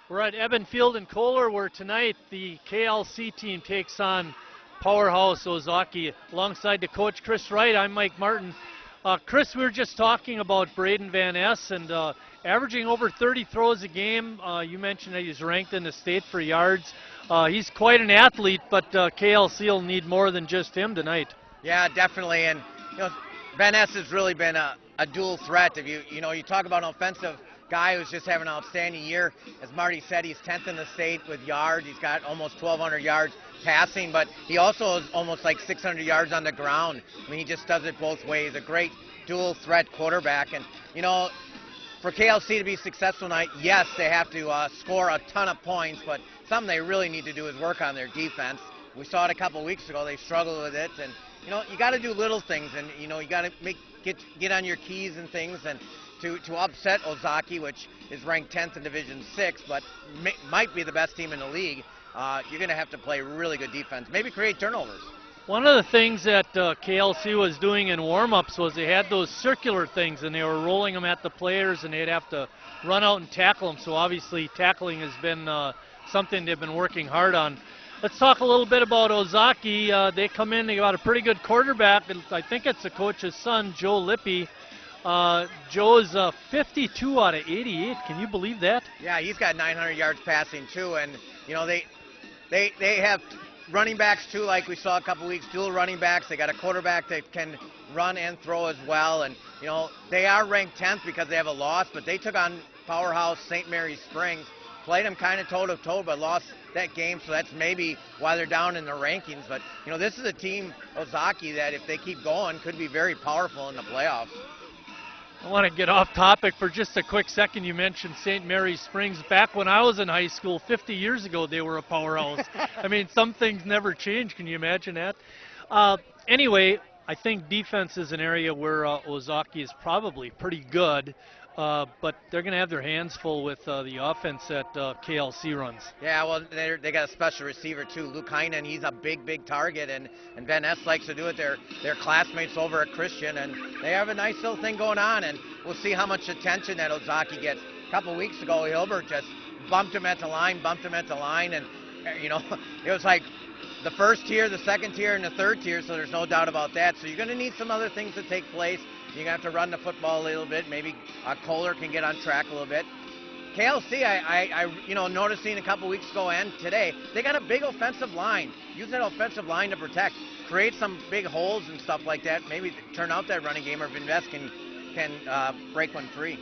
We're at Eben Field in Kohler, where tonight the KLC team takes on powerhouse Ozaki. Alongside the coach, Chris Wright, I'm Mike Martin. Chris, we were just talking about Braden Van Ness and averaging over 30 throws a game. You mentioned that he's ranked in the state for yards. He's quite an athlete, but KLC will need more than just him tonight. Yeah, definitely. And Van Ness has really been a dual threat. If you talk about an offensive guy who's just having an outstanding year. As Marty said, he's 10th in the state with yards. He's got almost 1,200 yards passing, but he also is almost like 600 yards on the ground. I mean, he just does it both ways. A great dual threat quarterback. And, for KLC to be successful tonight, yes, they have to score a ton of points, but something they really need to do is work on their defense. We saw it a couple weeks ago. They struggled with it, and you got to do little things, and you got to get on your keys and things, and to upset Ozaki, which is ranked 10th in Division 6, but might be the best team in the league. You're going to have to play really good defense, maybe create turnovers. One of the things that KLC was doing in warm-ups was they had those circular things, and they were rolling them at the players, and they'd have to run out and tackle them. So obviously tackling has been something they've been working hard on. Let's talk a little bit about Ozaki. They come in, they got a pretty good quarterback, and I think it's the coach's son, Joe Lippy. Joe's 52 out of 88. Can you believe that? Yeah, he's got 900 yards passing too, and they have running backs too, like we saw a couple weeks, dual running backs. They got a quarterback that can run and throw as well, and they are ranked 10th because they have a loss, but they took on powerhouse St. Mary's Springs, played them kind of toe-to-toe, but lost that game, so that's maybe why they're down in the rankings. But this is a team, Ozaki, that if they keep going could be very powerful in the playoffs. I want to get off topic for just a quick second. You mentioned St. Mary's Springs. Back when I was in high school 50 years ago, they were a powerhouse. I mean, some things never change. Can you imagine that? Anyway, I think defense is an area where Ozaki is probably pretty good, but they're going to have their hands full with the offense that KLC runs. Yeah, well, they got a special receiver too, Luke Heinen. He's a big target, and Van Ness likes to do it. They're classmates over at Christian, and they have a nice little thing going on, and we'll see how much attention that Ozaki gets. A couple weeks ago, Hilbert just bumped him at the line, and it was like the first tier, the second tier, and the third tier, so there's no doubt about that. So you're going to need some other things to take place. You're going to have to run the football a little bit. Maybe Kohler can get on track a little bit. KLC, I noticing a couple weeks ago and today, they got a big offensive line. Use that offensive line to protect. Create some big holes and stuff like that. Maybe turn out that running game, or Van Ness can break one free.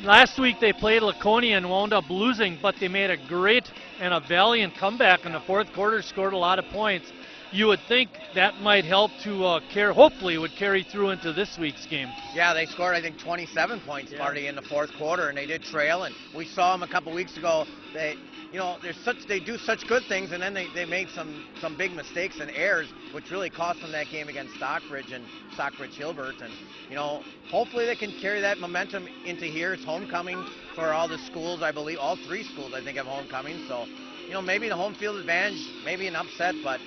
Last week they played Laconia and wound up losing, but they made a great and a valiant comeback in the fourth quarter, scored a lot of points. You would think that might help to hopefully would carry through into this week's game. Yeah, they scored, I think, 27 points, Marty, in the fourth quarter, and they did trail, and we saw them a couple weeks ago. They do such good things, and then they made some big mistakes and errors, which really cost them that game against Stockbridge Hilbert, and hopefully they can carry that momentum into here. It's homecoming for all the schools, I believe. All three schools, I think, have homecoming, so maybe the home field advantage, maybe an upset, but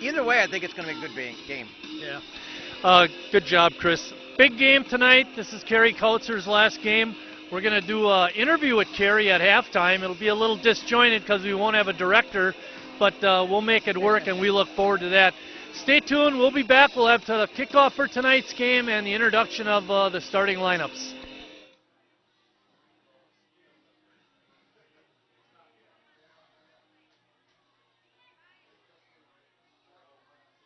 either way, I think it's going to be a good game. Yeah. Good job, Chris. Big game tonight. This is Kerry Kautzer's last game. We're going to do an interview with Kerry at halftime. It'll be a little disjointed because we won't have a director, but we'll make it work, and we look forward to that. Stay tuned. We'll be back. We'll have the kickoff for tonight's game and the introduction of the starting lineups.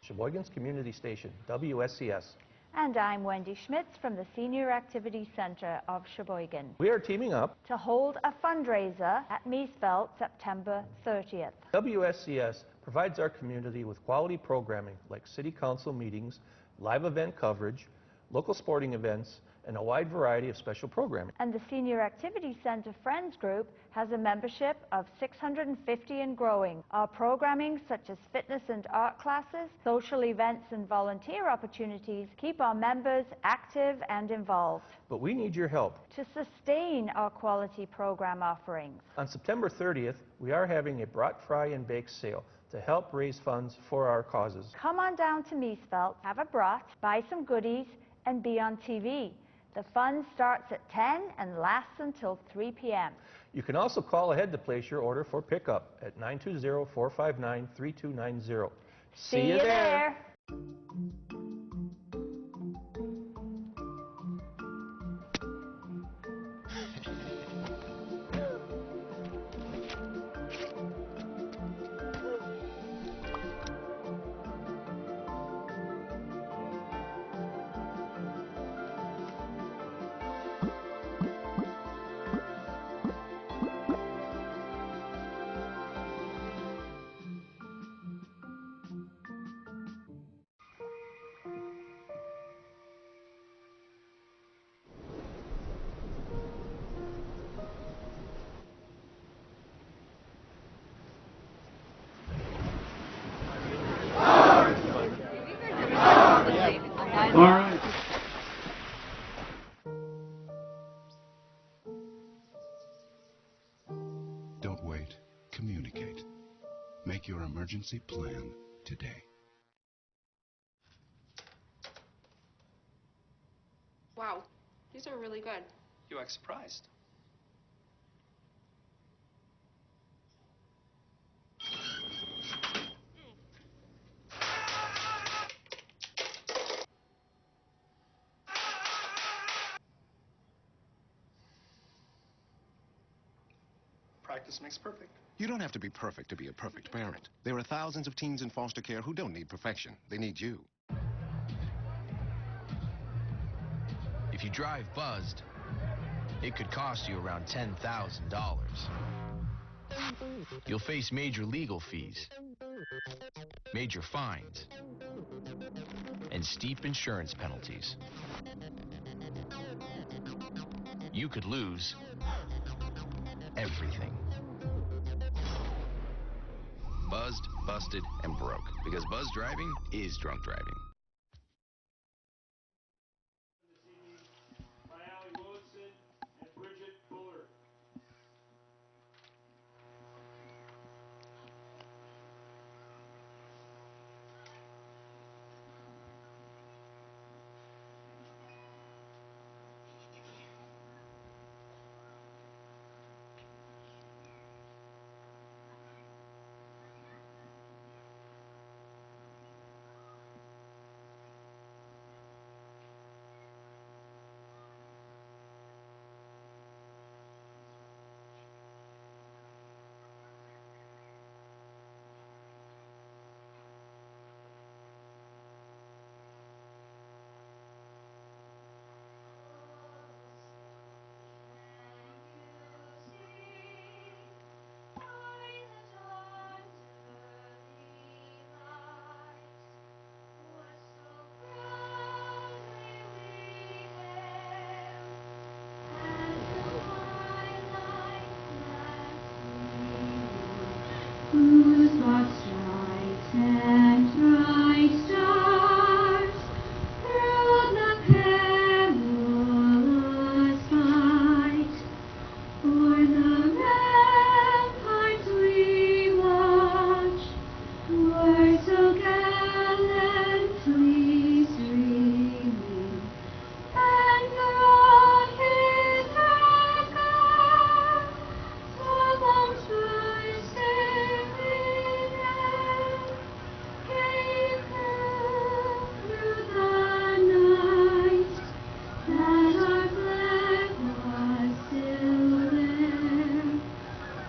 Sheboygan's community station, WSCS. And I'm Wendy Schmitz from the Senior Activity Center of Sheboygan. We are teaming up to hold a fundraiser at Miesfeld September 30th. WSCS provides our community with quality programming like city council meetings, live event coverage, local sporting events, and a wide variety of special programming. And the Senior Activity Center Friends Group has a membership of 650 and growing. Our programming, such as fitness and art classes, social events, and volunteer opportunities, keep our members active and involved. But we need your help to sustain our quality program offerings. On September 30th, we are having a brat, fry, and bake sale to help raise funds for our causes. Come on down to Miesfeld, have a brat, buy some goodies, and be on TV. The fun starts at 10 and lasts until 3 p.m. You can also call ahead to place your order for pickup at 920-459-3290. See you there. All right. Don't wait. Communicate. Make your emergency plan today. Wow, these are really good. You act surprised. Practice makes perfect. You don't have to be perfect to be a perfect parent. There are thousands of teens in foster care who don't need perfection. They need you. If you drive buzzed, it could cost you around $10,000. You'll face major legal fees, major fines, and steep insurance penalties. You could lose everything. Buzzed, busted, and broke. Because buzz driving is drunk driving. Whose broad stripes and bright stars through the perilous fight, o'er the ramparts we watch, were so gallantly streaming, and brought his record, so bombs bursting in air, came through the night, that our flag was still there.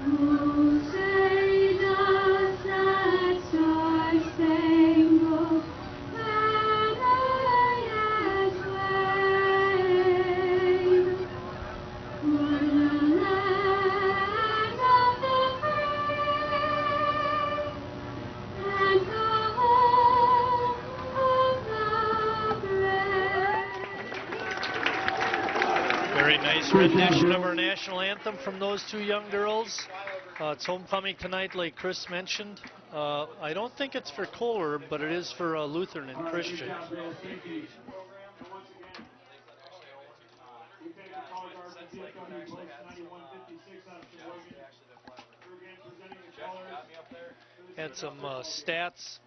Oh, say does that star-spangled banner yet wave o'er the land of the free and the home of the brave? Very nice rendition of our national anthem from those two young girls. It's homecoming tonight, like Chris mentioned. I don't think it's for Kohler, but it is for Lutheran and Christian. Thank you. Once again, we thank the color guard for being post 9156 out of Sheboygan. We're again presenting the colors. Had some stats.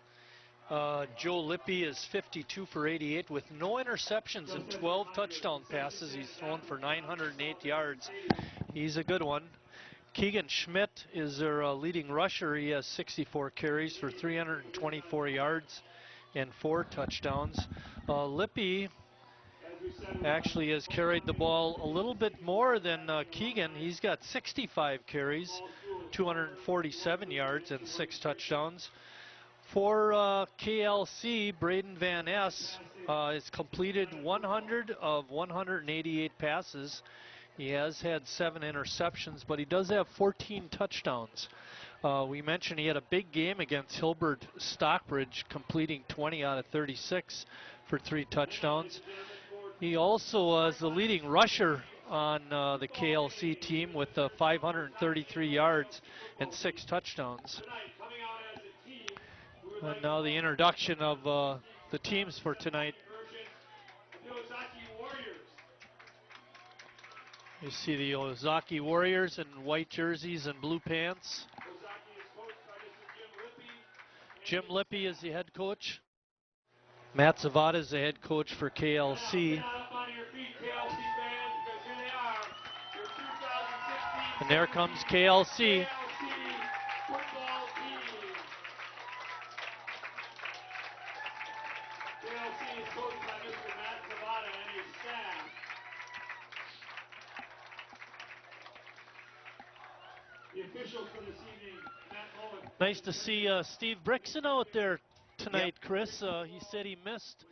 Joe Lippy is 52 for 88 with no interceptions and 12 touchdown passes. He's thrown for 908 yards. He's a good one. Keegan Schmidt is their leading rusher. He has 64 carries for 324 yards and 4 touchdowns. Lippy actually has carried the ball a little bit more than Keegan. He's got 65 carries, 247 yards and 6 touchdowns. For KLC, Braden Van Ness has completed 100 of 188 passes. He has had 7 interceptions, but he does have 14 touchdowns. We mentioned he had a big game against Hilbert Stockbridge, completing 20 out of 36 for 3 touchdowns. He also is the leading rusher on the KLC team with 533 yards and 6 touchdowns. And now the introduction of the teams for tonight. You see the Ozaki Warriors in white jerseys and blue pants. Jim Lippy is the head coach. Matt Zavada is the head coach for KLC. And there comes KLC. Nice to see Steve Brixton out there tonight, yep. Chris. He said he missed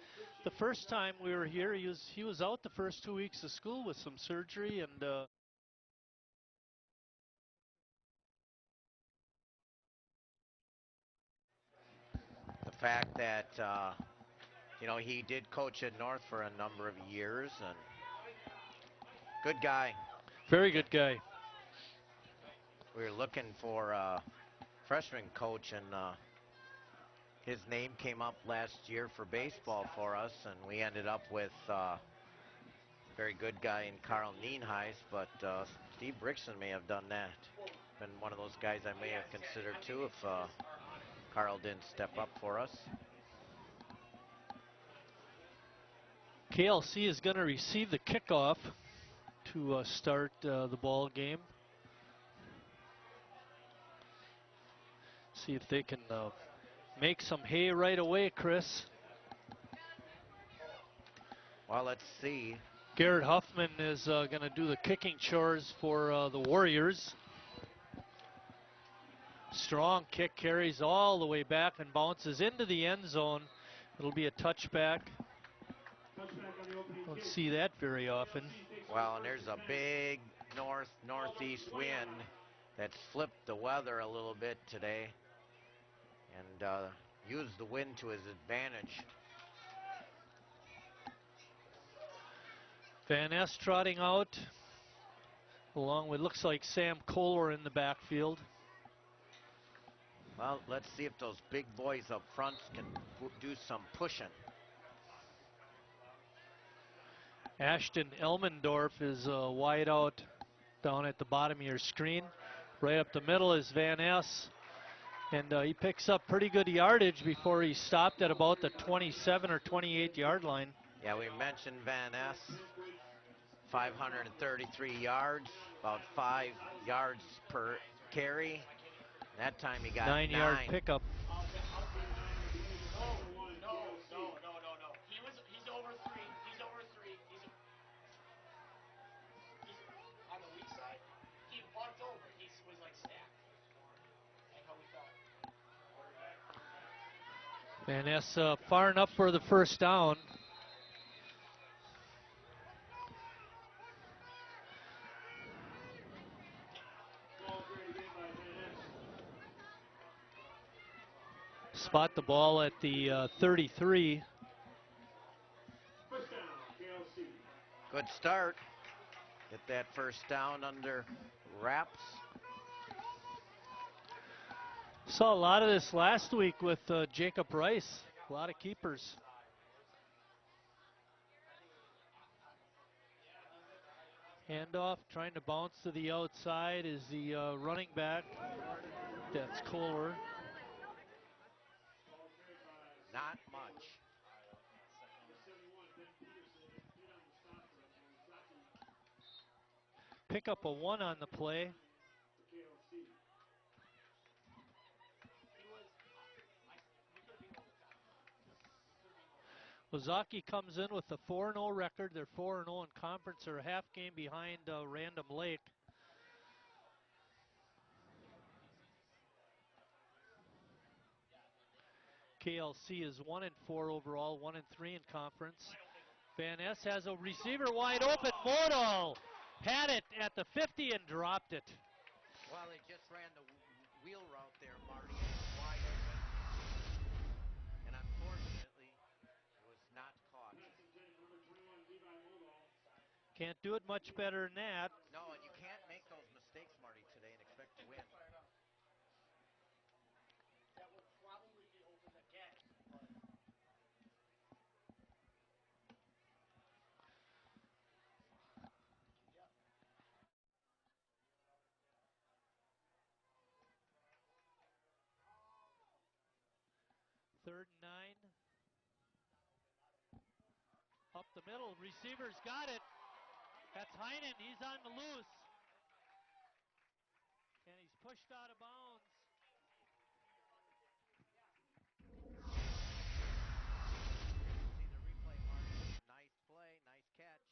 the first time we were here. He was out the first 2 weeks of school with some surgery, and the fact that you know, he did coach at North for a number of years, and good guy. Very good guy. We were looking for a freshman coach, and his name came up last year for baseball for us, and we ended up with a very good guy in Carl Nienhuis, but Steve Brixton may have done that. Been one of those guys I may have considered too if Carl didn't step up for us. KLC is going to receive the kickoff to start the ball game. See if they can make some hay right away, Chris. Well, let's see. Garrett Huffman is going to do the kicking chores for the Warriors. Strong kick, carries all the way back and bounces into the end zone. It'll be a touchback. Don't see that very often. Well, and there's a big northeast wind that's flipped the weather a little bit today and used the wind to his advantage. Van Ness trotting out, along with looks like Sam Kohler in the backfield. Well, let's see if those big boys up front can do some pushing. Ashton Elmendorf is wide out down at the bottom of your screen. Right up the middle is Van Ness. And he picks up pretty good yardage before he stopped at about the 27 or 28 yard line. Yeah, we mentioned Van Ness. 533 yards, about 5 yards per carry. That time he got 9 yard pickup. Van Ness far enough for the first down. Spot the ball at the 33. Good start. Get that first down under wraps. Saw a lot of this last week with Jacob Rice. A lot of keepers. Handoff, trying to bounce to the outside is the running back. That's Kohler. Not much. Pick up a 1 on the play. Ozaki comes in with a 4-0 record. They're 4-0 in conference. They're a half game behind Random Lake. KLC is 1-4 overall, 1-3 in conference. Van Ness has a receiver wide open. Modal had it at the 50 and dropped it. Well, they just ran the wheel route there, Marty. It was wide open. And unfortunately, it was not caught. Can't do it much better than that. No, and you can't make those mistakes, Marty, today and expect to win. That would probably be open again, but... Third and 9. Up the middle, receiver's got it. That's Heinen, he's on the loose. And he's pushed out of bounds. See the replay, Marty. Nice play, nice catch.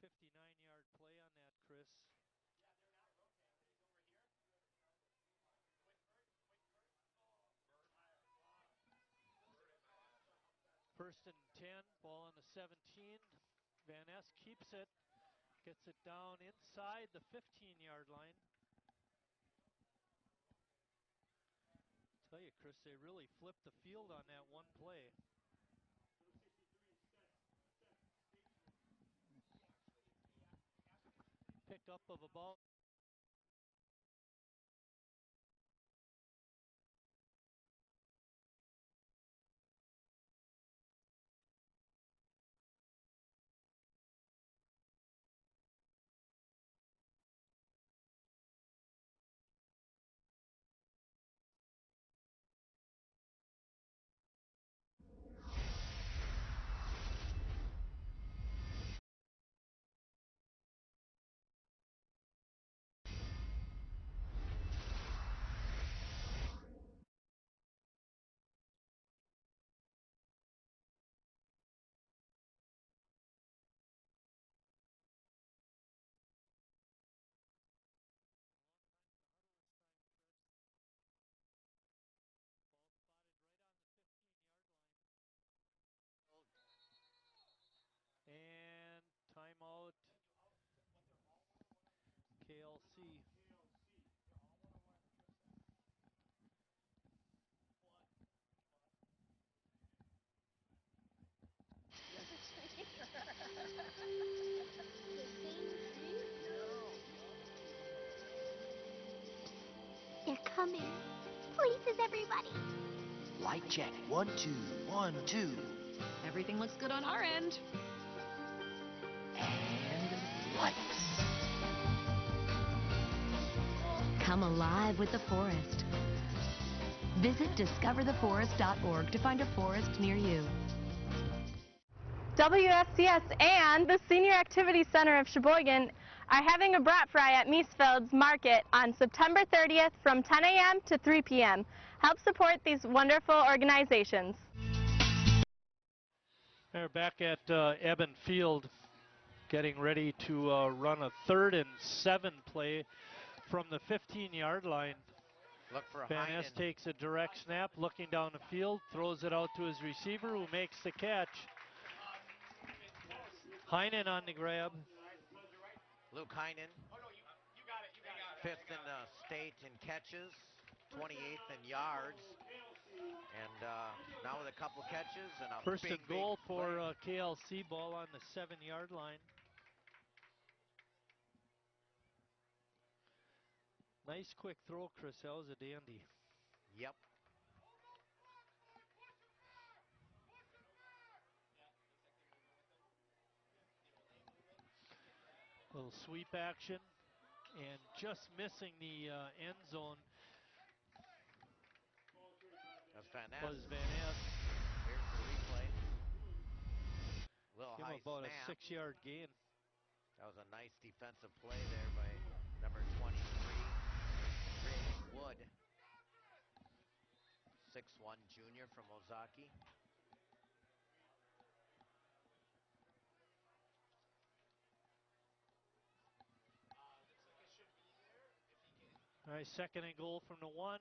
.59-yard play on that, Chris. First and 10, ball on the 17. Van Ness keeps it, gets it down inside the 15-yard line. Tell you, Chris, they really flipped the field on that one play. Picked up of a ball. And timeout, KLC. They're coming. Places, everybody. Light check. 1, 2, 1, 2. Everything looks good on our end. And lights. Come alive with the forest. Visit discovertheforest.org to find a forest near you. WSCS and the Senior Activity Center of Sheboygan are having a brat fry at Meesfield's Market on September 30th from 10 a.m. to 3 p.m. Help support these wonderful organizations. They're back at Eben Field, getting ready to run a 3rd and 7 play from the 15-yard line. Look for Van Ness Heinen. takes a direct snap, looking down the field, throws it out to his receiver, who makes the catch. Heinen on the grab. Luke Heinen, 5th in the state in catches, 28th in yards, and now with a couple catches and a First big, and goal big for play. KLC, ball on the 7-yard line. Nice quick throw, Chris. That was a dandy. Yep. Little sweep action and just missing the end zone. That's Van Ness. Was Van Ness. Here's the replay. Little Give high him about snap. a 6-yard gain. That was a nice defensive play there by number 23, Rich Wood. 6'1" junior from Ozaki. Nice second and goal from the 1.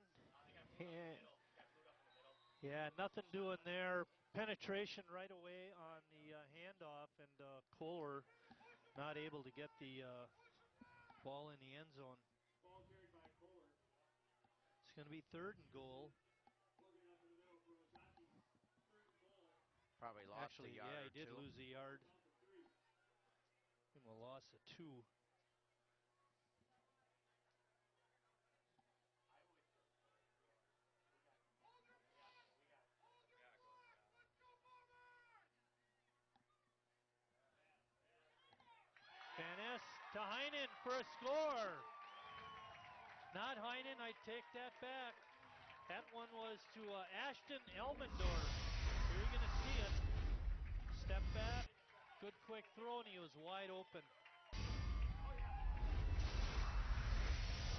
Yeah, nothing doing there. Penetration right away on the handoff, and Kohler not able to get the ball in the end zone. Ball carried by Kohler. It's going to be 3rd and goal. Working out to the middle for Ozaki. 3rd and goal. Probably lost Actually, a yard yeah, or he did two. lose a yard. Down to 3. Give him a loss of 2. Van Ness to Heinen for a score. Not Heinen, I take that back. That one was to Ashton Elmendorf. You're going to see it. Step back, good quick throw, and he was wide open.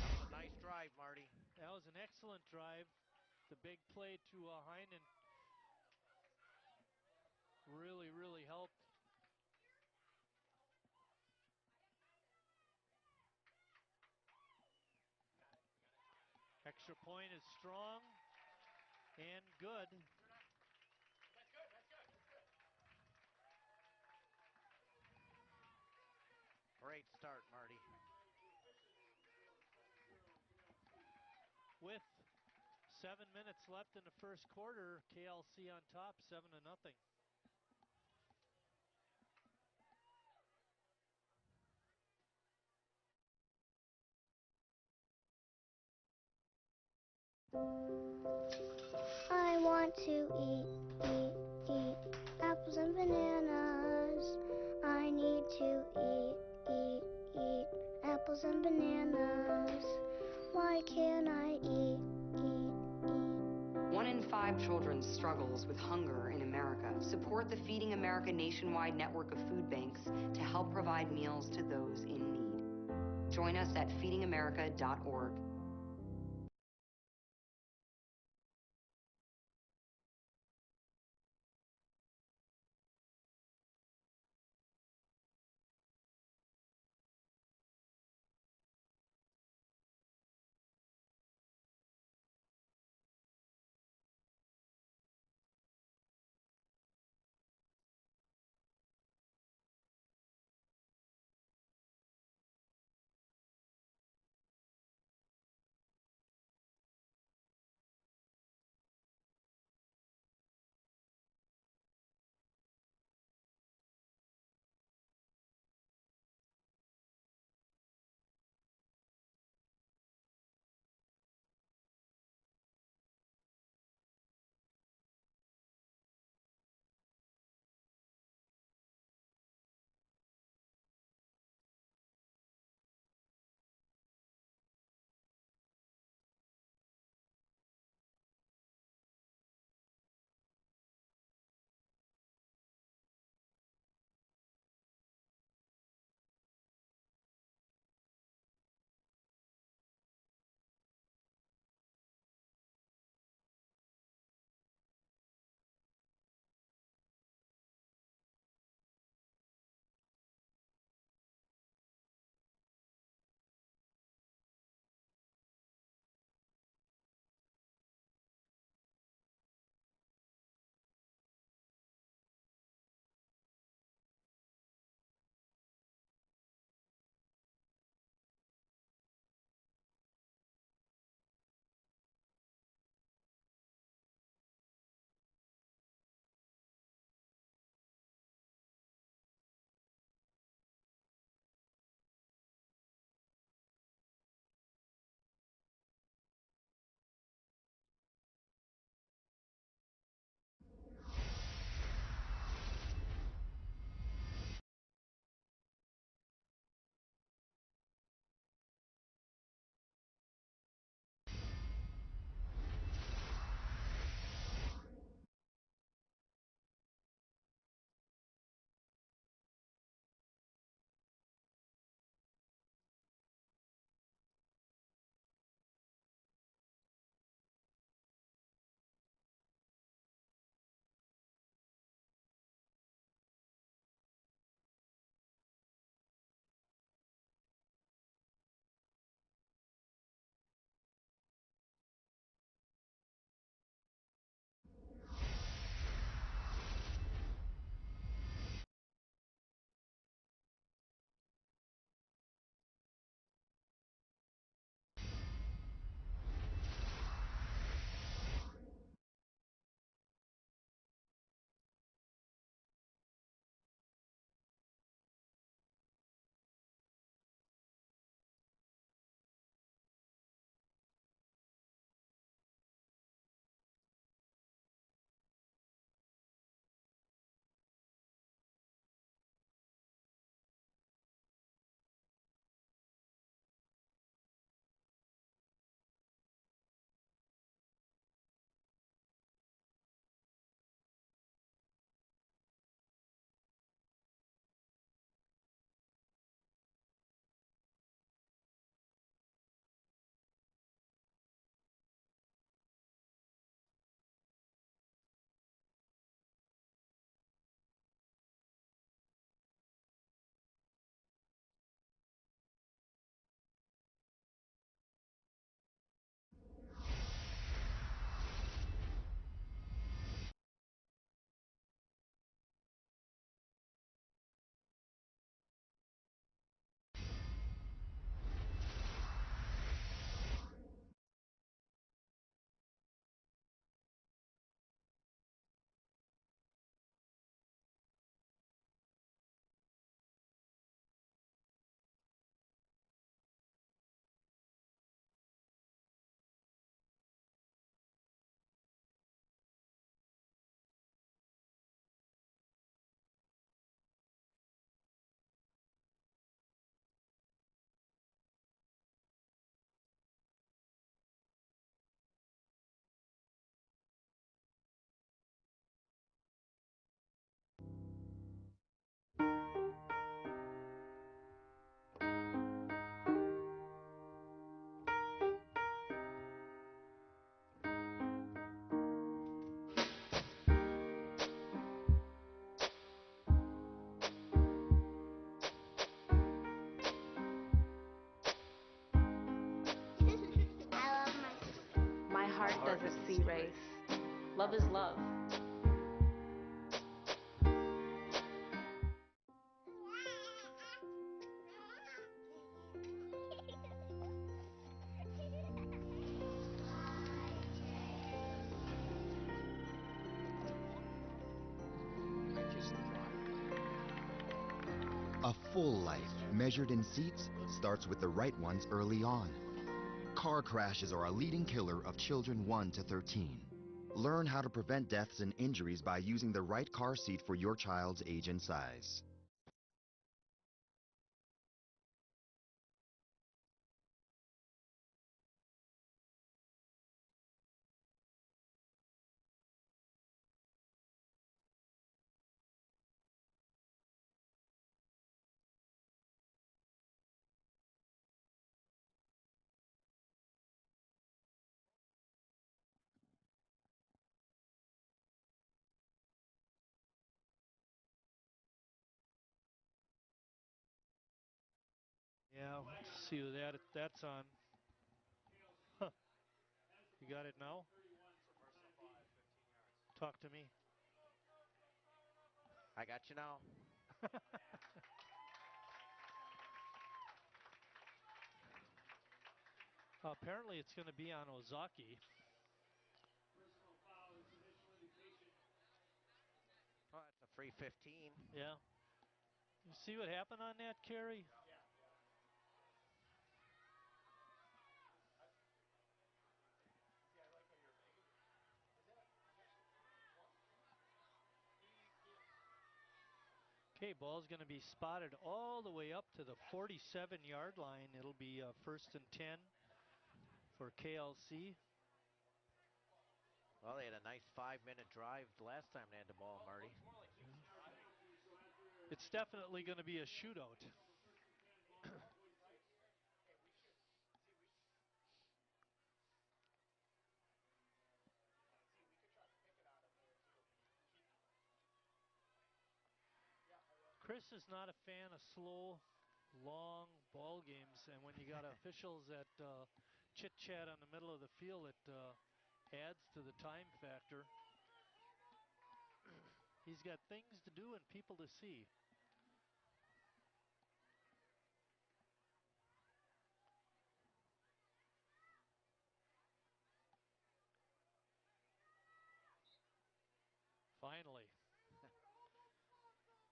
That was a nice drive, Marty. That was an excellent drive. The big play to Heinen really, really helped. Extra point is strong and good. Great start, Marty. With 7 minutes left in the first quarter, KLC on top, 7-0. I want to eat apples and bananas. I need to eat apples and bananas. Why can't I eat? 1 in 5 children struggles with hunger in America. Support the Feeding America nationwide network of food banks to help provide meals to those in need. Join us at feedingamerica.org. as a sea race. Love is love. A full life, measured in seats, starts with the right ones early on. Car crashes are a leading killer of children 1 to 13. Learn how to prevent deaths and injuries by using the right car seat for your child's age and size. Yeah, let's see what that's on. Huh. You got it now? Talk to me. I got you now. Apparently it's going to be on Ozaki. Personal foul is initial indication. Oh, that's a free 15. Yeah. You see what happened on that, Kerry? Yeah. Okay, ball's going to be spotted all the way up to the 47-yard line. It'll be first and 10 for KLC. Well, they had a nice 5-minute drive the last time they had the ball, Marty. It's definitely going to be a shootout. Chris is not a fan of slow, long ball games, and when you got officials that chit-chat on the middle of the field, it adds to the time factor. He's got things to do and people to see. Finally.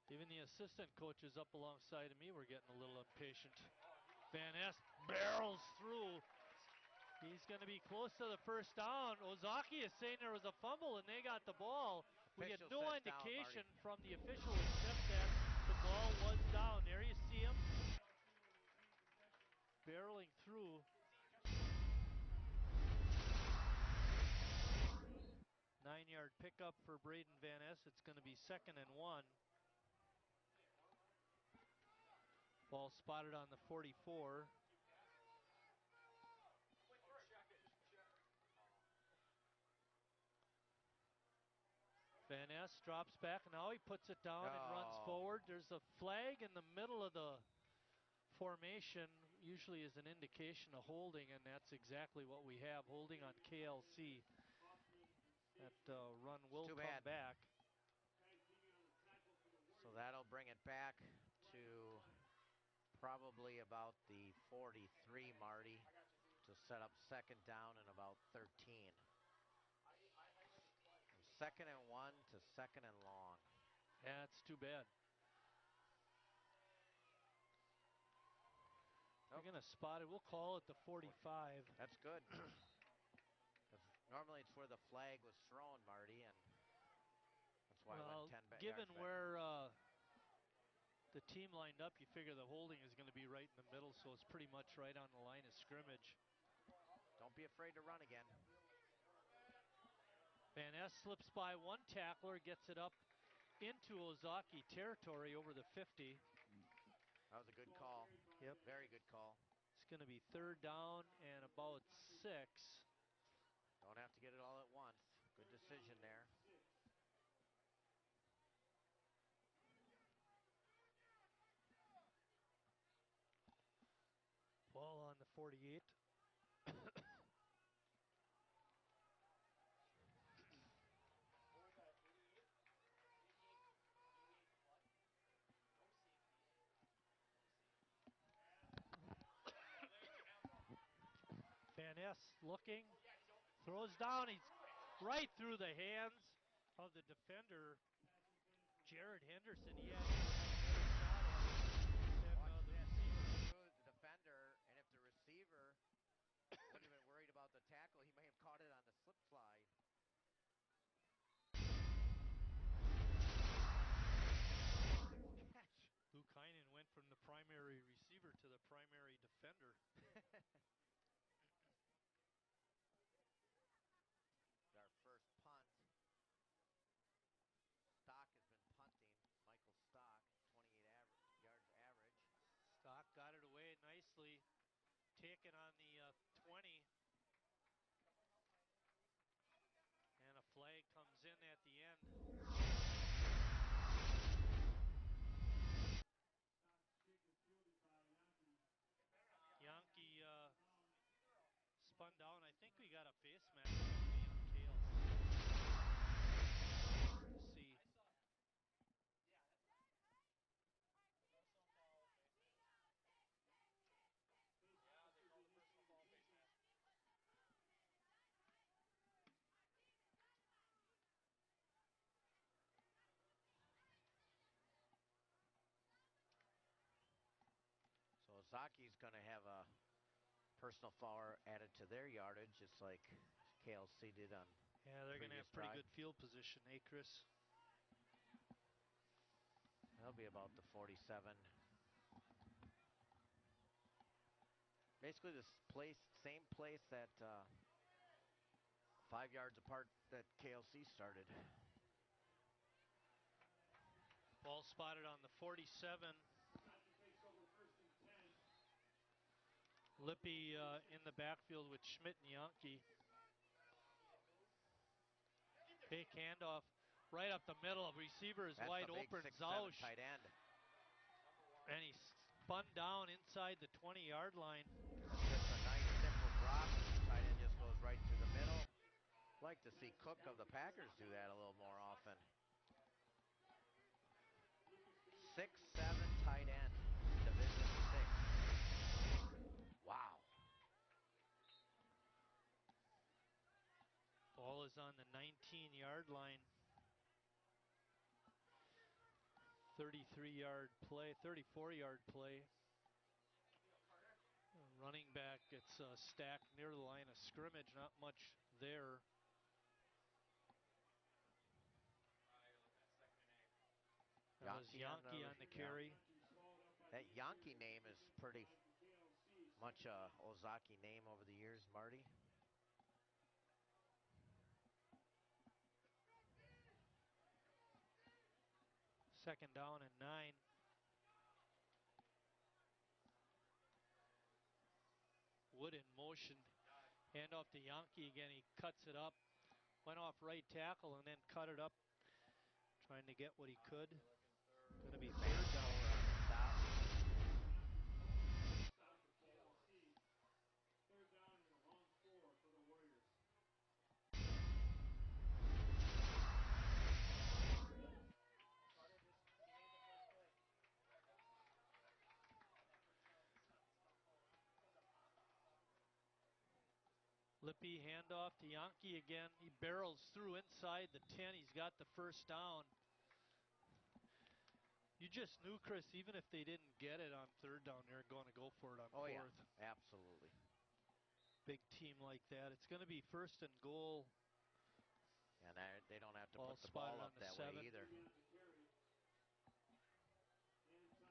Even the assistant coaches up alongside of me were getting a little impatient. Van Ness barrels through. He's going to be close to the first down. Ozaki is saying there was a fumble and they got the ball. We get no indication from the official that the ball was down. There you see him barreling through. 9-yard pickup for Braden Van Ness. It's going to be 2nd and 1. Ball spotted on the 44. Van Ness drops back, and now he puts it down and runs forward. There's a flag in the middle of the formation, usually is an indication of holding, and that's exactly what we have, holding on KLC. That run will come back. So that'll bring it back to probably about the 43, Marty, to set up 2nd down and about 13. From 2nd and 1 to 2nd and long. Yeah, it's too bad. We're going to spot it. We'll call it the 45. That's good. Normally it's where the flag was thrown, Marty, and that's why I went 10 back. Given where the team lined up, you figure the holding is going to be right in the middle, so it's pretty much right on the line of scrimmage. Don't be afraid to run again. Van Ness slips by one tackler, gets it up into Ozaki territory over the 50. That was a good call. Yep. Very good call. It's going to be 3rd down and about 6. Don't have to get it all at once. Good decision there. Ball on the 48. Ness looking, throws down. He's right through the hands of the defender, Jared Henderson. He actually had a better shot at it than Watch the this. receiver. Through the defender, and if the receiver wouldn't have been worried about the tackle, he may have caught it on the slip slide. Catch. Lukainen went from the primary receiver to the primary defender. Our first punt. Stock has been punting. Michael Stock, 28 yards average. Stock got it away nicely, taken on the 20. And a flag comes in at the end. Yankee spun down. I think we got a face mask going to be on KLC. To see. So Ozaki's going to have a personal foul added to their yardage, just like KLC did on. Yeah, they're going to have pretty good field position, eh, Chris? That'll be about the 47. Basically, this place, same place that 5 yards apart that KLC started. Ball spotted on the 47. Lippy in the backfield with Schmidt and Yankee. Fake handoff right up the middle. Receiver is That's wide the big open. 6'7" tight end. And he spun down inside the 20-yard line. That's just a nice simple drop. The tight end just goes right through the middle. Like to see Cook of the Packers do that a little more often. 6'7" tight end, Division 6. Wow. Ball is on the 19-yard line. 33-yard play, 34-yard play. Running back gets stacked near the line of scrimmage, not much there. That was Yankee on the carry. That Yankee name is pretty much a Ozaki name over the years, Marty. Second down and 9. Wood in motion. Hand off to Yankee again. He cuts it up. Went off right tackle and then cut it up. Trying to get what he could. Going to be third down. On the stop. Third down and a long 4 for the Warriors. Lippy handoff to Yankee again. He barrels through inside the 10. He's got the first down. You just knew, Chris, even if they didn't get it on third down, they're going to go for it on fourth. Yeah, absolutely. Big team like that. It's going to be first and goal. And they don't have to put the ball up that way either. Anton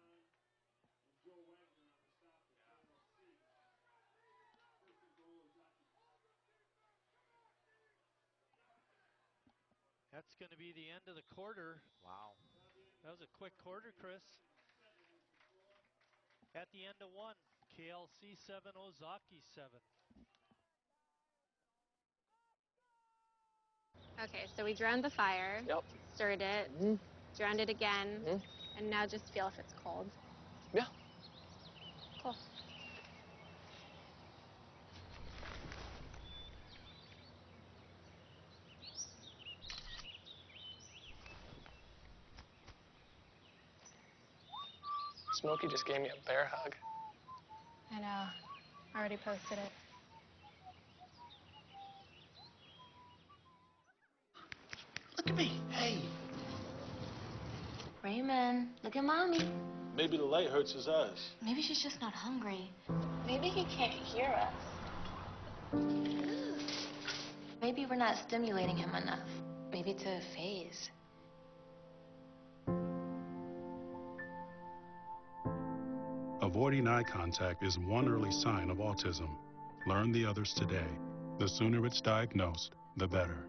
and Joe Wagner on the stop for KLC. First and goal, Ozaki. That's going to be the end of the quarter. Wow. That was a quick quarter, Chris. At the end of 1, KLC 7, Ozaki 7. Okay, so we drowned the fire, stirred it, drowned it again, and now just feel if it's cold. Yeah. Cool. Smokey just gave me a bear hug. I know. Already posted it. me. Hey. Raymond, look at Mommy. Maybe the light hurts his eyes. Maybe she's just not hungry. Maybe he can't hear us. Maybe we're not stimulating him enough. Maybe it's a phase. Avoiding eye contact is one early sign of autism. Learn the others today. The sooner it's diagnosed, the better.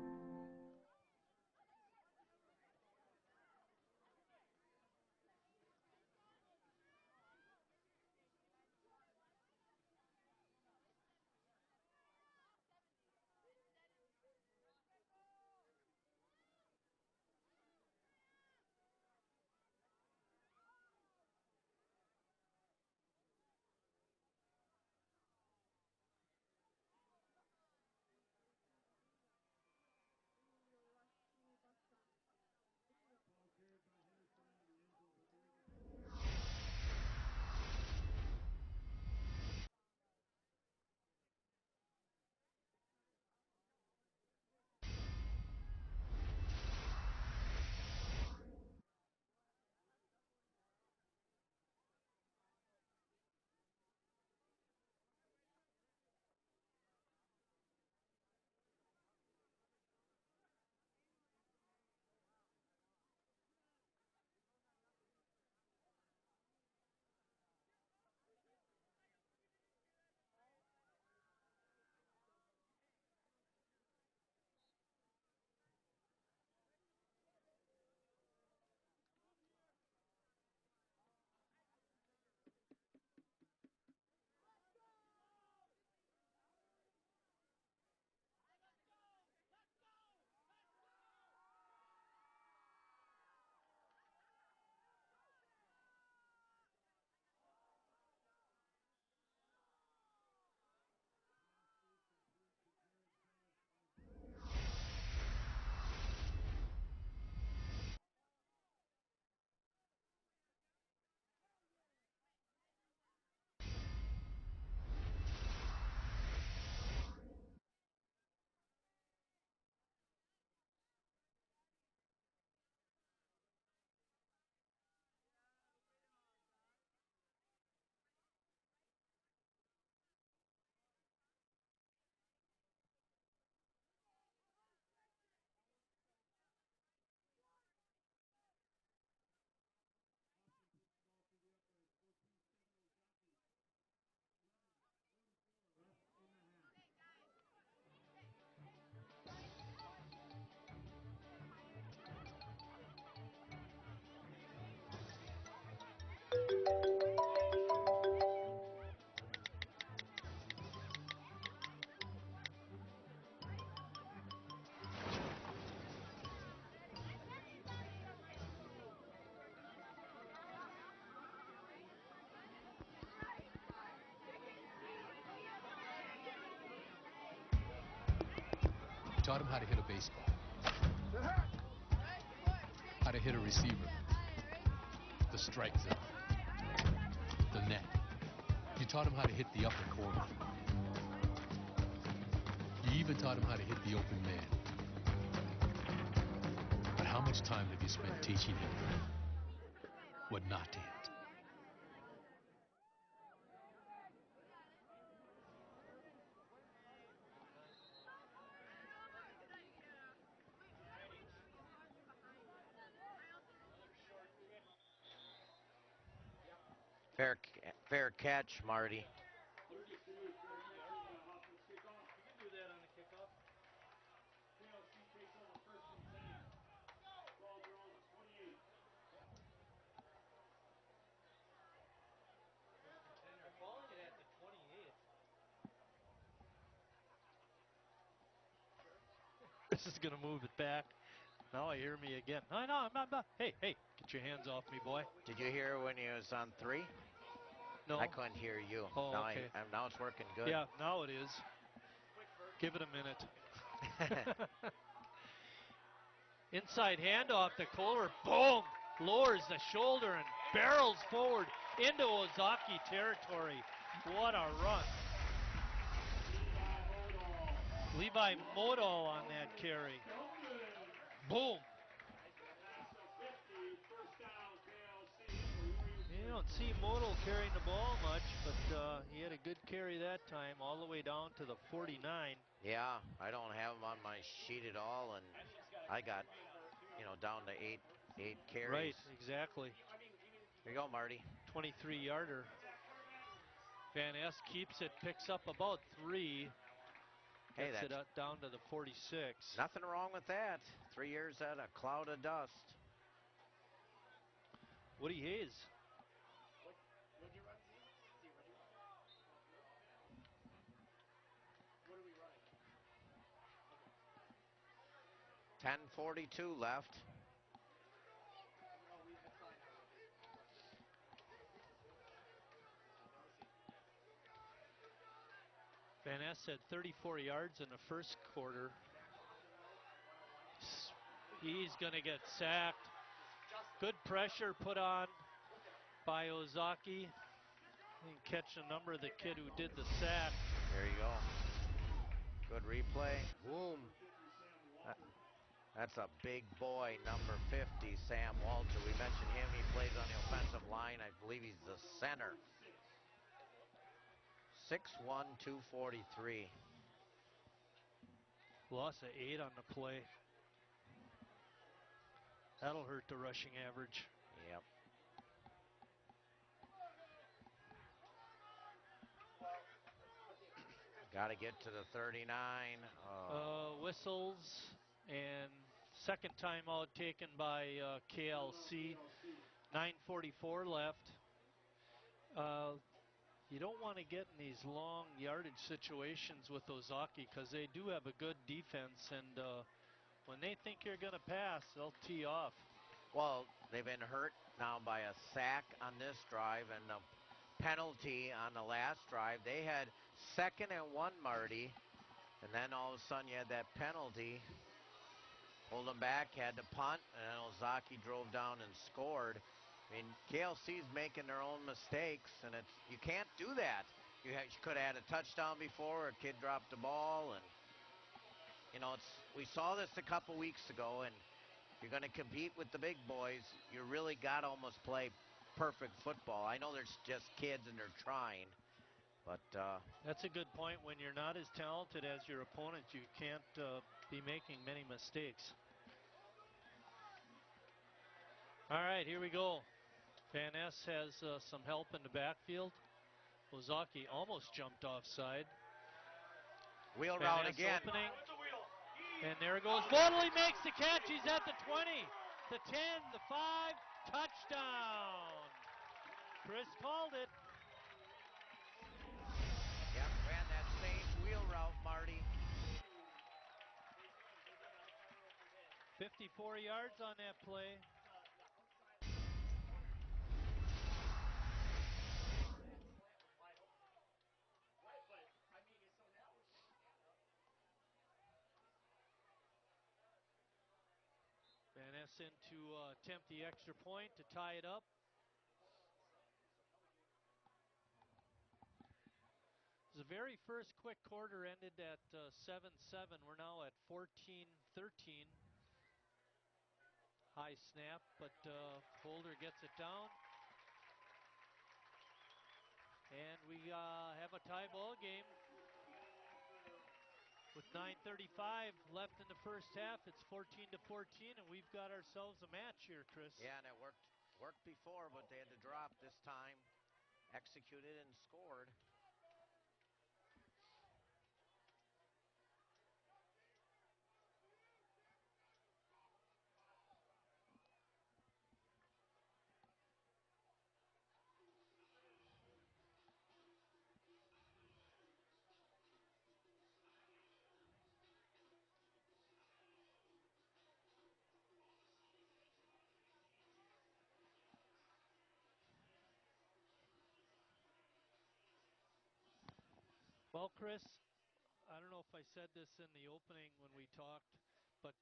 Taught him how to hit a baseball, how to hit a receiver, the strike zone, the net. You taught him how to hit the upper corner. You even taught him how to hit the open man. But how much time have you spent teaching him what not to hit? Fair catch, Marty. This is going to move it back. Now I hear me again. No, I'm not. Hey, get your hands off me, boy. Did you hear when he was on 3? No. I couldn't hear you. Oh, now, okay. now it's working good. Yeah, now it is. Give it a minute. Inside handoff to Kohler. Boom! Lowers the shoulder and barrels forward into Ozaki territory. What a run. Levi Modal on that carry. Boom! don't see Modal carrying the ball much, but he had a good carry that time, all the way down to the 49. Yeah, I don't have him on my sheet at all, and I got, down to eight carries. Right, exactly. Here you go, Marty. 23-yarder. Van Ness keeps it, picks up about 3. Hey, Gets it down to the 46. Nothing wrong with that. 3 years out, a cloud of dust. Woody Hayes. What'd you run, Z? What are we running? 10:42 left. Van Ness had 34 yards in the first quarter. He's going to get sacked. Good pressure put on by Ozaki. And catch the number of the kid who did the sack. There you go. Good replay. Boom. That's a big boy, number 50, Sam Walter. We mentioned him. He plays on the offensive line. I believe he's the center. 6'1", 243. Loss of 8 on the play. That'll hurt the rushing average. Yep. Got to get to the 39. Whistles and second timeout taken by KLC. 9:44 left. You don't want to get in these long yardage situations with Ozaki because they do have a good defense, and when they think you're going to pass, they'll tee off. Well, they've been hurt now by a sack on this drive and a penalty on the last drive. They had 2nd and 1, Marty, and then all of a sudden you had that penalty. Pulled them back, had to punt, and then Ozaki drove down and scored. I mean, KLC's making their own mistakes, and you can't do that. You could have had a touchdown before, a kid dropped the ball, and we saw this a couple weeks ago, and you're going to compete with the big boys. You really got to almost play perfect football. I know there's just kids and they're trying, but that's a good point. When you're not as talented as your opponent, you can't be making many mistakes. All right, here we go. Van Ness has some help in the backfield. Ozaki almost jumped offside. Wheel route again. Opening. And there it goes. Bodley makes the catch. He's at the 20, the 10, the 5. Touchdown. Chris called it. Yep, ran that same wheel route, Marty. 54 yards on that play. Van Ness in to attempt the extra point to tie it up. The very first quick quarter ended at 7-7. We're now at 14-13. High snap, but Holder gets it down. And we have a tie ball game. With 9:35 left in the first half, it's 14-14, and we've got ourselves a match here, Chris. Yeah, and it worked before, but they had to drop this time. Executed and scored. Well, Chris, I don't know if I said this in the opening when we talked, but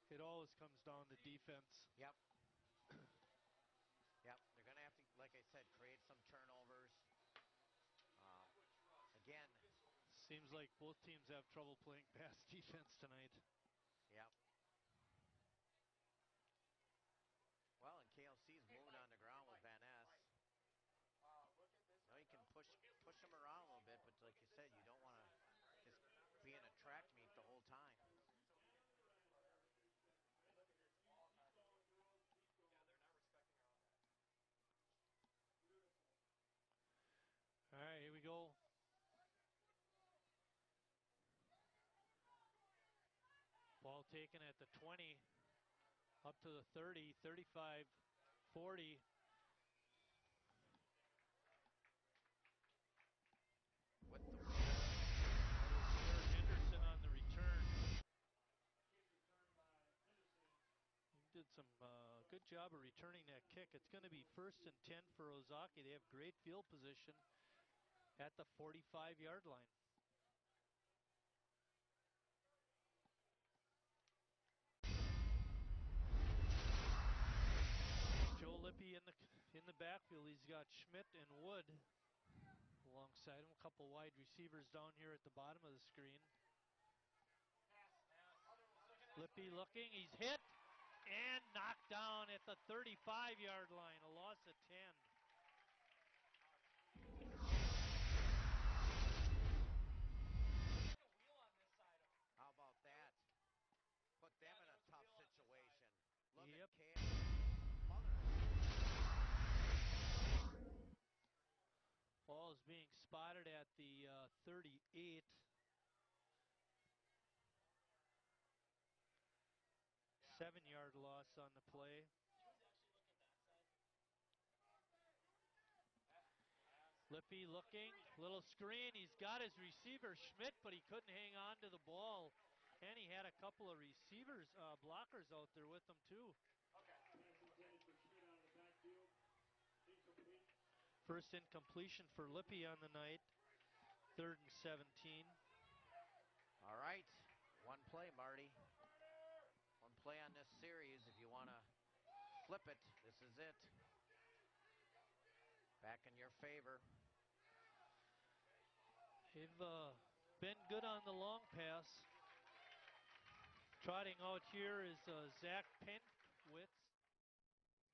it always comes down to defense. Yep. Yep, they're going to have to, like I said, create some turnovers. Again. Seems like both teams have trouble playing pass defense tonight. Yep. Well, and KLC's moving on the ground with Van Ness. taken at the 20, up to the 30, 35, 40. With the Henderson on the return. He did some good job of returning that kick. It's going to be 1st and 10 for Ozaki. They have great field position at the 45-yard line. Joe Lippy in the backfield. He's got Schmidt and Wood alongside him. A couple wide receivers down here at the bottom of the screen. Lippy looking. He's hit and knocked down at the 35-yard line. A loss of 10. How about that? Put them in a tough situation. Look Yep. at Kale. Ball is being spotted at the 38. Seven-yard loss on the play. Lippy looking, little screen. He's got his receiver Schmidt, but he couldn't hang on to the ball. And he had a couple of receivers, blockers out there with him too. First incompletion for Lippy on the night. 3rd and 17. All right, one play, Marty. One play on this series. If you want to flip it, this is it. Back in your favor. They've been good on the long pass. Trotting out here is Zach Penkwitz.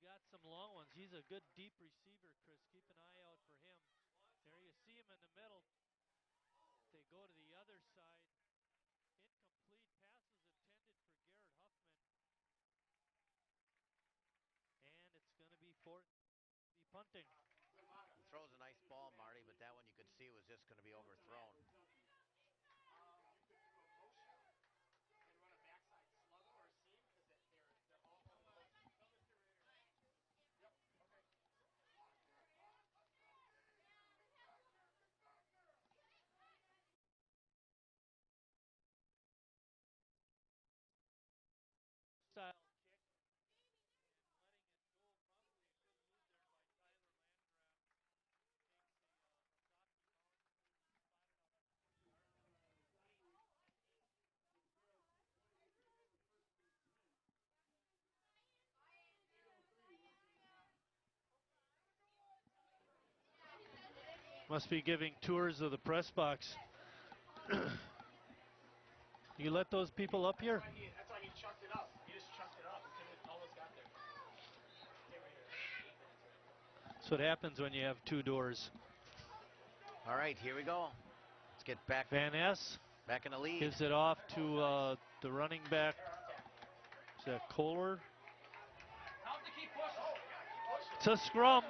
Got some long ones. He's a good deep receiver, Chris. Keep an eye out for him. There you see him in the middle. They go to the other side. Incomplete. Pass was intended for Garrett Huffman. And it's going to be punting. He throws a nice ball, Marty, but that one you could see was just going to be overthrown. Style kick and letting it go. Probably a good move there by Tyler Landgraf. Takes a Ozaki bounce. It'll be spotted out. Must be giving tours of the press box. You let those people up here? That's why he chucked it up. He just chucked it up. It almost got there. That's what happens when you have two doors. All right, here we go. Let's get back. Van Ness back in the lead. Gives it off to the running back. Is that Kohler? It's a scrum.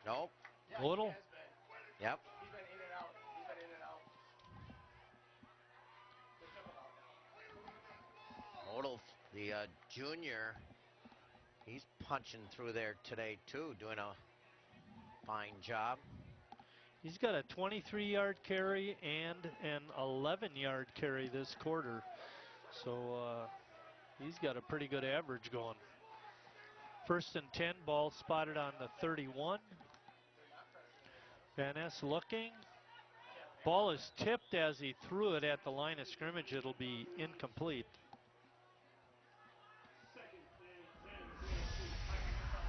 Nope. Little. Yep. He's been in and out. He's been in and out. Odell, the junior, he's punching through there today too, doing a fine job. He's got a 23-yard carry and an 11-yard carry this quarter. So he's got a pretty good average going. 1st and 10, ball spotted on the 31. Van Ness looking. Ball is tipped as he threw it at the line of scrimmage. It'll be incomplete.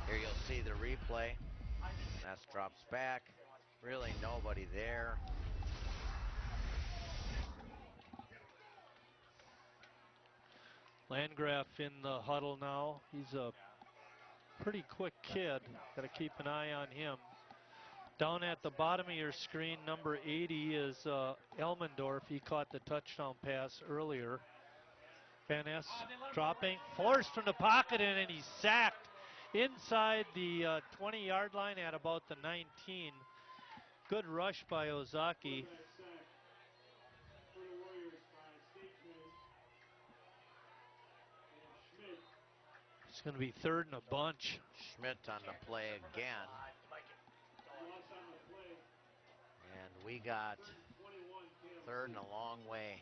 Here you'll see the replay. Ness drops back. Really nobody there. Landgraf in the huddle now. He's a pretty quick kid. Got to keep an eye on him. Down at the bottom of your screen, number 80 is Elmendorf. He caught the touchdown pass earlier. Van Ness dropping, forced from the pocket, and he's sacked inside the 20-yard line at about the 19. Good rush by Ozaki. Quarterback sack for the Warriors by Statesman and Schmidt. It's going to be third and a bunch. Schmidt on the play again. Loss on the play. And we got 21 KLC. third and a long way.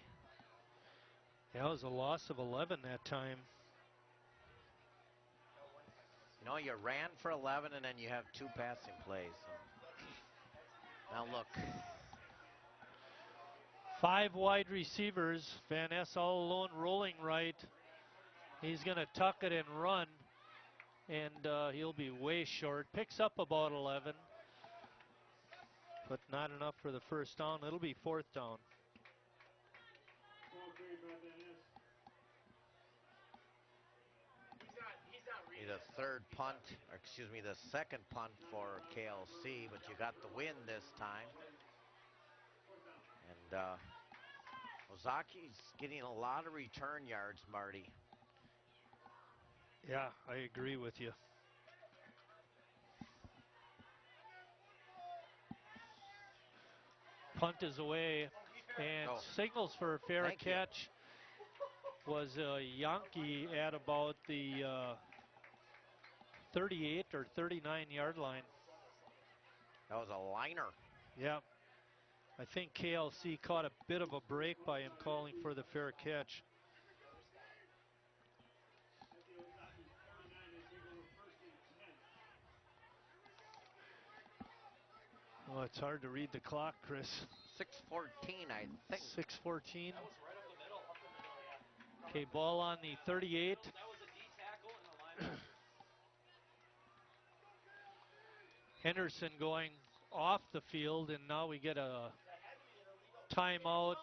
That was a loss of 11 that time. You know, you ran for 11 and then you have 2 passing plays. Now look. 5 wide receivers. Van Ness all alone rolling right. He's going to tuck it and run. And he'll be way short. Picks up about 11. But not enough for the first down. It'll be 4th down. Ball carried by Van Ness. The third punt, or excuse me, the second punt for KLC, but you got the win this time. And Ozaki's getting a lot of return yards, Marty. Yeah, I agree with you. Punt is away, and signals for a fair catch was a Yankee at about the 38 or 39 yard line. That was a liner. Yeah. I think KLC caught a bit of a break by him calling for the fair catch. Well, it's hard to read the clock, Chris. 6:14, I think. 6:14. Okay, ball on the 38. Henderson going off the field, and now we get a timeout.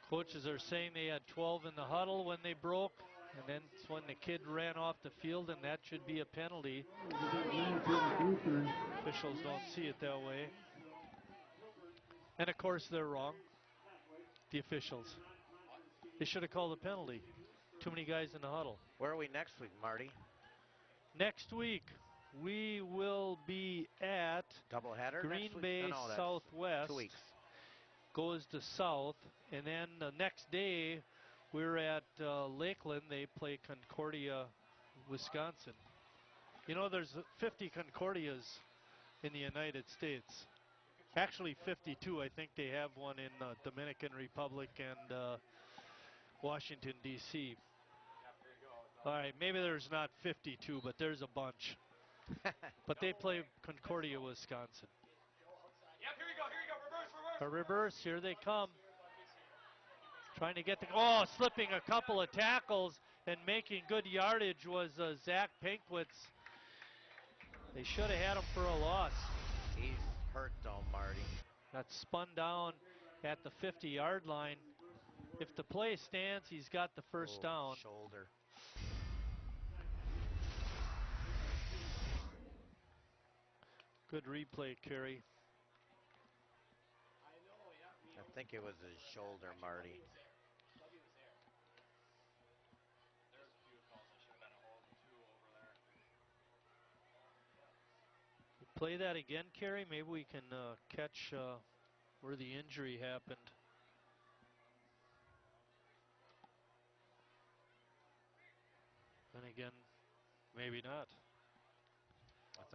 Coaches are saying they had 12 in the huddle when they broke, and then it's when the kid ran off the field, and that should be a penalty. Officials don't see it that way. And of course they're wrong, the officials. They should have called a penalty. Too many guys in the huddle. Where are we next week, Marty? Next week, we will be at Doubleheader Green Bay Southwest. 2 weeks. Goes to South, and then the next day we're at Lakeland. They play Concordia, Wisconsin. You know, there's 50 Concordias in the United States. Actually 52. I think they have one in Dominican Republic and Washington, D.C. All right, maybe there's not 52, but there's a bunch. But they play Concordia, Wisconsin. Yep, here we go, reverse. A reverse, here they come. Trying to get the, slipping a couple of tackles and making good yardage was Zach Pinkwitz. They should have had him for a loss. He's hurt though, Marty. Got spun down at the 50-yard line. If the play stands, he's got the first down. Shoulder. Good replay, Kerry. I think it was his shoulder, Marty. Play that again, Kerry. Maybe we can catch where the injury happened. Then again, maybe not.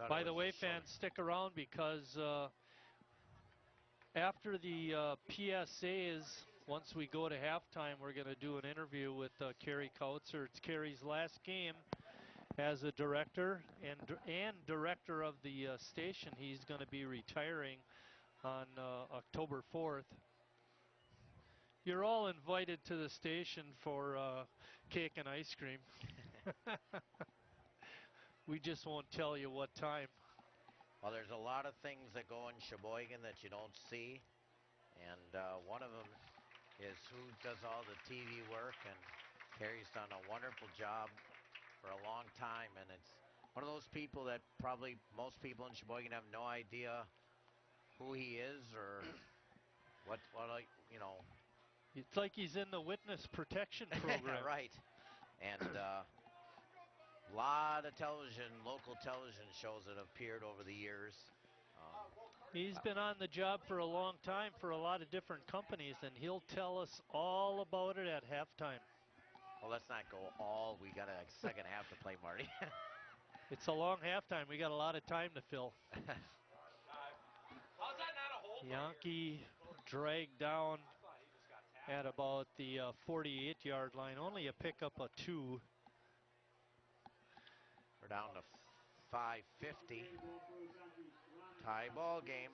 By the way, fans, stick around because after the PSAs, once we go to halftime, we're going to do an interview with Kerry Kautzer. It's Kerry's last game as a director and director of the station. He's going to be retiring on October 4th. You're all invited to the station for cake and ice cream. We just won't tell you what time. Well, there's a lot of things that go in Sheboygan that you don't see, and one of them is who does all the TV work, and Kerry's done a wonderful job for a long time, and it's one of those people that probably most people in Sheboygan have no idea who he is or what you know. It's like he's in the witness protection program. Right. And A lot of television, local television shows that have appeared over the years. He's been on the job for a long time for a lot of different companies, and he'll tell us all about it at halftime. Well, let's not go all. We got a second half to play, Marty. It's a long halftime. We got a lot of time to fill. How's that not a hold? Yankee dragged down at about the 48-yard line. Only a pickup of 2. We're down to 5:50. Tie ball game.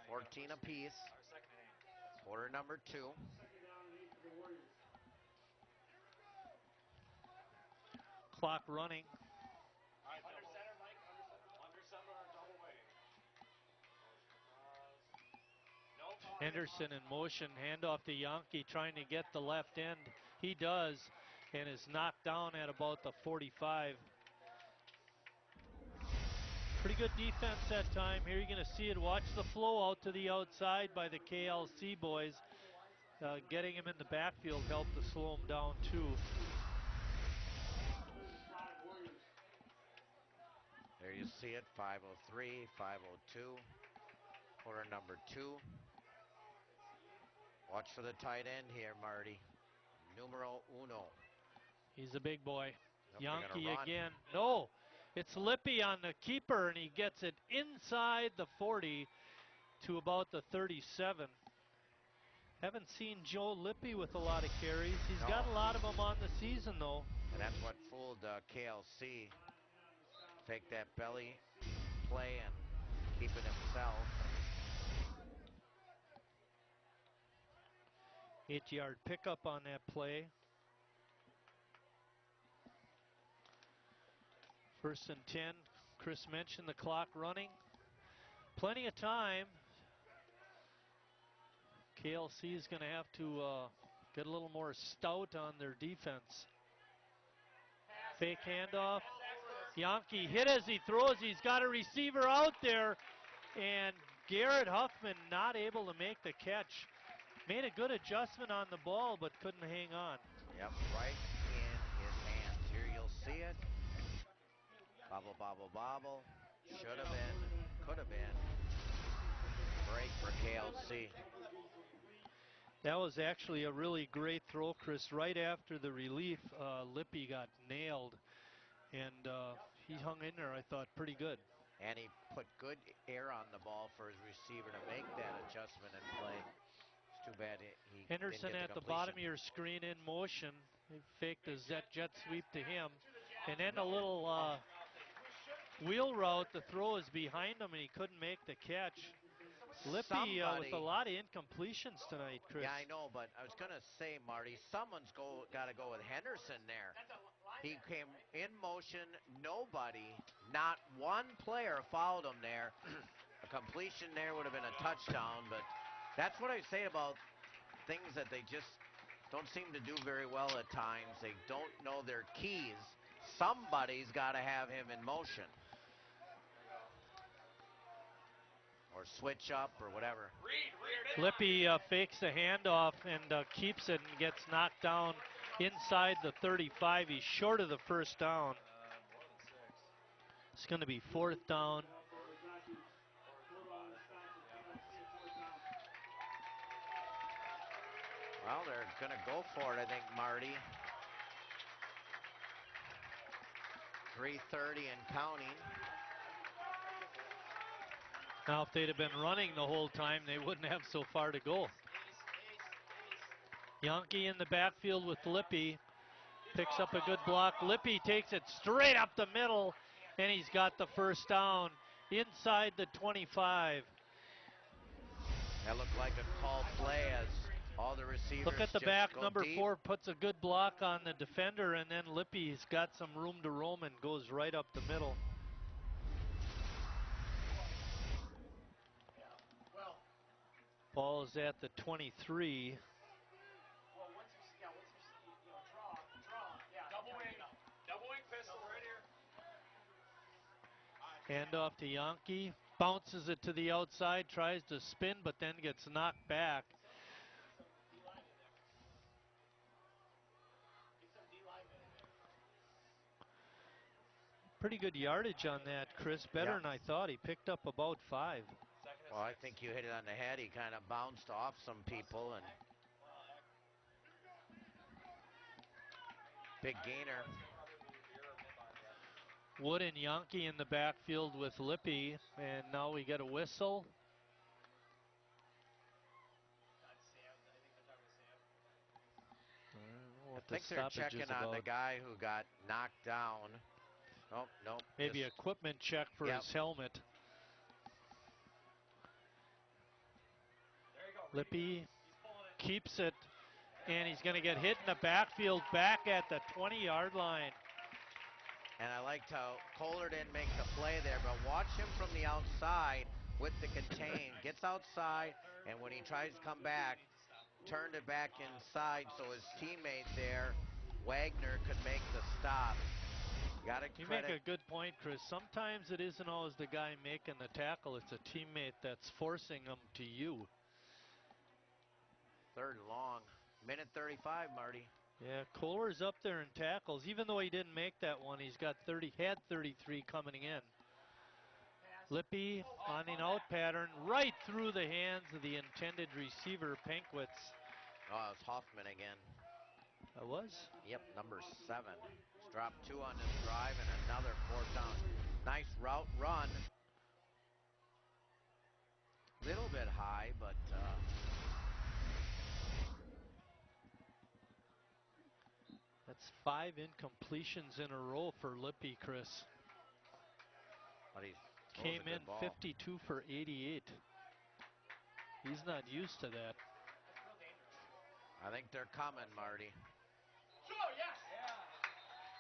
14 apiece. Quarter number 2. Clock running. Under center, Mike. Under center or double way. Henderson in motion, handoff to Yankee, trying to get the left end. He does, and is knocked down at about the 45. Pretty good defense that time. Here you're going to see it. Watch the flow out to the outside by the KLC boys. Getting him in the backfield helped to slow him down too. There you see it, 5:03, 5:02. Quarter number 2. Watch for the tight end here, Marty. Numero 1. He's a big boy. Yep, Yankee again. No, it's Lippy on the keeper, and he gets it inside the 40 to about the 37. Haven't seen Joe Lippy with a lot of carries. He's got a lot of them on the season, though. And that's what fooled KLC. Fake that belly play and keep it himself. 8-yard pickup on that play. 1st and 10. Chris mentioned the clock running. Plenty of time. KLC is going to have to get a little more stout on their defense. Fake handoff. Yankee hit as he throws. He's got a receiver out there. And Garrett Huffman not able to make the catch. Made a good adjustment on the ball, but couldn't hang on. Yep, right in his hands. Here you'll see it. Bobble, bobble, bobble. Should have been, could have been. Break for KLC. That was actually a really great throw, Chris. Right after the relief, Lippy got nailed. And he hung in there, I thought, pretty good. And he put good air on the ball for his receiver to make that adjustment and play. It's too bad he Henderson didn't get at the bottom of your screen in motion. He faked a jet sweep to him. And then a little wheel route. The throw is behind him, and he couldn't make the catch. Lippy with a lot of incompletions tonight, Chris. Yeah, I know, but I was going to say, Marty, someone's got to go with Henderson there. He came in motion, nobody, not one player followed him there. A completion there would have been a touchdown, but that's what I say about things that they just don't seem to do very well at times. They don't know their keys. Somebody's got to have him in motion. Or switch up or whatever. Lippy fakes the handoff and keeps it and gets knocked down inside the 35. He's short of the first down. It's going to be 4th down. Well, they're going to go for it, I think, Marty. 3:30 and counting. Now, if they'd have been running the whole time, they wouldn't have so far to go. Yankee in the backfield with Lippy. Picks up a good block. Lippy takes it straight up the middle, and he's got the first down inside the 25. That looked like a called play as all the receivers look at the just back. go Number deep. 4 puts a good block on the defender, and then Lippy's got some room to roam and goes right up the middle. Ball is at the 23. Well, once you draw, yeah. Double wing pistol right here. Handoff to Yankee. Bounces it to the outside, tries to spin, but then gets knocked back. Pretty good yardage on that, Chris. Better Yep. than I thought. He picked up about 5. Well, I think you hit it on the head. He kind of bounced off some people and big gainer. Wood and Yankee in the backfield with Lippy, and now we get a whistle. I think they're checking on the guy who got knocked down. Oh, no. Maybe equipment check for his helmet. Lippy keeps it, and he's going to get hit in the backfield back at the 20-yard line. And I liked how Kohler didn't make the play there, but watch him from the outside with the contain. Gets outside, and when he tries to come back, turned it back inside so his teammate there, Wagner, could make the stop. You make a good point, Chris. Sometimes it isn't always the guy making the tackle. It's a teammate that's forcing them to you. 3rd and long. Minute 35, Marty. Yeah, Kohler's up there in tackles. Even though he didn't make that one, he's got 33 coming in. Lippy on an out pattern right through the hands of the intended receiver, Penkwitz. Oh, it was Hoffman again. That was? Yep, number 7. He's dropped 2 on this drive and another 4th down. Nice route run. Little bit high, but that's 5 incompletions in a row for Lippy, Chris. But he came in 52 for 88. He's not used to that. I think they're coming, Marty. Sure, yes.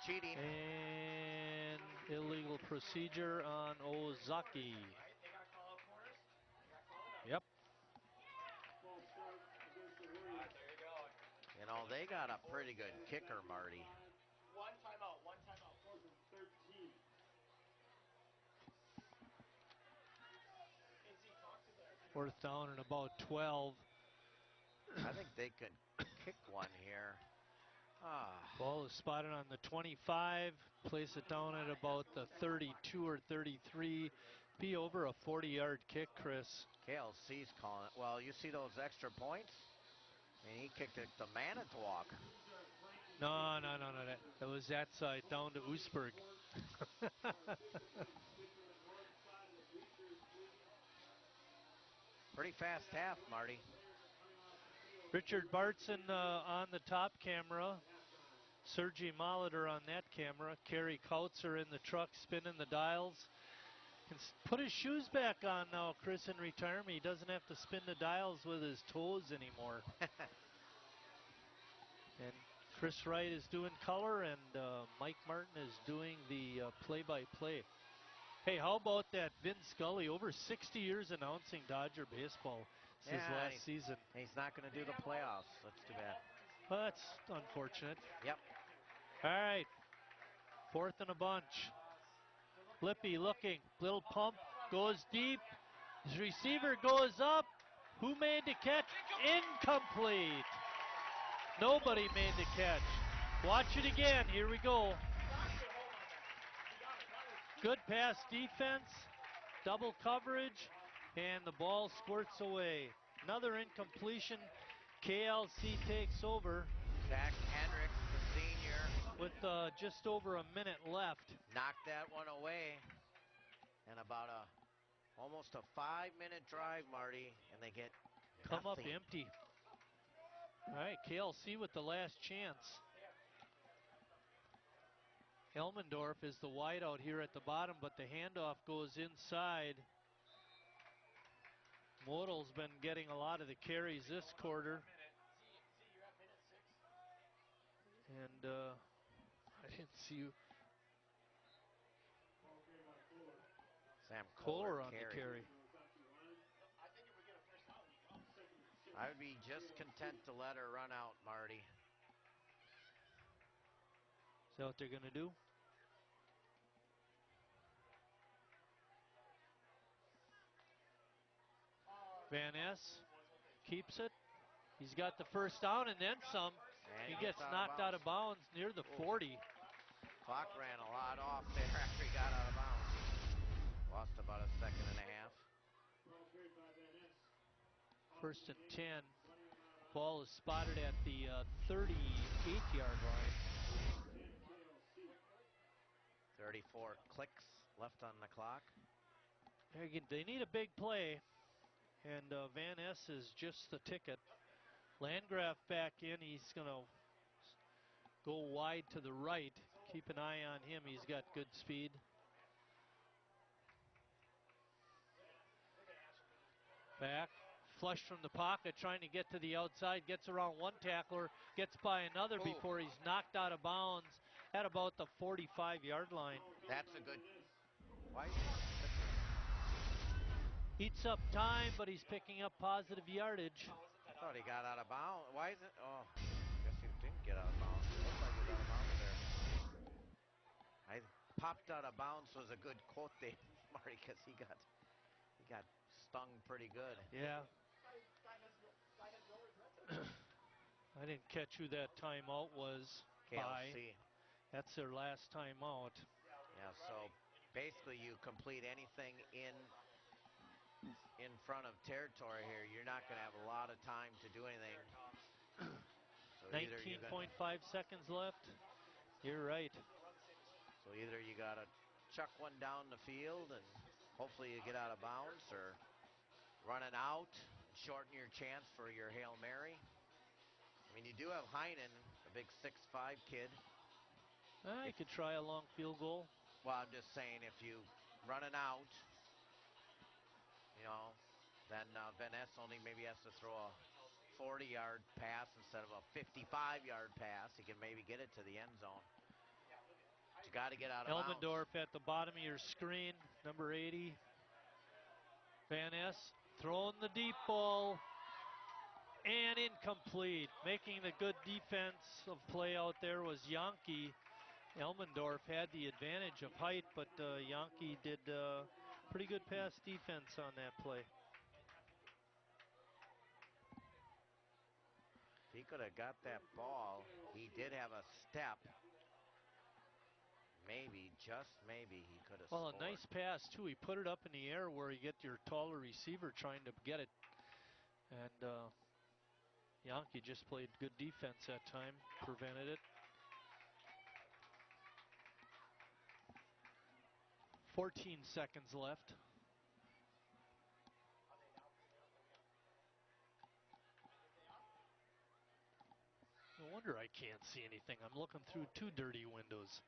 Cheating. And illegal procedure on Ozaki. Yep. You know, they got a pretty good kicker, Marty. One timeout. 13. 4th down and about 12. I think they could kick one here. Ball is spotted on the 25. Place it down at about the 32 or 33. Be over a 40-yard kick, Chris. KLC's calling it. Well, you see those extra points? I mean, he kicked it to Manitowoc. No. That was that side down to Oosburg. Pretty fast half, Marty. Richard Bartson on the top camera. Sergei Molitor on that camera. Kerry Kautzer in the truck spinning the dials. Can put his shoes back on now, Chris, in retirement. He doesn't have to spin the dials with his toes anymore. And Chris Wright is doing color, and Mike Martin is doing the play-by-play. Hey, how about that Vin Scully, over 60 years announcing Dodger baseball. This is his last season. He's not going to do the playoffs. That's too bad. Well, that's unfortunate. Yep. All right, 4th and a bunch. Lippy looking, little pump, goes deep. His receiver goes up. Who made the catch? Incomplete. Nobody made the catch. Watch it again. Here we go. Good pass defense, double coverage, and the ball squirts away. Another incompletion. KLC takes over. Zach Hendricks, the senior. With just over a minute left. Knocked that one away. And about almost a 5-minute drive, Marty, and they get come nothing. Up empty. All right, KLC with the last chance. Elmendorf is the wideout here at the bottom, but the handoff goes inside. Modal's been getting a lot of the carries this quarter. And I didn't see you. Sam Kohler on the carry. I would be just content to let her run out, Marty. Is that what they're going to do? Van Ness keeps it. He's got the 1st down and then some. And he gets knocked out of bounds near the 40. Clock ran a lot off there after he got out of bounds. Lost about a second and a half. First and 10. Ball is spotted at the 38-yard line. 34 clicks left on the clock. Again, they need a big play, and Van Ness is just the ticket. Landgraf back in. He's going to go wide to the right. Keep an eye on him. He's got good speed. Back, flush from the pocket, trying to get to the outside. Gets around one tackler, gets by another before he's knocked out of bounds at about the 45-yard line. That's a good. Why? Eats up time, but he's picking up positive yardage. I thought he got out of bounds. Why is it? Oh, I guess he didn't get out of bounds. It looked like he was out of bounds there. I popped out of bounds was a good quote there, Marty, because he got stung pretty good. Yeah. I didn't catch who that timeout was by. KLC. That's their last timeout. Yeah, so basically you complete anything in front of territory here, you're not going to have a lot of time to do anything. So 19.5 seconds left. You're right. So either you got to chuck one down the field and hopefully you get out of bounds, or run it out, shorten your chance for your Hail Mary. I mean, you do have Heinen, a big 6'5" kid. You could try a long field goal. Well, I'm just saying, if you run it out, you know, then Van Ness only maybe has to throw a 40-yard pass instead of a 55-yard pass. He can maybe get it to the end zone. But you got to get out of bounds. Elmendorf at the bottom of your screen, number 80. Van Ness throwing the deep ball, and incomplete. Making the good defensive play out there was Yankee. Elmendorf had the advantage of height, but Yankee did pretty good pass defense on that play. If he could have got that ball, he did have a step. Maybe, just maybe, he could have scored. A nice pass, too. He put it up in the air where you get your taller receiver trying to get it. And Yankee just played good defense that time, prevented it. 14 seconds left. No wonder I can't see anything. I'm looking through two dirty windows.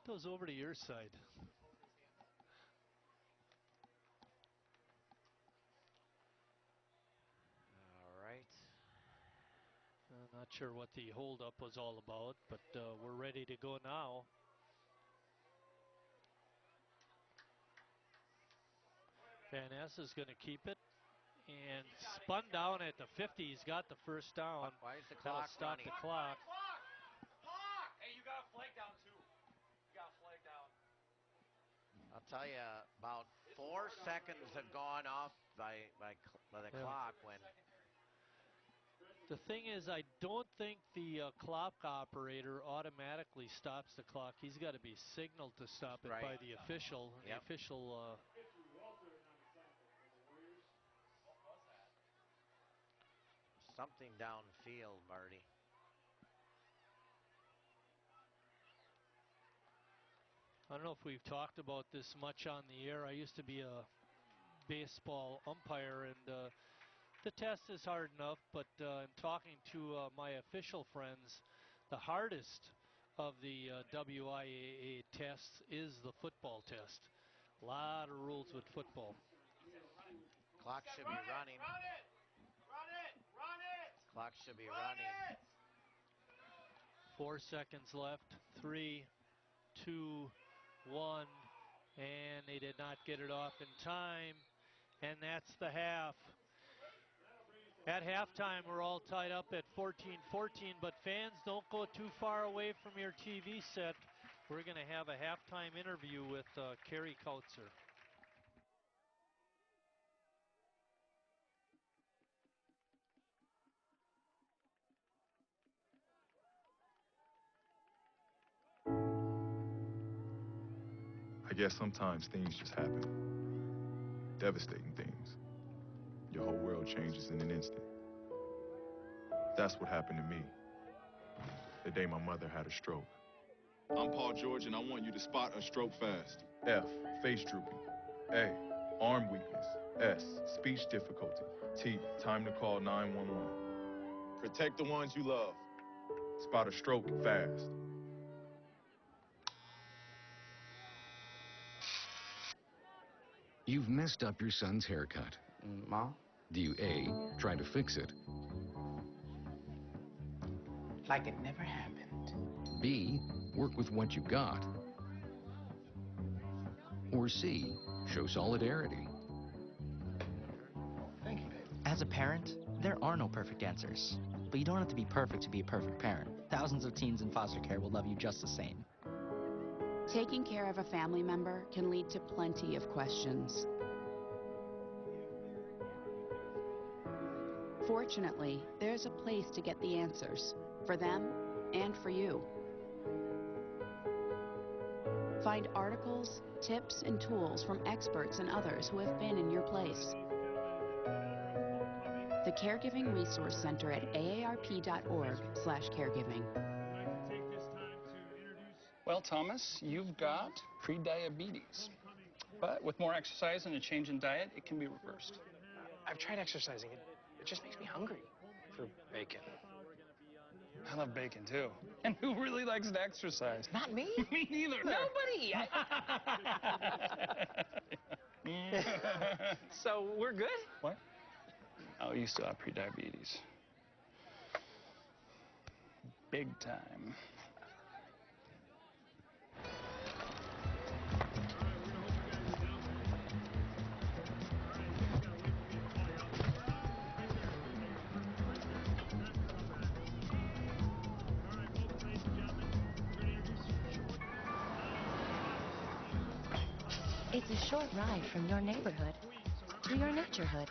Goes over to your side. All right. I'm not sure what the holdup was all about, but we're ready to go now. Van Ness is going to keep it, and spun down at the 50. He's got the first down. Why is the clock stop running? the clock. Hey, you got a flag down too. You got a flag down. I'll tell you, about 4 seconds have gone off by the clock when. The thing is, I don't think the clock operator automatically stops the clock. He's got to be signaled to stop it by the official. Yep. The official. Something downfield, Marty. I don't know if we've talked about this much on the air. I used to be a baseball umpire, and the test is hard enough, but in talking to my official friends, the hardest of the WIAA tests is the football test. A lot of rules with football. Clock should be running. Run it! Run it! Run it! Clock should be running. 4 seconds left. 3, 2, 1, and they did not get it off in time, and that's the half. At halftime, we're all tied up at 14-14, but fans, don't go too far away from your TV set. We're going to have a halftime interview with Kerry Kautzer. I guess sometimes things just happen. Devastating things. Your whole world changes in an instant. That's what happened to me the day my mother had a stroke. I'm Paul George, and I want you to spot a stroke fast. F, face drooping. A, arm weakness. S, speech difficulty. T, time to call 911. Protect the ones you love. Spot a stroke fast. You've messed up your son's haircut. Mom? Do you A, try to fix it? Like it never happened. B, work with what you got? Or C, show solidarity? Thank you, babe. As a parent, there are no perfect answers. But you don't have to be perfect to be a perfect parent. Thousands of teens in foster care will love you just the same. Taking care of a family member can lead to plenty of questions. Fortunately, there's a place to get the answers, for them and for you. Find articles, tips, and tools from experts and others who have been in your place. The Caregiving Resource Center at aarp.org/caregiving. Well, Thomas, you've got prediabetes. But with more exercise and a change in diet, it can be reversed. I've tried exercising. It just makes me hungry for bacon. I love bacon, too. And who really likes to exercise? Not me. Me neither. Nobody. So we're good? What? Oh, you still have prediabetes. Big time. It's a short ride from your neighborhood to your naturehood.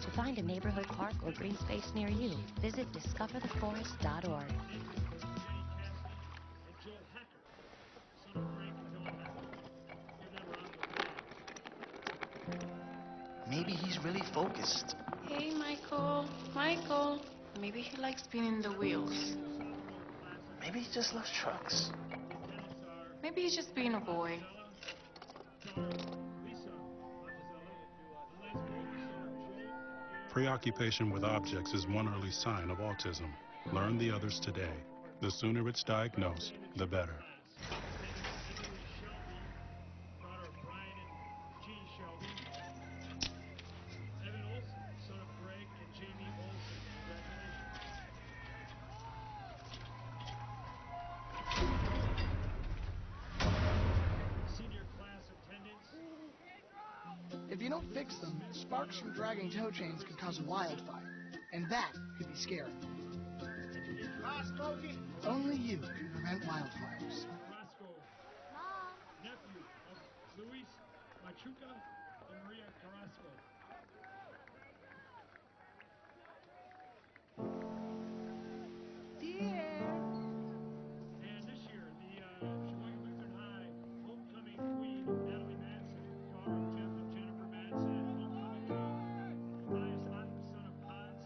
To find a neighborhood park or green space near you, visit discovertheforest.org. Maybe he's really focused. Hey, Michael. Michael. Maybe he likes spinning the wheels. Maybe he just loves trucks. Maybe he's just being a boy. Preoccupation with objects is one early sign of autism. Learn the others today. The sooner it's diagnosed, the better. If you don't fix them, sparks from dragging tow chains could cause a wildfire, and that could be scary. Only you can prevent wildfires. Mom. Nephew of Luis Machuca and Maria Carrasco. And this year, the Sheboygan Lutheran High homecoming queen, Natalie Manson, daughter of Jennifer Manson, and homecoming king, Matthias Otten, son of Hans.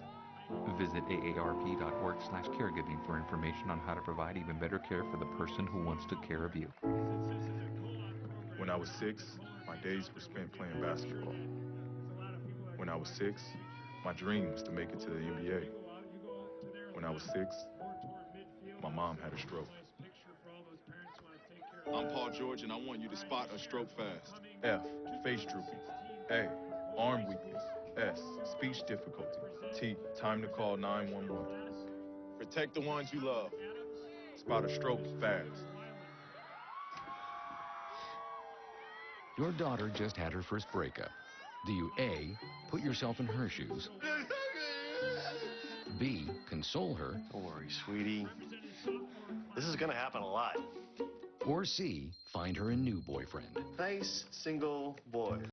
Visit aarp.org/caregiving for information on how to provide even better care for the person who wants to care of you. When I was 6, my days were spent playing basketball. When I was 6, my dream was to make it to the NBA. When I was 6, my mom had a stroke. I'm Paul George, and I want you to spot a stroke fast. F, face drooping. A, arm weakness. S, speech difficulty. T, time to call 911. Protect the ones you love. Spot a stroke fast. Your daughter just had her first breakup. Do you A, put yourself in her shoes? B, console her? Don't worry, sweetie. This is gonna happen a lot. Or C, find her a new boyfriend? Nice, single boy.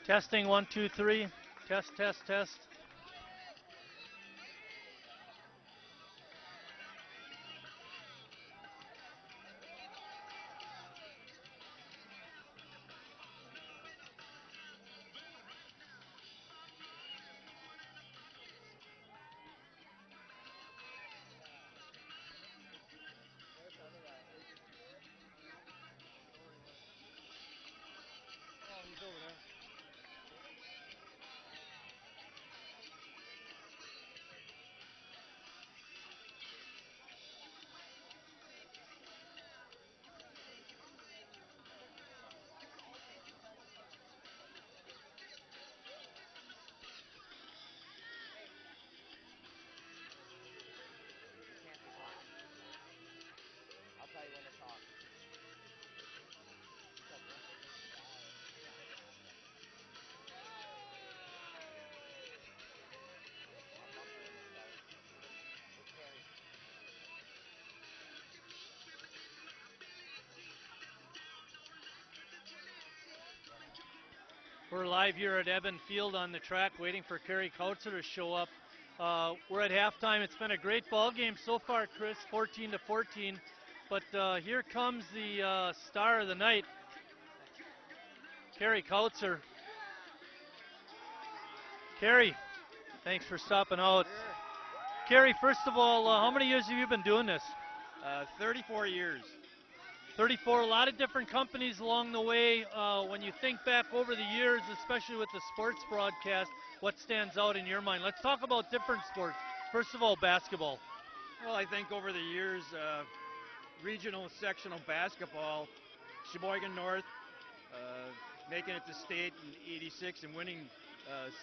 Testing 1, 2, 3. Test, test, test. I'll tell you when to talk. We're live here at Eben Field on the track waiting for Kerry Kautzer to show up. We're at halftime. It's been a great ball game so far, Chris, 14-14. But here comes the star of the night, Kerry Kautzer. Kerry, thanks for stopping out. Kerry, first of all, how many years have you been doing this? 34 years. 34, a lot of different companies along the way. When you think back over the years, especially with the sports broadcast, what stands out in your mind? Let's talk about different sports. First of all, basketball. Well, I think over the years, regional sectional basketball, Sheboygan North, making it to state in '86 and winning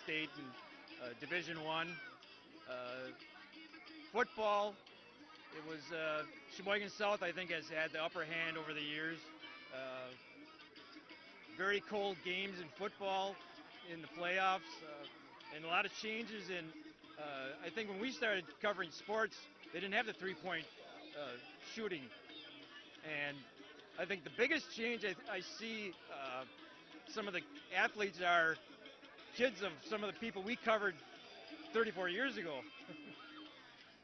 state in Division I. Football, it was Sheboygan South, I think, has had the upper hand over the years. Very cold games in football in the playoffs, and a lot of changes in. I think when we started covering sports, they didn't have the three-point shooting, and I think the biggest change I see some of the athletes are kids of some of the people we covered 34 years ago.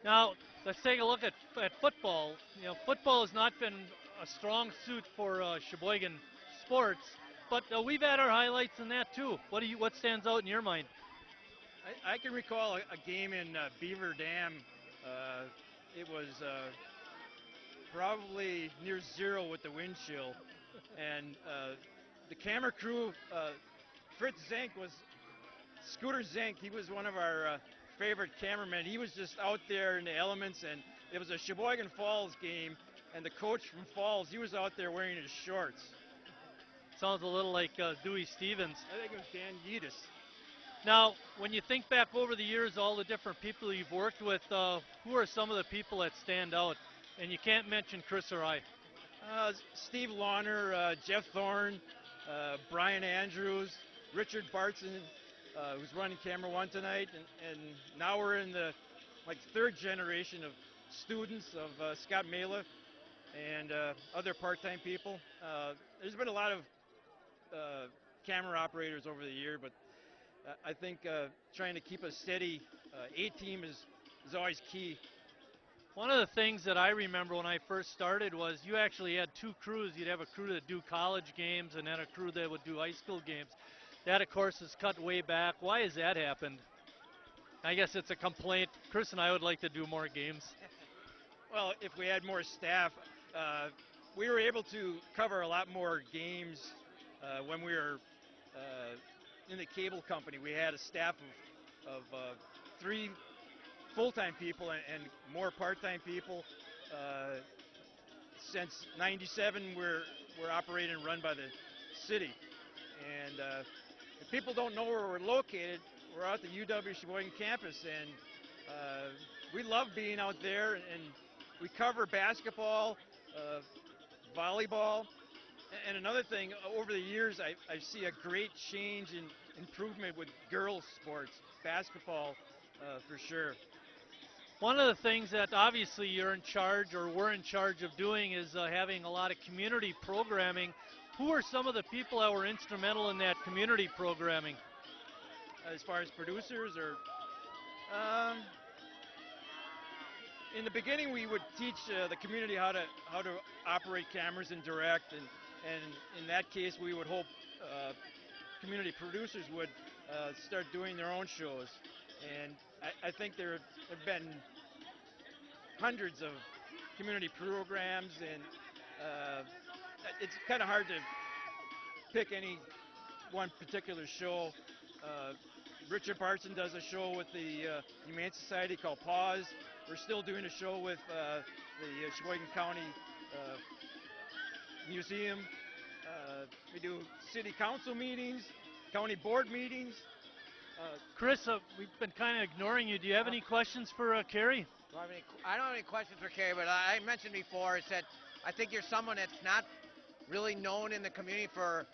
Now, let's take a look at football. You know, football has not been a strong suit for Sheboygan sports, but we've had our highlights in that too. What stands out in your mind? I can recall a game in Beaver Dam. It was probably near zero with the wind chill, and the camera crew, Fritz Zink was Scooter Zink. He was one of our favorite cameramen. He was just out there in the elements, and it was a Sheboygan Falls game, and the coach from Falls, he was out there wearing his shorts. Sounds a little like Dewey Stevens. I think it was Dan Yeatis. Now, when you think back over the years, all the different people you've worked with, who are some of the people that stand out? And you can't mention Chris or I. Steve Lawner, Jeff Thorne, Brian Andrews, Richard Bartson, who's running Camera One tonight, and now we're in the third generation of students of Scott Mela and other part-time people. There's been a lot of camera operators over the year, but I think trying to keep a steady A-team is always key. One of the things that I remember when I first started was you actually had two crews. You'd have a crew that do college games and then a crew that would do high school games. That, of course, is cut way back. Why has that happened? I guess it's a complaint. Chris and I would like to do more games. Well, if we had more staff, we were able to cover a lot more games when we were in the cable company. We had a staff of 3 full-time people and more part-time people. Since '97, we're operated and run by the city. And if people don't know where we're located, we're out the UW Sheboygan campus, and we love being out there. And we cover basketball, volleyball, and another thing, over the years, I see a great change in improvement with girls' sports, basketball, for sure. One of the things that obviously you're in charge, or we're in charge of doing, is having a lot of community programming. who are some of the people that were instrumental in that community programming? As far as producers, or in the beginning, we would teach the community how to operate cameras and direct, and in that case, we would hope community producers would start doing their own shows. And I think there have been hundreds of community programs, and it's kind of hard to pick any one particular show. Richard Bartson does a show with the Humane Society called Pause. We're still doing a show with the Sheboygan County Museum. We do city council meetings, county board meetings. Chris, we've been kind of ignoring you. Do you have any questions for Carrie? I don't have any questions for Carrie, but I mentioned before, is that I think you're someone that's not really known in the community for,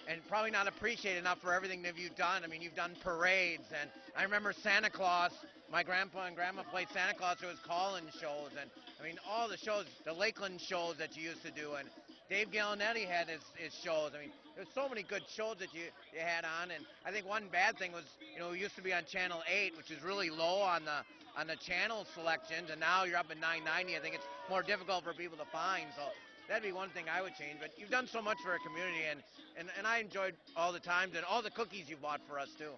and probably not appreciated enough for everything that you've done. I mean, you've done parades, and I remember Santa Claus. My grandpa and grandma played Santa Claus, so it was call-in shows, and I mean, all the shows, the Lakeland shows that you used to do, and Dave Gallinetti had his shows. I mean, there's so many good shows that you had on, and I think one bad thing was, you know, we used to be on Channel 8, which is really low on the channel selections, and now you're up at 990. I think it's more difficult for people to find, so that'd be one thing I would change. But you've done so much for our community, and I enjoyed all the times and all the cookies you bought for us too.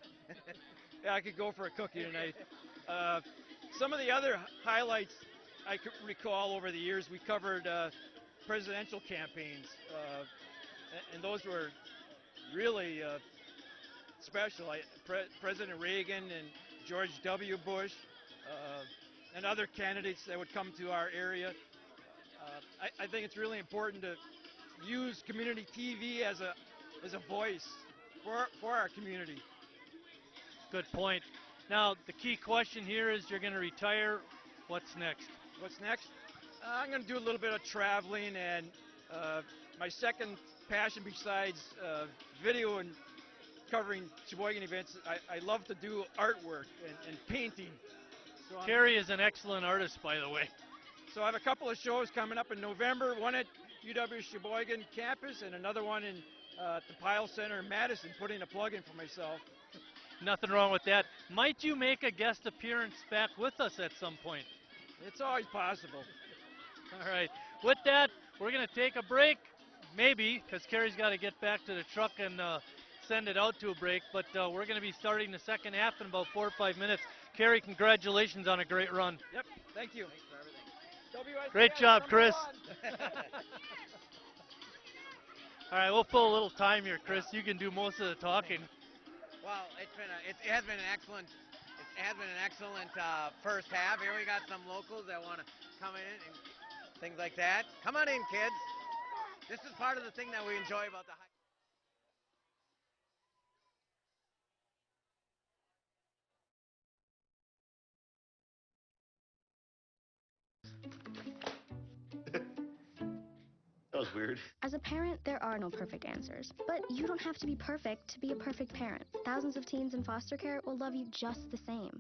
Yeah, I could go for a cookie tonight. Some of the other highlights I could recall over the years, we covered presidential campaigns, and those were really special. President Reagan and George W. Bush, and other candidates that would come to our area. I think it's really important to use community TV as a voice for our community. Good point. Now, the key question here is, you're going to retire. What's next? What's next? I'm going to do a little bit of traveling, and my second passion besides video and covering Sheboygan events, I love to do artwork and painting. So Carrie is an excellent artist, by the way. So I have a couple of shows coming up in November, one at UW Sheboygan campus and another one in the Pyle Center in Madison, putting a plug in for myself. Nothing wrong with that. Might you make a guest appearance back with us at some point? It's always possible. All right. With that, we're going to take a break. Maybe, because Carrie's got to get back to the truck and send it out to a break. But we're going to be starting the second half in about 4 or 5 minutes. Carrie, congratulations on a great run. Yep, thank you. Thanks for everything. WSCS, great job, Chris. All right, we'll fill a little time here, Chris. You can do most of the talking. Well, it has been an excellent first half. Here we got some locals that want to come in and things like that. Come on in, kids. This is part of the thing that we enjoy about the high. That was weird. As a parent, there are no perfect answers. But you don't have to be perfect to be a perfect parent. Thousands of teens in foster care will love you just the same.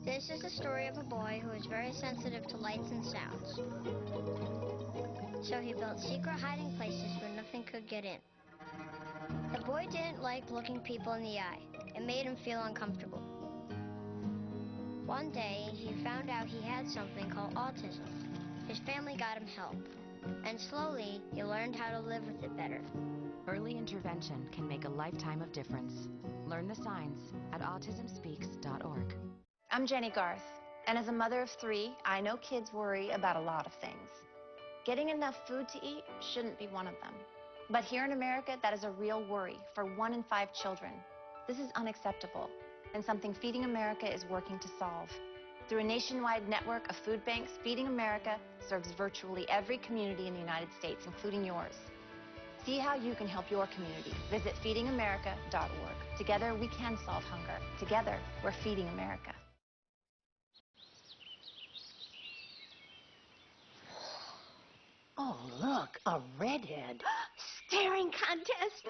This is the story of a boy who is very sensitive to lights and sounds. So he built secret hiding places where nothing could get in. The boy didn't like looking people in the eye. It made him feel uncomfortable. One day, he found out he had something called autism. His family got him help. And slowly, he learned how to live with it better. Early intervention can make a lifetime of difference. Learn the signs at autismspeaks.org. I'm Jenny Garth, and as a mother of 3, I know kids worry about a lot of things. Getting enough food to eat shouldn't be one of them. But here in America, that is a real worry for 1 in 5 children. This is unacceptable, and something Feeding America is working to solve. Through a nationwide network of food banks, Feeding America serves virtually every community in the United States, including yours. See how you can help your community. Visit feedingamerica.org. Together, we can solve hunger. Together, we're Feeding America. Oh, look, a redhead. Staring contest!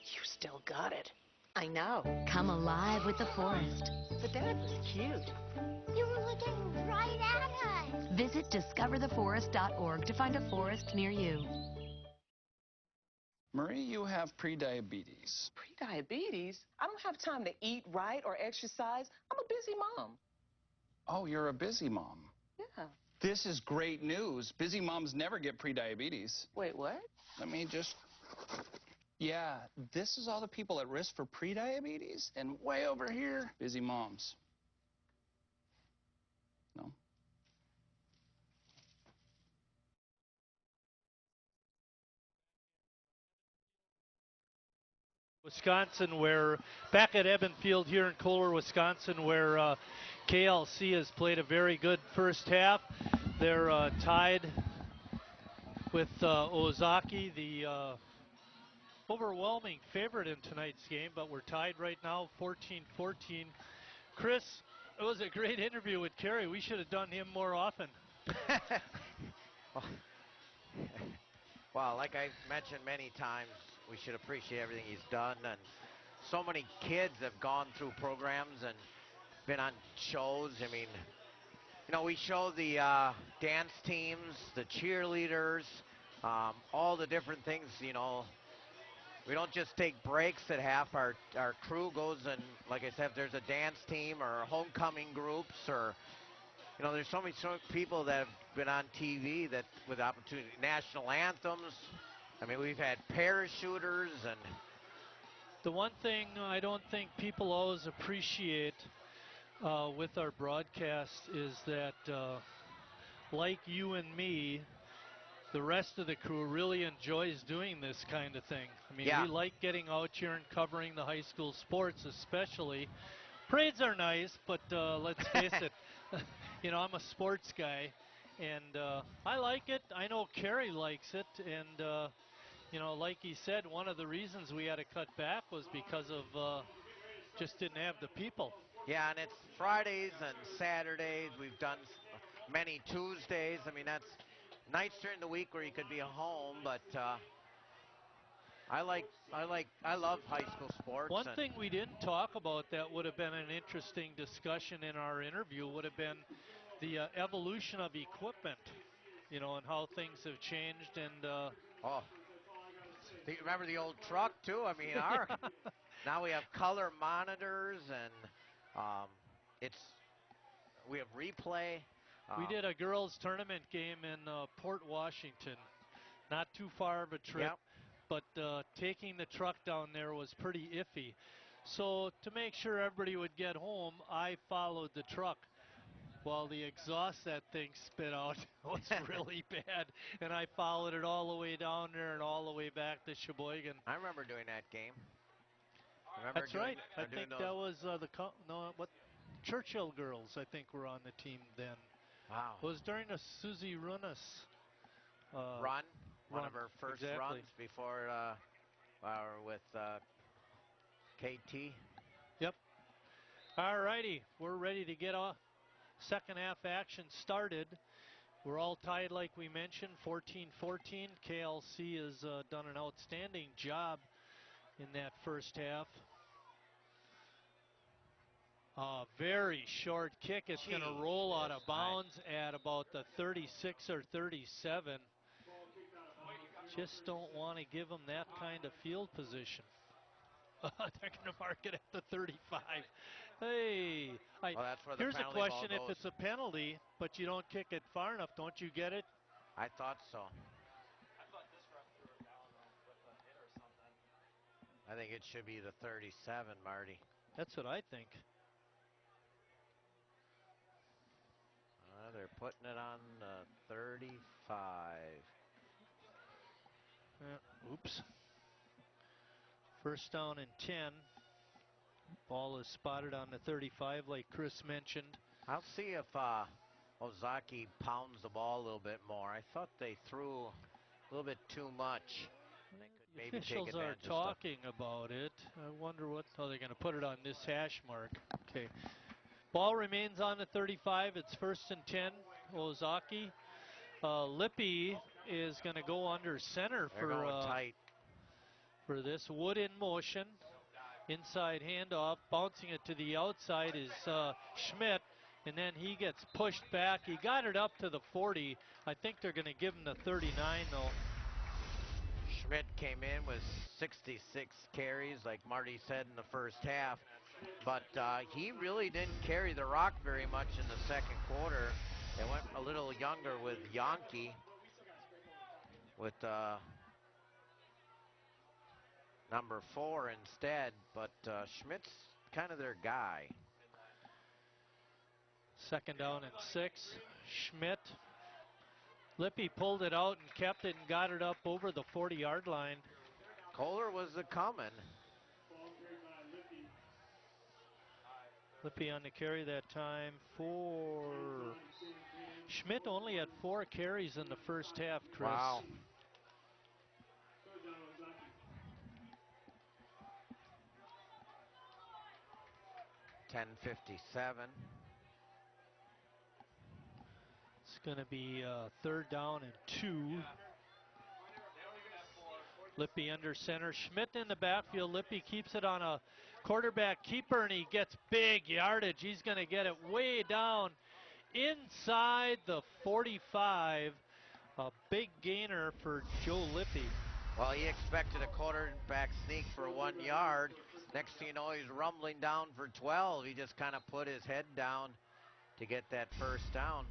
You still got it. I know. Come alive with the forest. The dad was cute. You were looking right at us. Visit discovertheforest.org to find a forest near you. Marie, you have prediabetes. Prediabetes? I don't have time to eat right or exercise. I'm a busy mom. Oh, you're a busy mom. Yeah. This is great news. Busy moms never get prediabetes. Wait, what? Let me just... Yeah, this is all the people at risk for prediabetes, and way over here, busy moms. No? Wisconsin, where back at Eben Field here in Kohler, Wisconsin, where KLC has played a very good first half. They're tied with Ozaki, the overwhelming favorite in tonight's game, but we're tied right now, 14-14. Chris, it was a great interview with Kerry. We should have done him more often. Well, like I mentioned many times, we should appreciate everything he's done. And so many kids have gone through programs and been on shows. I mean, you know, we show the dance teams, the cheerleaders, all the different things, you know. We don't just take breaks at half. Our crew goes and, like I said, if there's a dance team or homecoming groups or, you know, there's so many people that have been on TV that with opportunity, national anthems. I mean, we've had parachuters and... The one thing I don't think people always appreciate with our broadcast is that, like you and me, the rest of the crew really enjoys doing this kind of thing. I mean, Yeah. we like getting out here and covering the high school sports, especially. Parades are nice, but let's face it, you know, I'm a sports guy, and I like it. I know Kerry likes it, and, you know, like he said, one of the reasons we had to cut back was because of just didn't have the people. Yeah, and it's Fridays and Saturdays. We've done many Tuesdays. I mean, that's nights during the week where you could be at home, but I love high school sports. One thing we didn't talk about that would have been an interesting discussion in our interview would have been the evolution of equipment, you know, and how things have changed. And remember the old truck too? I mean, now we have color monitors and we have replay. We did a girls' tournament game in Port Washington, not too far of a trip, but taking the truck down there was pretty iffy. So to make sure everybody would get home, I followed the truck. While the exhaust that thing spit out was really bad, and I followed it all the way down there and all the way back to Sheboygan. I remember doing that game. That's right. I think that was Churchill girls, I think, were on the team then. Wow. It was during the Susie Runas run, one of her first runs before with KT. Yep. All righty, we're ready to get second half action started. We're all tied, like we mentioned, 14-14. KLC has done an outstanding job in that first half. Very short kick. It's going to roll out of bounds at about the 36 or 37. Just don't want to give them that kind of field position. They're going to mark it at the 35. Hey, that's where the here's a penalty question. ball goes. If it's a penalty, but you don't kick it far enough, don't you get it? I thought so. I think it should be the 37, Marty. That's what I think. They're putting it on 35. Oops. First down and 10. Ball is spotted on the 35, like Chris mentioned. I'll see if Ozaki pounds the ball a little bit more. I thought they threw a little bit too much. The officials are talking about it. I wonder what... Oh, they're going to put it on this hash mark. Okay. Ball remains on the 35. It's first and 10. Ozaki. Lippy is going to go under center for this. Wood in motion. Inside handoff, bouncing it to the outside is Schmidt, and then he gets pushed back. He got it up to the 40. I think they're going to give him the 39, though. Schmidt came in with 66 carries, like Marty said in the first half, but he really didn't carry the rock very much in the second quarter. They went a little younger with Yonke, with number 4 instead, but Schmidt's kind of their guy. Second down and 6. Schmidt. Lippy pulled it out and kept it and got it up over the 40-yard line. Kohler was a coming. Lippy on the carry that time for Schmidt. Only had 4 carries in the first half, Chris. Wow. .10:57. It's going to be third down and 2. Lippy under center. Schmidt in the backfield. Lippy keeps it on a quarterback keeper, and he gets big yardage. He's going to get it way down inside the 45. A big gainer for Joe Lippy. Well, he expected a quarterback sneak for 1 yard. Next thing you know, he's rumbling down for 12. He just kind of put his head down to get that first down.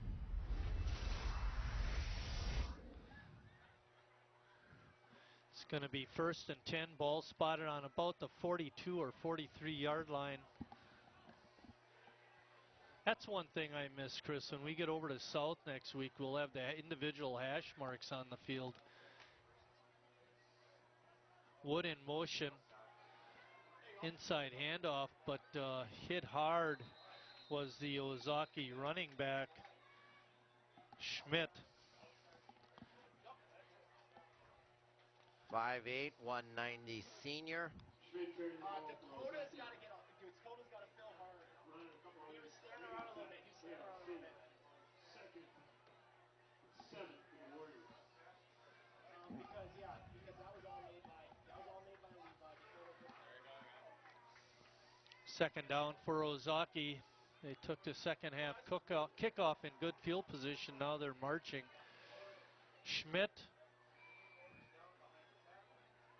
It's going to be first and 10, ball spotted on about the 42 or 43-yard line. That's one thing I miss, Chris. When we get over to South next week, we'll have the individual hash marks on the field. Wood in motion. Inside handoff, but hit hard was the Ozaki running back, Schmidt. 5'8", 190 senior. Dakota's got to get off. Dakota's got to fill hard. He was staring around a little bit. Second, 7 for the Warriors. Because that was all made by Dakota. Second down for Ozaki. They took the second half kickoff in good field position. Now they're marching. Schmidt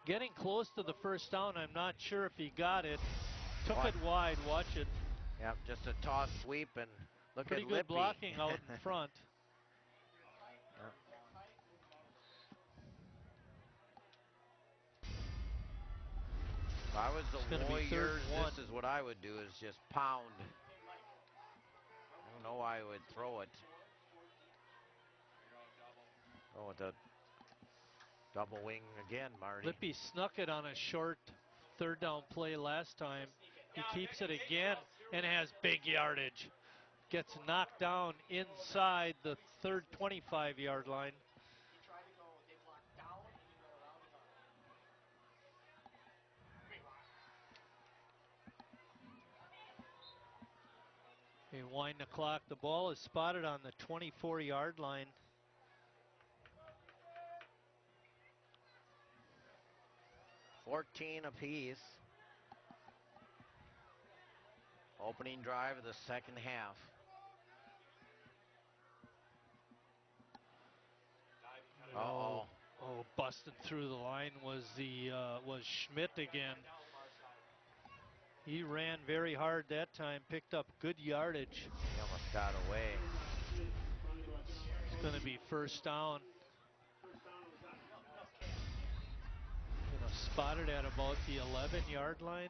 getting close to the first down. I'm not sure if he got it. Took it wide. Watch it. Yep, just a toss sweep, and look pretty at good Lippy. blocking out in front. Yep. If I was the Warriors, this is what I would do, is just pound. I don't know why I would throw it. Oh, the double wing again, Marty. Lippy snuck it on a short third down play last time. He keeps it again and has big yardage. Gets knocked down inside the 25-yard line. They wind the clock. The ball is spotted on the 24-yard line. $14 apiece. Opening drive of the second half. Uh-oh. Oh, busting through the line was Schmidt again. He ran very hard that time, picked up good yardage. He almost got away. It's going to be first down. Spotted at about the 11-yard line.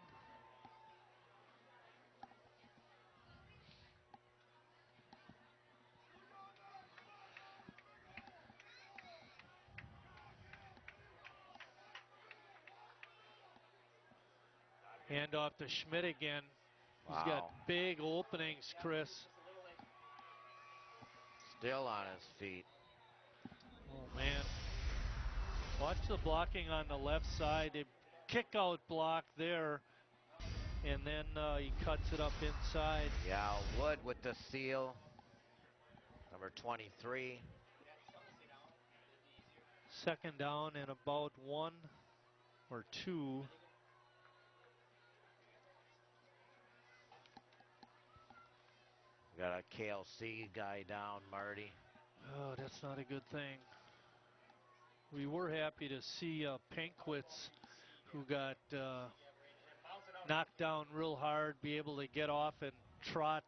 Hand off to Schmidt again. Wow. He's got big openings, Chris. Still on his feet. Oh, man. Watch the blocking on the left side. A kick-out block there, and then he cuts it up inside. Yeah, Wood with the seal. Number 23. Second down and about 1 or 2. Got a KLC guy down, Marty. Oh, that's not a good thing. We were happy to see Pankwitz, who got knocked down real hard, be able to get off and trot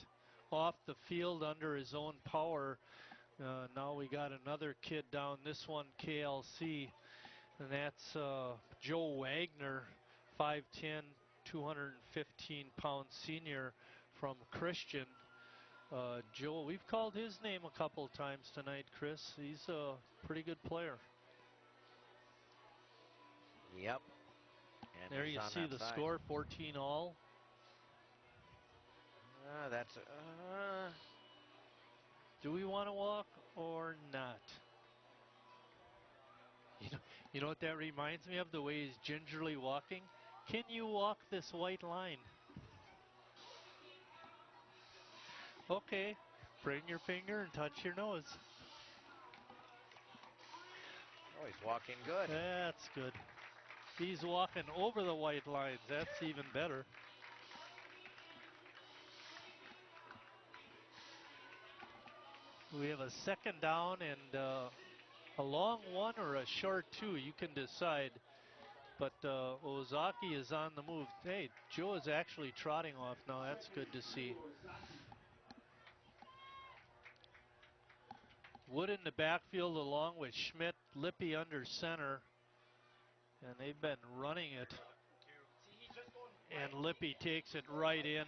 off the field under his own power. Now we got another kid down, this one KLC, and that's Joe Wagner, 5'10", 215-pound senior from Christian. Joe, we've called his name a couple times tonight, Chris. He's a pretty good player. Yep. And there you see the score, 14 all. That's. Do we want to walk or not? You know what that reminds me of? The way he's gingerly walking. Can you walk this white line? Okay, bring your finger and touch your nose. Oh, he's walking good. That's good. He's walking over the white lines. That's even better. We have a second down and a long one or a short two. You can decide. But Ozaki is on the move. Hey, Joe is actually trotting off now. That's good to see. Wood in the backfield along with Schmidt, Lippy under center. And they've been running it. And Lippy takes it right in,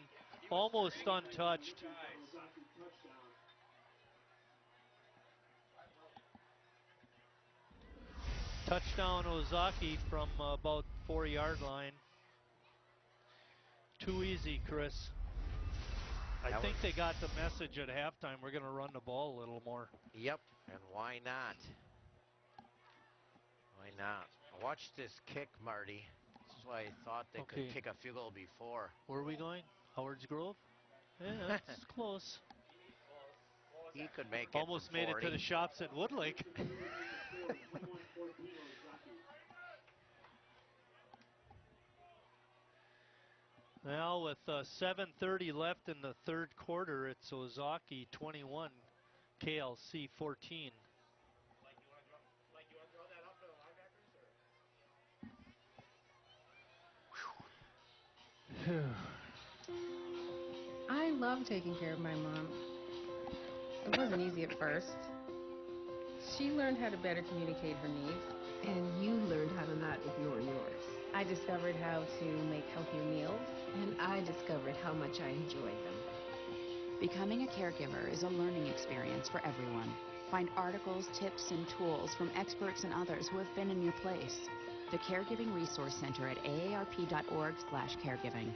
almost untouched. Touchdown Ozaki from about 4-yard line. Too easy, Chris. I think they got the message at halftime. We're going to run the ball a little more. Yep, and why not? Why not? Watch this kick, Marty. This is why I thought they could kick a field goal before. Where are we going? Howard's Grove? Yeah, that's close. He could make it. Almost made it to the shops at Woodlake. Well, with 7:30 left in the third quarter, it's Ozaki 21, KLC 14. I love taking care of my mom. It wasn't easy at first. She learned how to better communicate her needs. And you learned how to not ignore yours. I discovered how to make healthier meals. And I discovered how much I enjoyed them. Becoming a caregiver is a learning experience for everyone. Find articles, tips, and tools from experts and others who have been in your place. The Caregiving Resource Center at aarp.org/caregiving.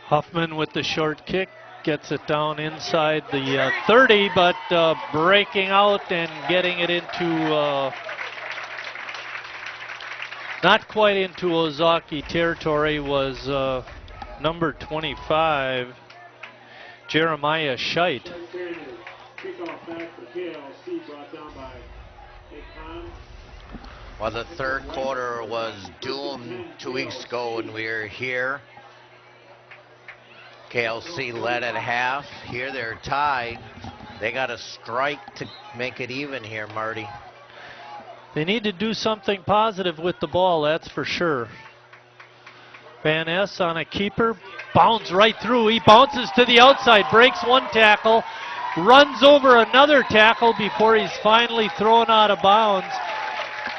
Huffman with the short kick gets it down inside the 30, but breaking out and getting it into not quite into Ozaki territory was number 25, Jeremiah Scheit. Well, the third quarter was doomed 2 weeks ago when we were here. KLC led at half. Here they're tied. They got a strike to make it even here, Marty. They need to do something positive with the ball, that's for sure. Van Ness on a keeper, bounds right through. He bounces to the outside, breaks one tackle, runs over another tackle before he's finally thrown out of bounds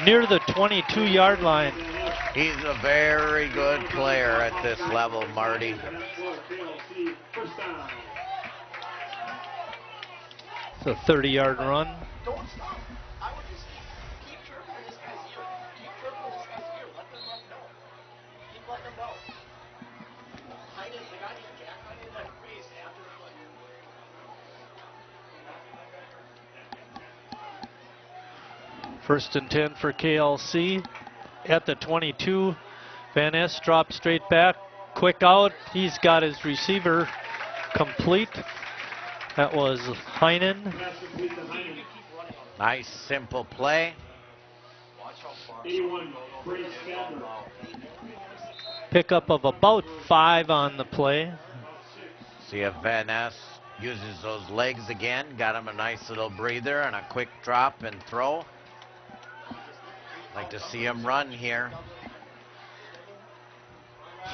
near the 22-yard line. He's a very good player at this level, Marty. It's a 30-yard run. Don't stop. I would just keep chirping in this guy's ear. Keep chirping in this guy's ear. Let them know. Keep letting them know. The guy named Jack Heinen like raised after the play. First and 10 for KLC at the 22. Van Ness drops straight back. quick out. He's got his receiver complete. That was Heinen. Nice, simple play. 81, Brady Stadler. Pickup of about 5 on the play. See if Van Ness uses those legs again. Got him a nice little breather and a quick drop and throw. Like to see him run here.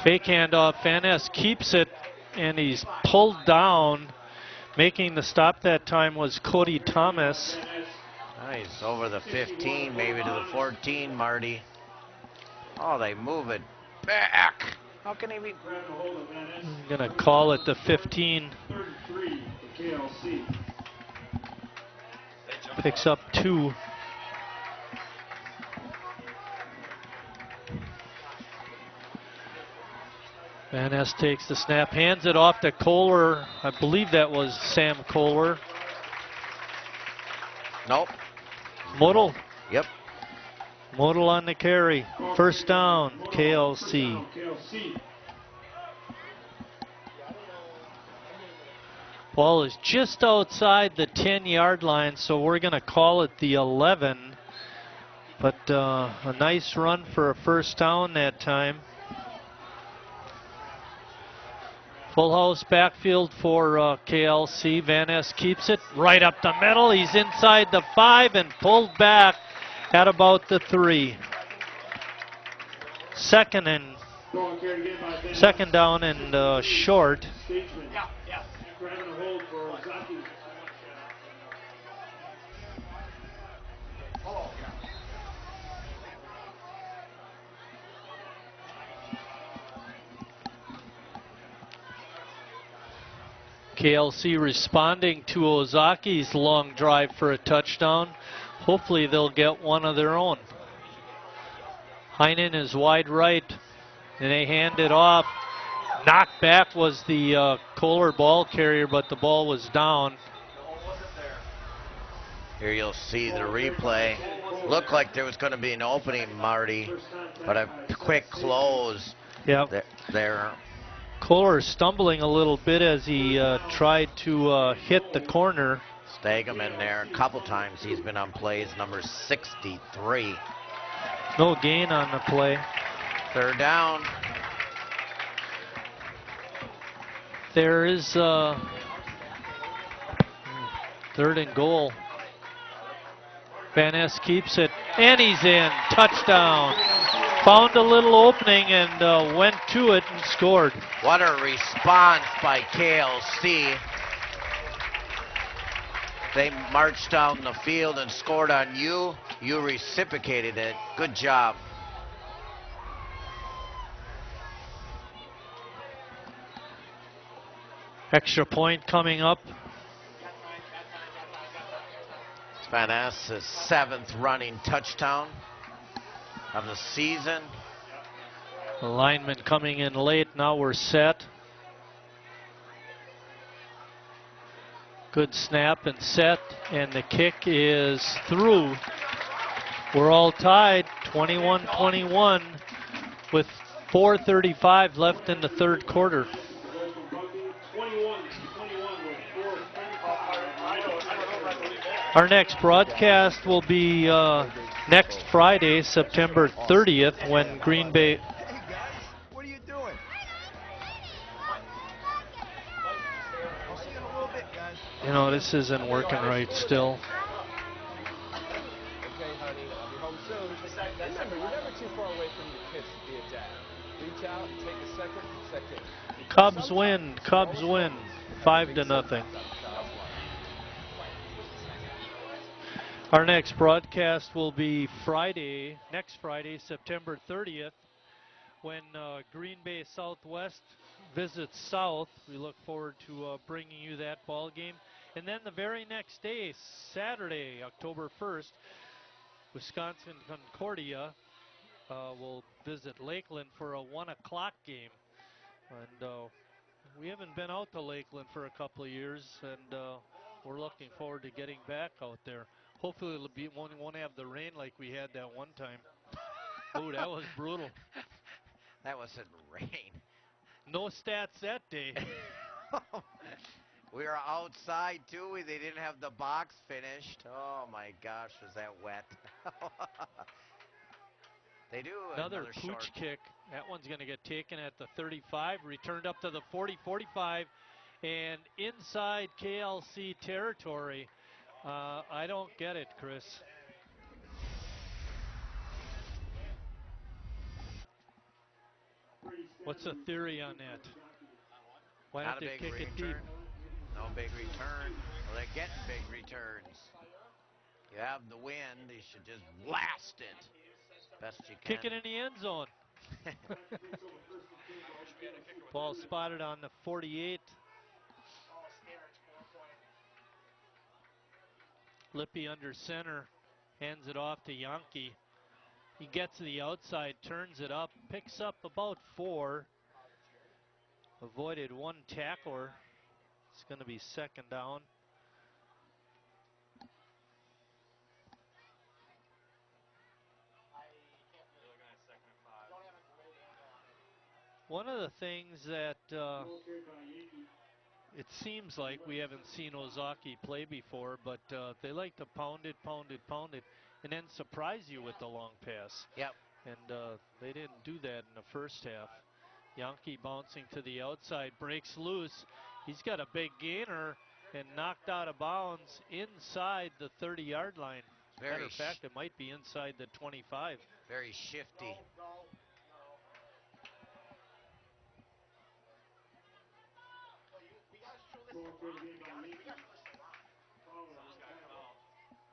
Fake handoff. Van Ness keeps it, and he's pulled down. Making the stop that time was Cody Thomas. Nice, over the 15, maybe to the 14, Marty. Oh, they move it back. How can he be? I'm going to call it the 15. 33 for KLC. Picks up 2. Van Ness takes the snap, hands it off to Kohler. I believe that was Sam Kohler. Nope. Model. Yep. Model on the carry. First down, KLC. Ball is just outside the 10-yard line, so we're going to call it the 11. But a nice run for a first down that time. Full house backfield for KLC. Van Ness keeps it right up the middle. He's inside the 5 and pulled back at about the 3. Second down and short. Grabbing a hold for Zaki. KLC responding to Ozaki's long drive for a touchdown. Hopefully they'll get one of their own. Heinen is wide right, and they hand it off. Knocked back was the Kohler ball carrier, but the ball was down. Here you'll see the replay. Looked like there was going to be an opening, Marty, but a quick close. Yep. There. Kohler stumbling a little bit as he tried to hit the corner. Stagum in there a couple times. He's been on plays, number 63. No gain on the play. Third down. There is third and goal. Van Ness keeps it, and he's in. Touchdown. Found a little opening and went to it and scored. What a response by KLC. They marched down the field and scored on you. You reciprocated it. Good job. Extra point coming up. Van Ness' 7th running touchdown of the season. The lineman coming in late. Now we're set. Good snap and set, and the kick is through. We're all tied, 21-21, with 4:35 left in the third quarter. Our next broadcast will be next Friday, September 30th, when Green Bay... What are you doing? I'll see you in a little bit, guys. You know, this isn't working right still. Okay, honey, I'll be home soon. Remember, you're never too far away from your kids to be a dad. Reach out, take a second. Cubs win, 5-0. Our next broadcast will be next Friday, September 30th, when Green Bay Southwest visits South. We look forward to bringing you that ball game. And then the very next day, Saturday, October 1st, Wisconsin Concordia will visit Lakeland for a 1 o'clock game. And we haven't been out to Lakeland for a couple of years, and we're looking forward to getting back out there. Hopefully won't have the rain like we had that one time. Ooh, that was brutal. That wasn't rain. No stats that day. We were outside too. They didn't have the box finished. Oh my gosh, was that wet? They do Another another pooch short. kick. That one's going to get taken at the 35, returned up to the 40, 45, and inside KLC territory. I don't get it, Chris. What's the theory on that? Why Not don't a they big kick it deep? return. No big return. Well, they're getting big returns. You have the wind. You should just blast it best you can. Kick it in the end zone. Ball spotted on the 48. Lippy under center, hands it off to Yankee. He gets to the outside, turns it up, picks up about 4. Avoided 1 tackler. It's going to be second down. One of the things that it seems like we haven't seen Ozaki play before, but they like to pound it, and then surprise you with the long pass. Yep. And they didn't do that in the first half. Yankee bouncing to the outside, breaks loose. He's got a big gainer and knocked out of bounds inside the 30-yard line. Matter of fact, it might be inside the 25. Very shifty.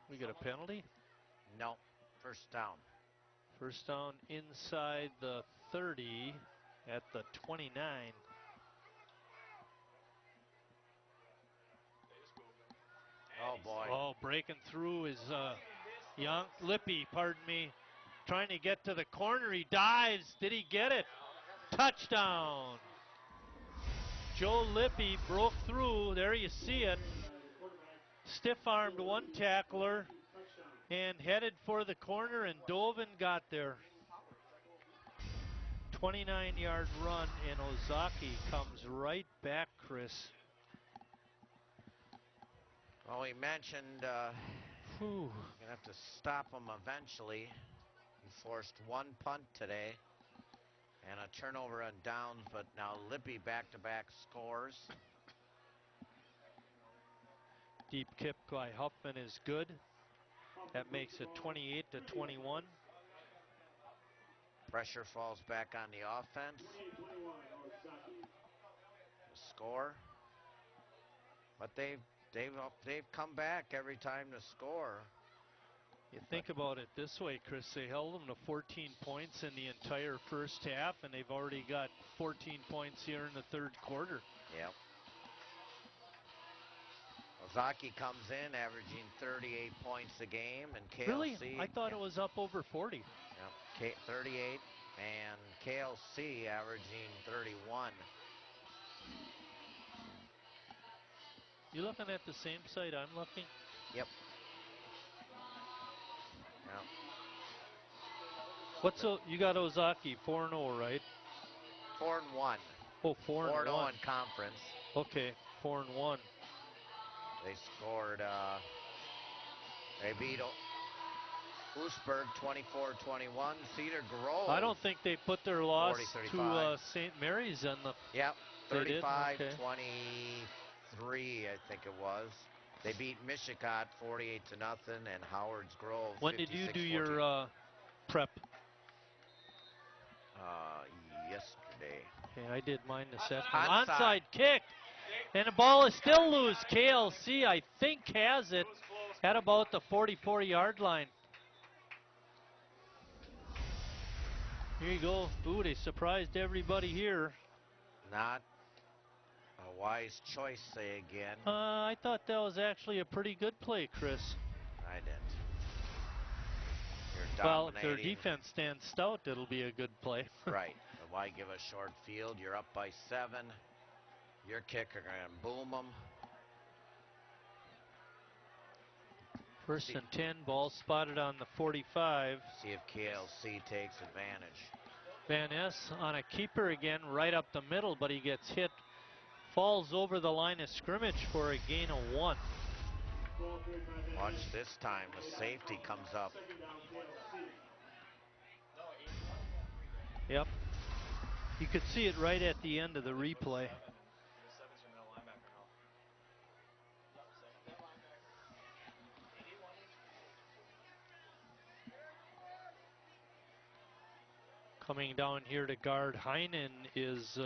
We get a penalty? No. First down. First down inside the 30 at the 29. Oh, boy. Oh, breaking through is Lippy, pardon me. Trying to get to the corner. He dives. Did he get it? Touchdown. Joe Lippy broke through. There you see it. Stiff-armed 1 tackler and headed for the corner and dove and got there. 29-yard run, and Ozaki comes right back, Chris. Well, we mentioned you're going to have to stop him eventually. He forced 1 punt today and a turnover on downs, but now Lippy back-to-back scores. Deep kick by Huffman is good. That makes it 28-21. Pressure falls back on the offense. The score. But they've come back every time to score. You think about it this way, Chris. They held them to 14 points in the entire first half, and they've already got 14 points here in the third quarter. Yep. Ozaki comes in averaging 38 points a game, and KLC. Really? I thought it was up over 40. Yep. 38, and KLC averaging 31. You looking at the same site I'm looking? Yep. Yep. What's you got Ozaki 4-0, right? 4-1. Oh, 4-1. 4-0 in conference. Okay, 4-1. They scored. They beat Oostburg 24-21. Cedar Grove. I don't think they put their loss 40, to St. Mary's in the. Yep. 35-23, okay. I think it was. They beat Michigan 48-0, and Howard's Grove. When did you do your prep? Yesterday. Okay, I did mine this afternoon. Onside kick. And the ball is still loose. KLC, I think, has it at about the 44-yard line. Here you go. Ooh, they surprised everybody here. Not a wise choice, say again. I thought that was actually a pretty good play, Chris. I didn't. You're Well, if dominating. their defense stands stout, it'll be a good play. Right. But why give a short field? You're up by 7. Your kicker going to boom them. First and 10, ball spotted on the 45. See if KLC takes advantage. Van Ness on a keeper again, right up the middle, but he gets hit, falls over the line of scrimmage for a gain of 1. Watch this time, the safety comes up. Yep. You could see it right at the end of the replay. Coming down here to guard Heinen is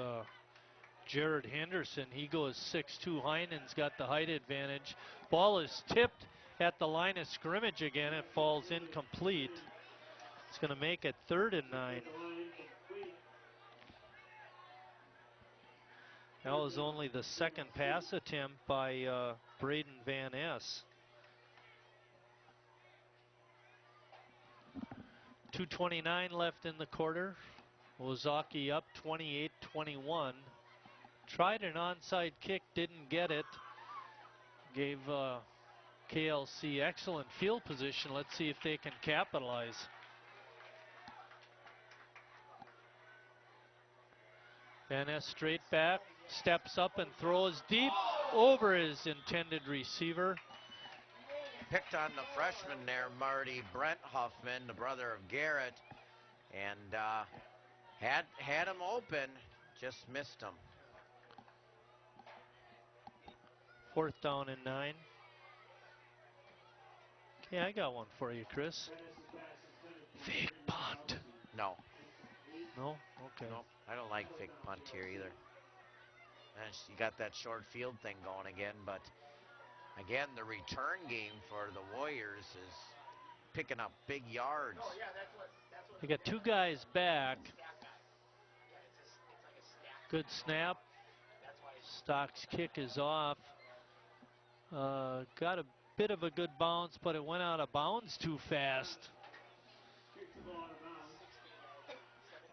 Jared Henderson. He goes 6'2". Heinen's got the height advantage. Ball is tipped at the line of scrimmage again. It falls incomplete. It's going to make it 3rd and 9. That was only the second pass attempt by Braden Van Ness. 2:29 left in the quarter. Ozaki up 28-21. Tried an onside kick, didn't get it. Gave KLC excellent field position. Let's see if they can capitalize. Van Ness straight back, steps up and throws deep over his intended receiver. Picked on the freshman there, Marty Brent Huffman, the brother of Garrett, and had him open, just missed him. 4th down and 9. Okay, I got one for you, Chris. Fake punt. No. No? Okay. No, I don't like fake punt here either. And you got that short field thing going again, but again, the return game for the Warriors is picking up big yards. They got 2 guys back. Good snap. Stock's kick is off. Got a bit of a good bounce, but it went out of bounds too fast.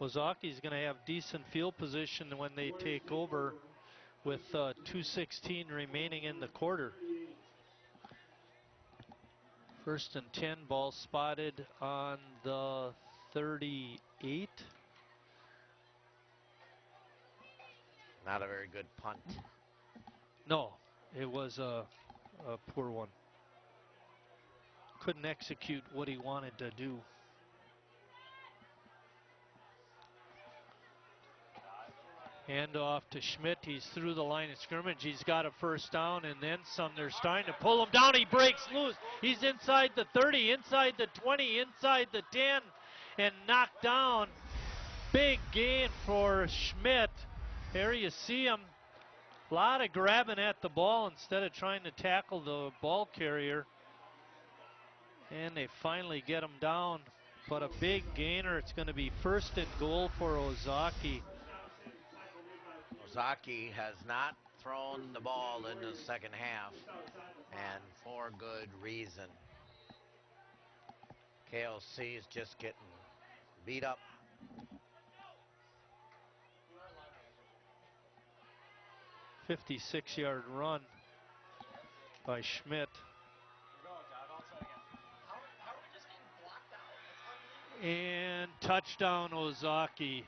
Wazaki's going to have decent field position when they take over with 2:16 remaining in the quarter. 1st and 10, ball spotted on the 38. Not a very good punt. No, it was a poor one. Couldn't execute what he wanted to do. Hand off to Schmidt. He's through the line of scrimmage. He's got a 1st down and then some. They're starting to pull him down. He breaks loose. He's inside the 30, inside the 20, inside the 10, and knocked down. Big gain for Schmidt. There you see him. A lot of grabbing at the ball instead of trying to tackle the ball carrier. And they finally get him down. But a big gainer. It's going to be 1st and goal for Ozaki. Ozaki has not thrown the ball in the second half, and for good reason. KLC is just getting beat up. .56-yard run by Schmidt. And touchdown Ozaki.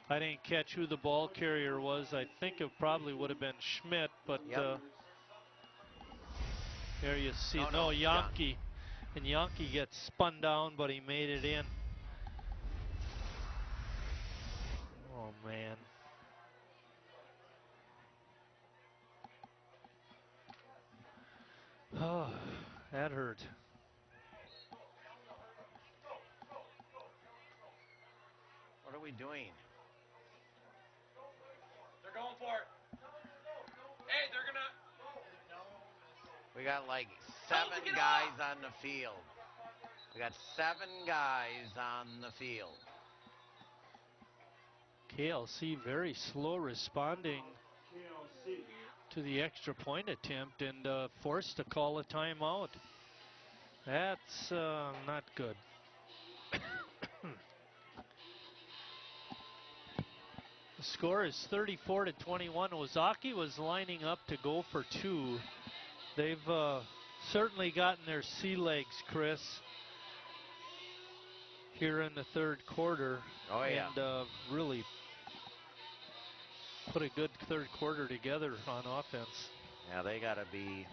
I didn't catch who the ball carrier was. I think it probably would have been Schmidt, but there you see. No, Yankee. And Yankee gets spun down, but he made it in. Oh, man. Oh, that hurt. What are we doing? They're going for it. Hey, they're gonna. We got like 7 guys on the field. We got 7 guys on the field. KLC very slow responding to the extra point attempt and forced to call a timeout. That's not good. The score is 34-21. Ozaki was lining up to go for 2. They've certainly gotten their sea legs, Chris. here in the third quarter. Oh, yeah. And really put a good third quarter together on offense. Yeah, they got to be,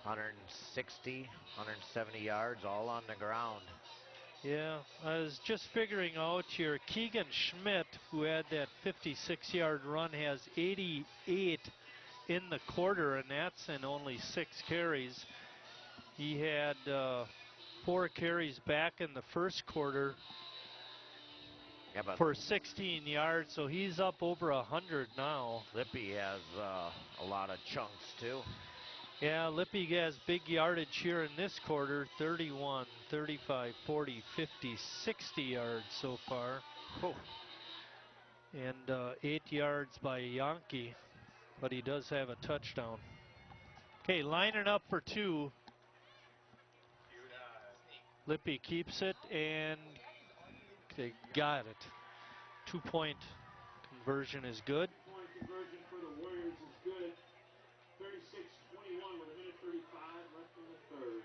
160, 170 yards all on the ground. Yeah, I was just figuring out here, Keegan Schmidt, who had that 56-yard run, has 88 in the quarter, and that's in only 6 carries. He had 4 carries back in the first quarter for 16 yards, so he's up over 100 now. Lippy has a lot of chunks, too. Yeah, Lippy has big yardage here in this quarter, 31, 35, 40, 50, 60 yards so far. Oh. And 8 yards by Yankee, but he does have a touchdown. Okay, lining up for 2. Lippy keeps it, and they got it. 2-point conversion is good. 2-point conversion for the Warriors is good. 36-21 with a minute 35 left in the third.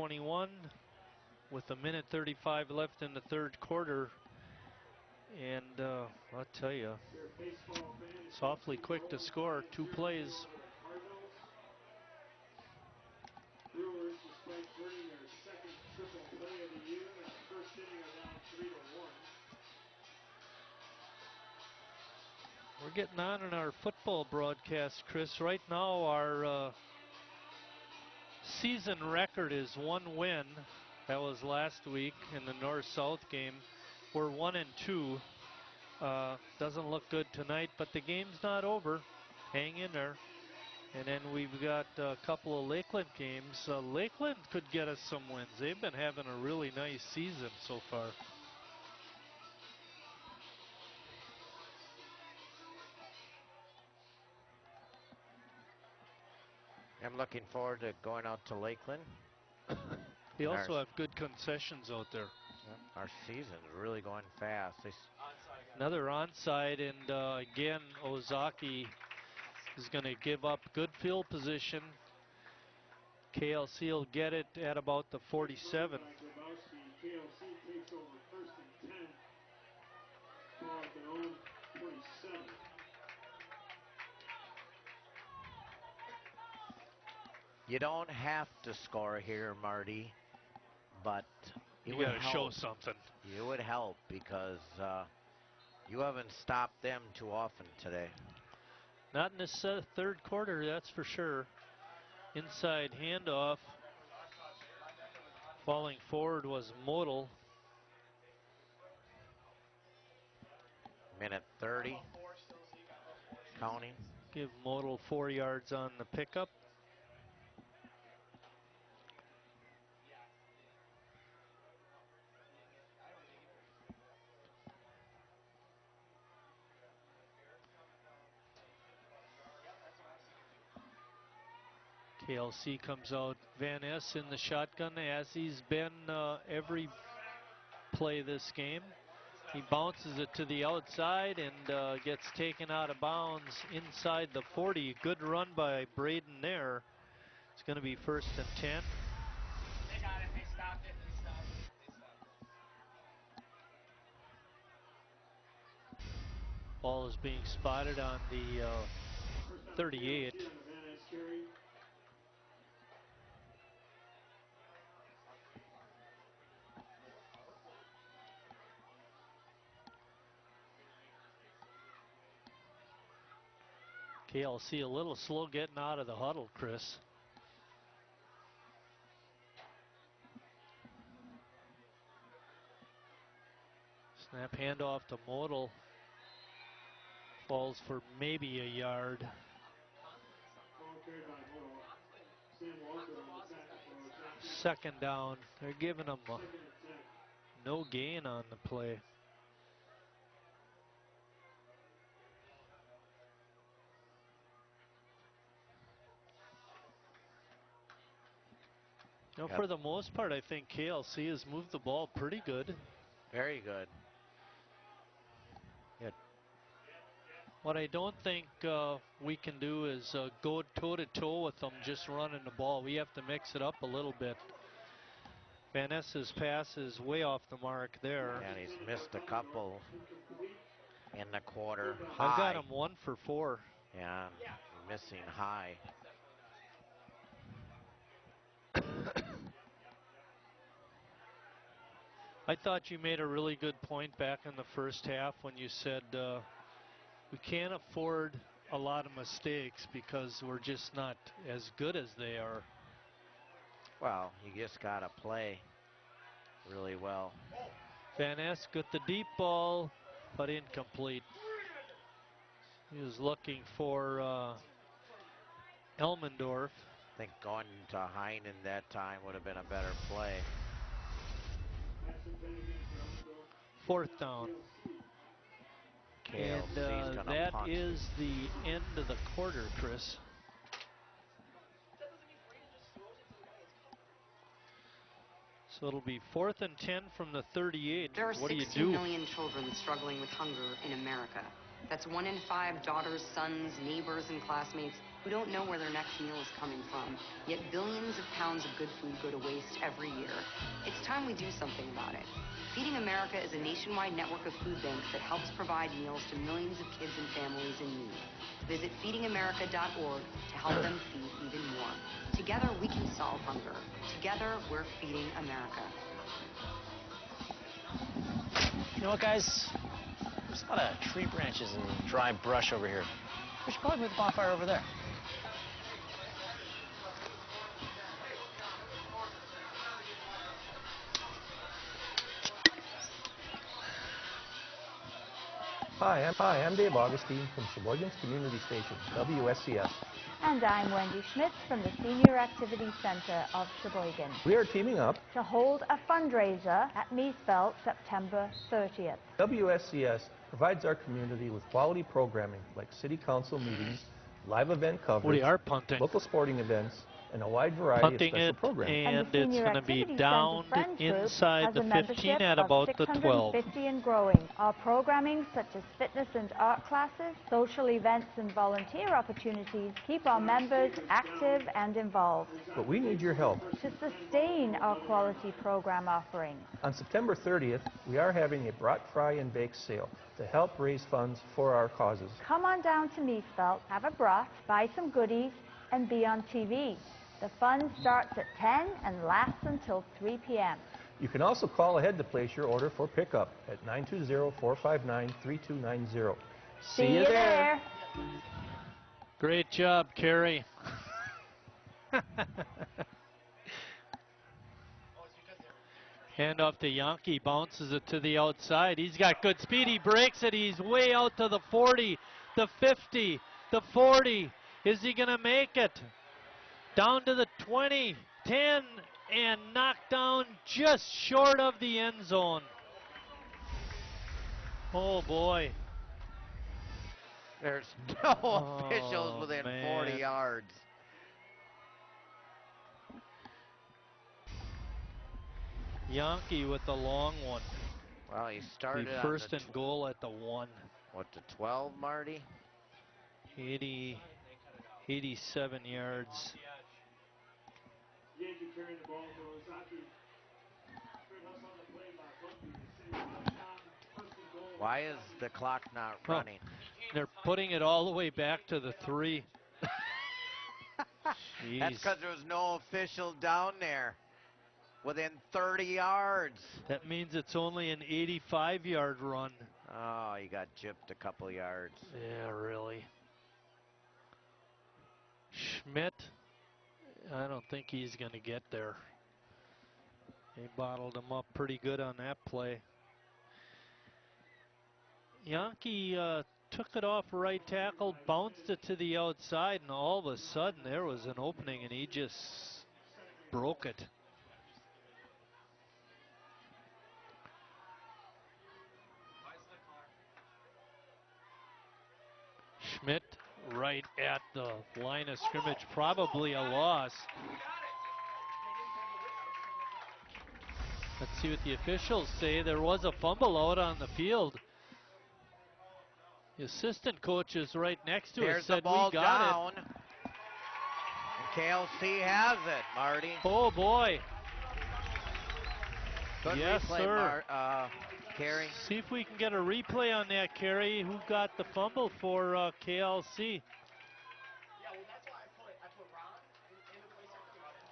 36-21 with a minute 35 left in the third quarter. And I'll tell you, it's awfully quick to score. 2 plays. Brewers, despite burning their second triple play of the year, that first inning are down 3-1. We're getting on in our football broadcast, Chris. Right now, our season record is 1 win. That was last week in the North-South game. We're 1-2. Doesn't look good tonight, but the game's not over. Hang in there. And then we've got a couple of Lakeland games. Lakeland could get us some wins. They've been having a really nice season so far. I'm looking forward to going out to Lakeland. They also have good concessions out there. Our season's really going fast. Another onside, and again, Ozaki is going to give up good field position. KLC will get it at about the 47. KLC takes over first and 10. Ball at their own 47. You don't have to score here, Marty, but you got to show something. It would help because you haven't stopped them too often today. Not in this third quarter, that's for sure. Inside handoff. Falling forward was Modal. Minute 30. Counting. Give Modal 4 yards on the pickup. KLC comes out. Van Ness in the shotgun, as he's been every play this game. He bounces it to the outside and gets taken out of bounds inside the 40. Good run by Braden there. It's going to be first and 10. They got it. They stopped it. They stopped it. Ball is being spotted on the 38. KLC a little slow getting out of the huddle, Chris. Snap handoff to Modal. Falls for maybe a yard. Second down. They're giving him no gain on the play. You know, for the most part, I think KLC has moved the ball pretty good. Very good. What I don't think we can do is go toe-to-toe with them just running the ball. We have to mix it up a little bit. Van Ness's pass is way off the mark there. And he's missed a couple in the quarter. I've got him 1 for 4. Yeah, missing high. I thought you made a really good point back in the first half when you said we can't afford a lot of mistakes because we're just not as good as they are. Well, you just got to play really well. Van Ness got the deep ball, but incomplete. He was looking for Elmendorf. I think going to Heinen that time would have been a better play. 4th down. And that is the end of the quarter, Chris. So it'll be 4th and 10 from the 38. There are What do you 16 do? million children struggling with hunger in America. That's 1 in 5 daughters, sons, neighbors, and classmates who don't know where their next meal is coming from. Yet billions of pounds of good food go to waste every year. It's time we do something about it. Feeding America is a nationwide network of food banks that helps provide meals to millions of kids and families in need. Visit feedingamerica.org to help them feed even more. Together, we can solve hunger. Together, we're feeding America. You know what, guys? There's a lot of tree branches and dry brush over here. We should probably move the bonfire over there. Hi, I'm Dave Augustine from Sheboygan's Community Station, WSCS. And I'm Wendy Schmitz from the Senior Activity Center of Sheboygan. We are teaming up. To hold a fundraiser at Miesfeld September 30th. WSCS provides our community with quality programming like city council meetings, live event coverage, We are punting. local sporting events, and a wide variety Punting of special it, programs. and it's going to be down inside the 15 at about the 12. 650 and growing. Our programming, such as fitness and art classes, social events and volunteer opportunities, keep our members active and involved. But we need your help. To sustain our quality program offerings. On September 30th, we are having a brat fry and bake sale to help raise funds for our causes. Come on down to Miesfeld, have a broth, buy some goodies, and be on TV. The fun starts at 10 and lasts until 3 p.m. You can also call ahead to place your order for pickup at 920-459-3290. See you there. Great job, Carrie. Hand off to Yankee, bounces it to the outside. He's got good speed. He breaks it. He's way out to the 40, the 50, the 40. Is he going to make it? Down to the 20, 10, and knocked down just short of the end zone. Oh, boy. There's no officials within 40 yards. Yankee with the long one. Well, he started the on first the and goal at the 1. What, the 12, Marty? 87 yards. Yankee carrying the ball for Ozaki. Straight us on the play by Bundy. The city touchdown, first and goal. Why is the clock not running? They're putting it all the way back to the 3. That's because there was no official down there within 30 yards. That means it's only an 85-yard run. Oh, you got gypped a couple yards. Yeah, really. Schmidt, I don't think he's going to get there. They bottled him up pretty good on that play. Yankee took it off right tackle, bounced it to the outside, and all of a sudden there was an opening and he just broke it. Schmidt right at the line of scrimmage, probably a loss. Let's see what the officials say. There was a fumble out on the field. The assistant coach is right next to There's us, said the ball we got down. it. And KLC has it, Marty. Oh boy. Good Yes, replay, sir. Carey. See if we can get a replay on that, Carey. Who got the fumble for KLC? Yeah, well, that's why I put Ron in the place of Jason.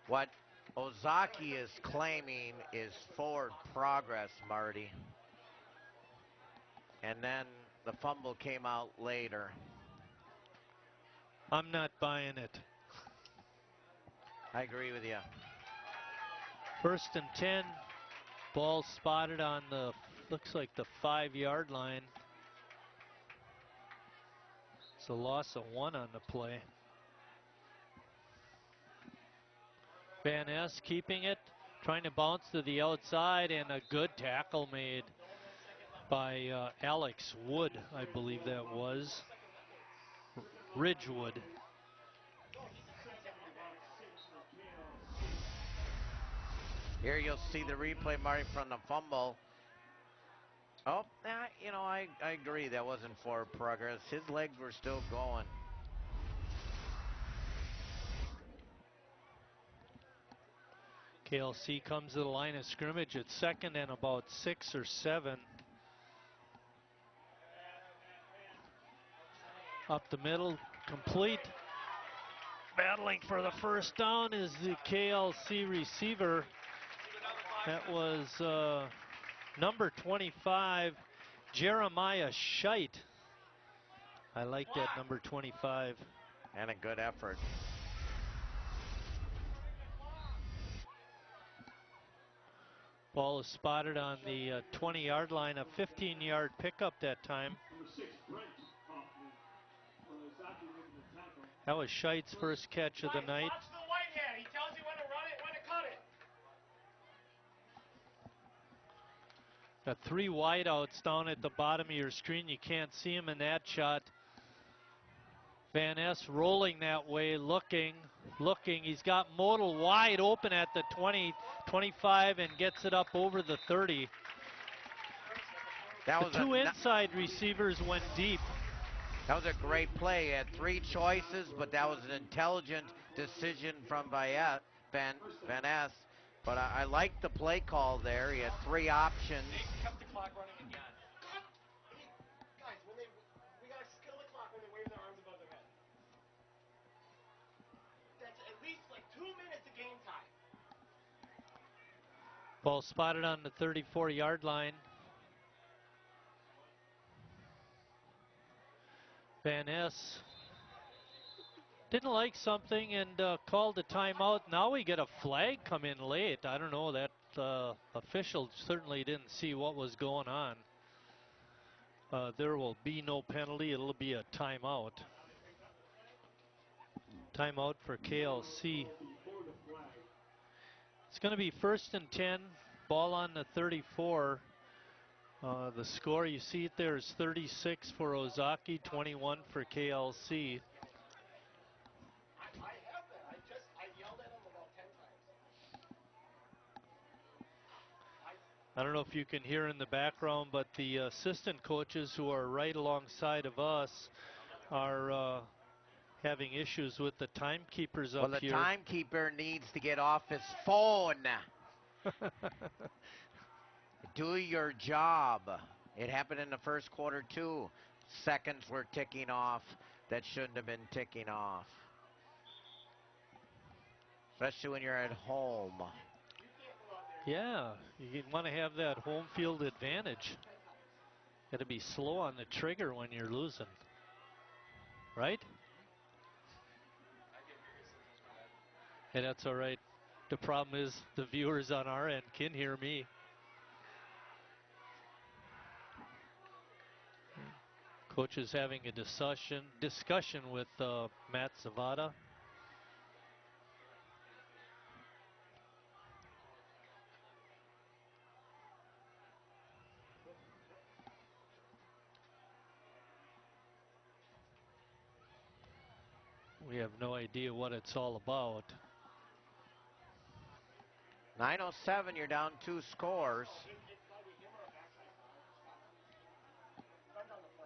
What Ozaki is claiming is forward progress, Marty. And then the fumble came out later. I'm not buying it. I agree with you. 1st and 10. Ball spotted on the, looks like the 5-yard line. It's a loss of 1 on the play. Van Ness keeping it, trying to bounce to the outside, and a good tackle made by Alex Wood, I believe that was. Ridgewood. Here you'll see the replay, Marty, from the fumble. Oh, you know, I agree. That wasn't forward progress. His legs were still going. KLC comes to the line of scrimmage at 2nd and about 6 or 7. Up the middle, complete. Battling for the first down is the KLC receiver. That was number 25, Jeremiah Scheit. I like that number 25. And a good effort. Ball is spotted on the 20-yard line, a 15-yard pickup that time. That was Scheit's first catch of the night. Watch the white hat. He tells you when to run it, when to cut it. Got 3 wideouts down at the bottom of your screen. You can't see him in that shot. Van Ness rolling that way, looking. He's got Modal wide open at the 20, 25, and gets it up over the 30. That the was 2 inside receivers went deep. That was a great play. He had 3 choices, but that was an intelligent decision from Van Ness. But I like the play call there. He had 3 options. They kept the clock running again. Guys, we gotta kill the clock when they wave their arms above their head. That's at least like 2 minutes of game time. Ball spotted on the 34-yard line. Van Ness didn't like something and called a timeout. Now we get a flag come in late. I don't know, that official certainly didn't see what was going on. There will be no penalty. It'll be a timeout. Timeout for KLC. It's going to be 1st and 10. Ball on the 34. The score, you see it there, is 36 for Ozaki, 21 for KLC. I have that. I yelled at him about 10 times. I don't know if you can hear in the background, but the assistant coaches who are right alongside of us are having issues with the timekeepers up here. Well, the timekeeper needs to get off his phone. Do your job. It happened in the first quarter, too. Seconds were ticking off that shouldn't have been ticking off. Especially when you're at home. Yeah, you want to have that home field advantage. Got to be slow on the trigger when you're losing. Right? Hey, that's all right. The problem is the viewers on our end can hear me. Coach is having a discussion with Matt Zavada. We have no idea what it's all about. 9:07, you're down 2 scores.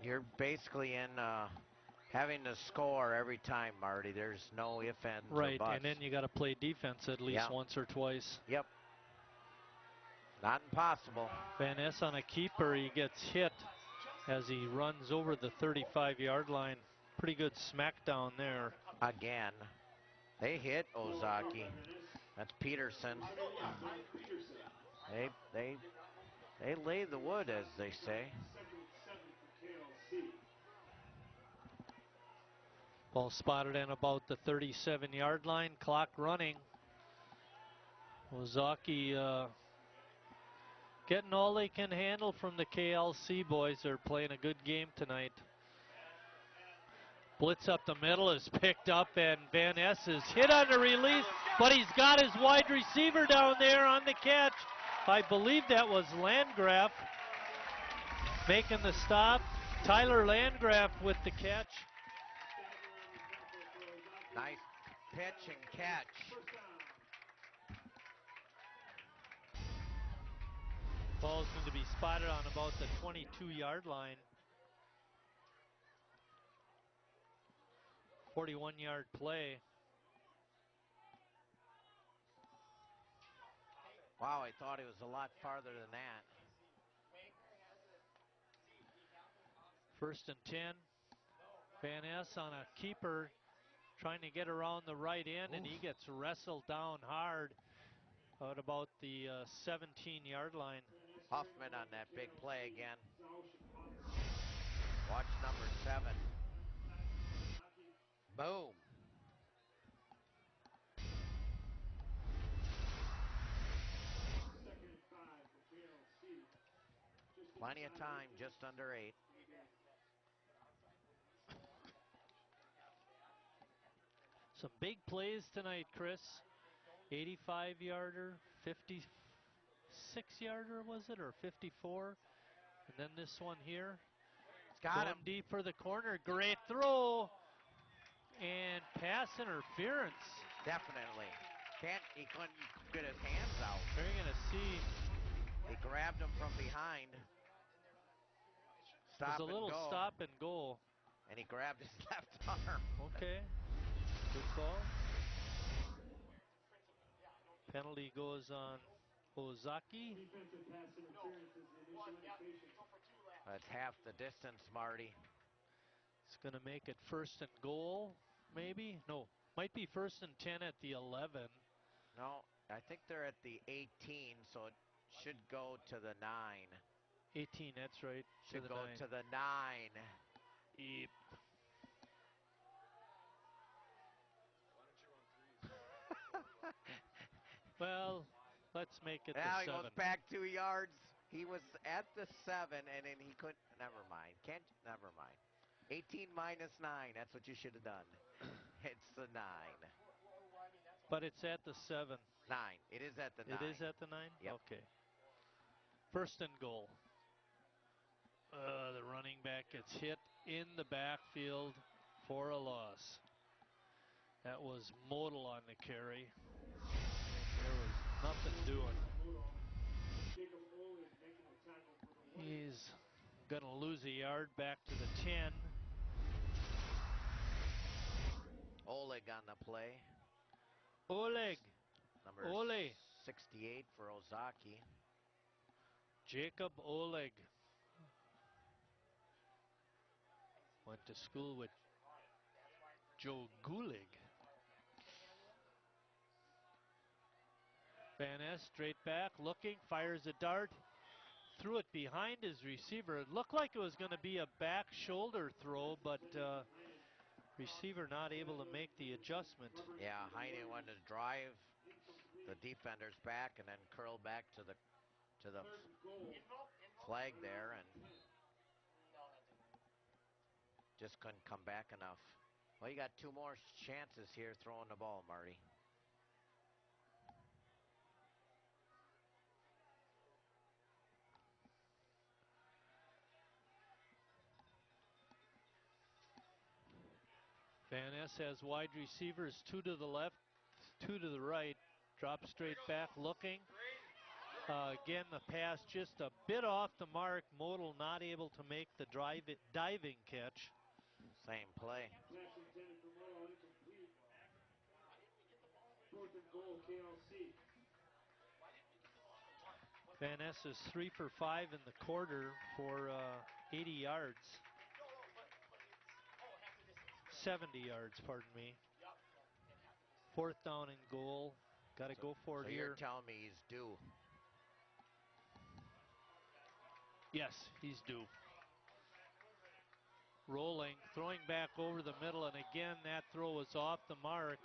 You're basically in having to score every time, Marty. There's no ifs, ands, or Right, buts. and then you got to play defense at least once or twice. Yep. Not impossible. Van Ness on a keeper, he gets hit as he runs over the 35-yard line. Pretty good smackdown there. Again. They hit Ozaki. That's Peterson. They lay the wood, as they say. Ball spotted in about the 37-yard line. Clock running. Ozaki getting all they can handle from the KLC boys. They're playing a good game tonight. Blitz up the middle is picked up, and Van Ness is hit on the release, but he's got his wide receiver down there on the catch. I believe that was Landgraf making the stop. Tyler Landgraf with the catch. Nice pitch and catch. Ball's going to be spotted on about the 22-yard line. 41-yard play. Wow, I thought it was a lot farther than that. 1st and 10. Van Ness on a keeper trying to get around the right end, and he gets wrestled down hard at about the 17-yard line. Huffman on that big play again. Watch number 7. Boom. Plenty of time, just under 8. Some big plays tonight, Chris. 85-yarder, 56-yarder was it, or 54? And then this one here. Got going him. Deep for the corner. Great throw. And pass interference. Definitely. He couldn't get his hands out. They're going to see. He grabbed him from behind. Stop and go. It was a little stop and go. And he grabbed his left arm. Okay. Good call. Penalty goes on Ozaki. That's half the distance, Marty. It's going to make it 1st and goal, maybe? No, might be 1st and 10 at the 11. No, I think they're at the 18, so it should go to the 9. 18, that's right. Should go to the 9. Yep. Well, let's make it now the he 7. goes back 2 yards. He was at the 7, and then he couldn't. Never mind. Never mind. 18 minus 9. That's what you should have done. It's the 9. But it's at the 7. 9. It is at the 9. It is at the 9? Yep. Okay. 1st and goal. The running back gets hit in the backfield for a loss. That was Modal on the carry. There was nothing doing. He's going to lose a yard back to the 10. Oleg on the play. Oleg. Number Ole. 68 for Ozaki. Jacob Oleg. Went to school with Joe Gulig. Van Ness straight back, looking, fires a dart, threw it behind his receiver. It looked like it was going to be a back shoulder throw, but receiver not able to make the adjustment. Yeah, Heine wanted to drive the defenders back and then curl back to the flag there, and just couldn't come back enough. Well, you got 2 more chances here throwing the ball, Marty. Van Ness has wide receivers, 2 to the left, 2 to the right. Drop straight back, looking. Again, the pass just a bit off the mark. Modal not able to make the diving catch. Same play. Pass intended for Moto, incomplete. 4th and goal, KLC. Van Ness is 3 for 5 in the quarter for 80 yards. 70 yards, pardon me. 4th down and goal. Got to go for it so here. You're telling me he's due. Yes, he's due. Rolling, throwing back over the middle, and again that throw was off the mark.